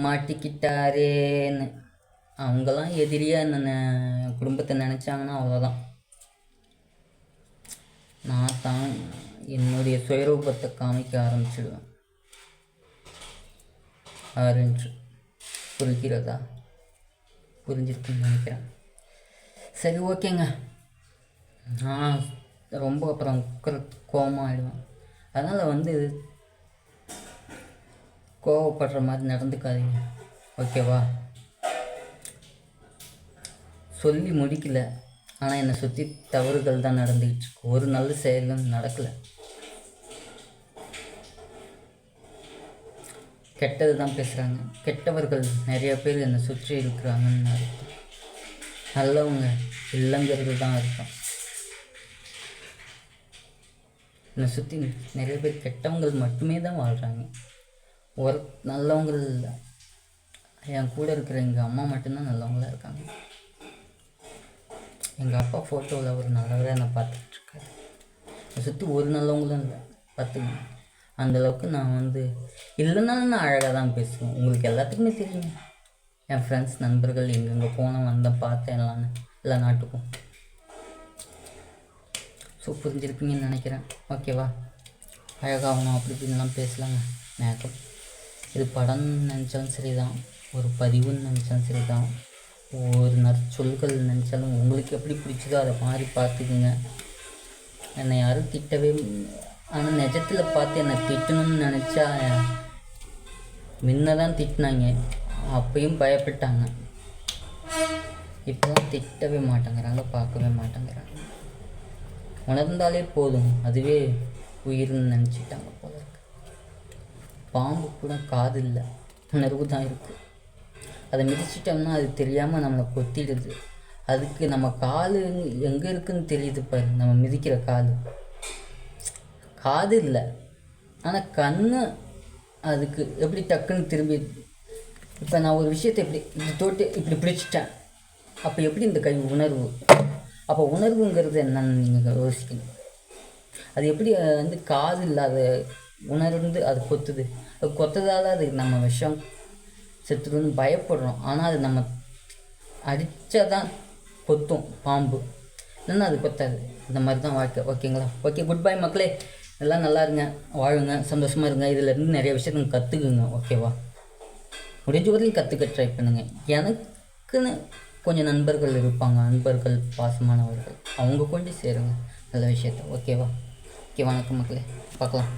மாட்டிக்கிட்டாரேன்னு அவங்களாம் எதிரியாக என் குடும்பத்தை நினச்சாங்கன்னா அவ்வளோதான். நான் தான் என்னுடைய சுயரூபத்தை காமிக்க ஆரம்பிச்சிடுவேன். ஆரஞ்சு புரிகிறதா? புரிஞ்சிருக்குன்னு நினைக்கிறேன். சரி, ஓகேங்க. நான் ரொம்ப அப்புறம் கோபமாக ஆகிடுவேன். அதனால் வந்து கோவப்படுற மாதிரி நடந்துக்காதீங்க, ஓகேவா? சொல்லி முடிக்கல, ஆனால் என்னை சுற்றி தவறுகள் தான் நடந்துக்கிட்டு இருக்கு. ஒரு நல்ல செயலும் நடக்கலை. கெட்டது தான் பேசுகிறாங்க. கெட்டவர்கள் நிறைய பேர் என்னை சுற்றி இருக்கிறாங்கன்னு அர்த்தம். நல்லவங்க இல்லைங்கிறது தான் அர்த்தம். என்னை சுற்றி நிறைய பேர் கெட்டவங்கள் மட்டுமே தான் வாழ்கிறாங்க. ஒரு நல்லவங்கள் இல்லை. என் கூட இருக்கிற எங்கள் அம்மா மட்டும்தான் நல்லவங்களாக இருக்காங்க. எங்கள் அப்பா ஃபோட்டோவில் ஒரு நல்லவராக என்னை பார்த்துட்ருக்காரு. என்னை சுற்றி ஒரு நல்லவங்களும் இல்லை, பார்த்துக்கங்க. அந்தளவுக்கு நான் வந்து இல்லைனாலும் நான் அழகாக தான் பேசுவேன். உங்களுக்கு எல்லாத்துக்குமே தெரியும். என் ஃப்ரெண்ட்ஸ் நண்பர்கள் எங்கெங்கே போனேன் வந்தேன் பார்த்தேன் எல்லா நாட்டுக்கும். ஸோ புரிஞ்சிருப்பீங்கன்னு நினைக்கிறேன், ஓகேவா? அழகாகணும் அப்படி இப்படின்லாம் பேசலாங்க. மேக்கப் இது படம்னு நினச்சாலும் சரி தான், ஒரு பதிவுன்னு நினச்சாலும் சரி தான், ஒரு நற்சொல்கள் நினச்சாலும் உங்களுக்கு எப்படி பிடிச்சதோ அதை மாதிரி பார்த்துக்குங்க. என்னை யாரும் திட்டவே, ஆனால் நிஜத்தில் பார்த்து என்னை திட்டணும்னு நினச்சா முன்ன தான் திட்டினாங்க, அப்பையும் பயப்பட்டாங்க. இப்போலாம் திட்டவே மாட்டேங்கிறாங்க, பார்க்கவே மாட்டேங்கிறாங்க. உணர்ந்தாலே போதும், அதுவே உயிர்னு நினச்சிட்டாங்க போல இருக்கு. பாம்பு கூட காது இல்லை, உணர்வு தான் இருக்குது. அதை மிதிச்சிட்டோம்னா அது தெரியாமல் நம்மளை கொத்திடுது. அதுக்கு நம்ம கால் எங்கே இருக்குதுன்னு தெரியுது பாரு. நம்ம மிதிக்கிற காது இல்லை, ஆனால் கண்ணு அதுக்கு எப்படி டக்குன்னு திரும்பி. இப்போ நான் ஒரு விஷயத்தை இப்படி தொட்டு இப்படி பிடிச்சிட்டேன், அப்போ எப்படி இந்த கை உணர்வு? அப்போ உணர்வுங்கிறது என்னன்னு நீங்கள் யோசிக்கணும். அது எப்படி வந்து காது இல்லாத உணர்ந்து அது கொத்துது. அது கொத்ததால் அது நம்ம விஷம் செத்துருன்னு பயப்படுறோம். ஆனால் அது நம்ம அடித்தா தான் கொத்தும் பாம்பு, இல்லைன்னா அது கொத்தாது. இந்த மாதிரி தான் வாழ்க்கை, ஓகேங்களா? ஓகே, குட் பை மக்களே. எல்லாம் நல்லா இருங்க, வாழுங்க, சந்தோஷமாக இருங்க. இதிலேருந்து நிறைய விஷயத்தை கற்றுக்குங்க, ஓகேவா? முடிஞ்ச வரையும் கற்றுக்க ட்ரை பண்ணுங்கள். எனக்குன்னு கொஞ்சம் நண்பர்கள் இருப்பாங்க, நண்பர்கள் பாசமானவர்கள், அவங்க கொண்டு சேருங்க நல்ல விஷயத்த, ஓகேவா? ஓகே, வணக்கம் மக்களே, பார்க்கலாம்.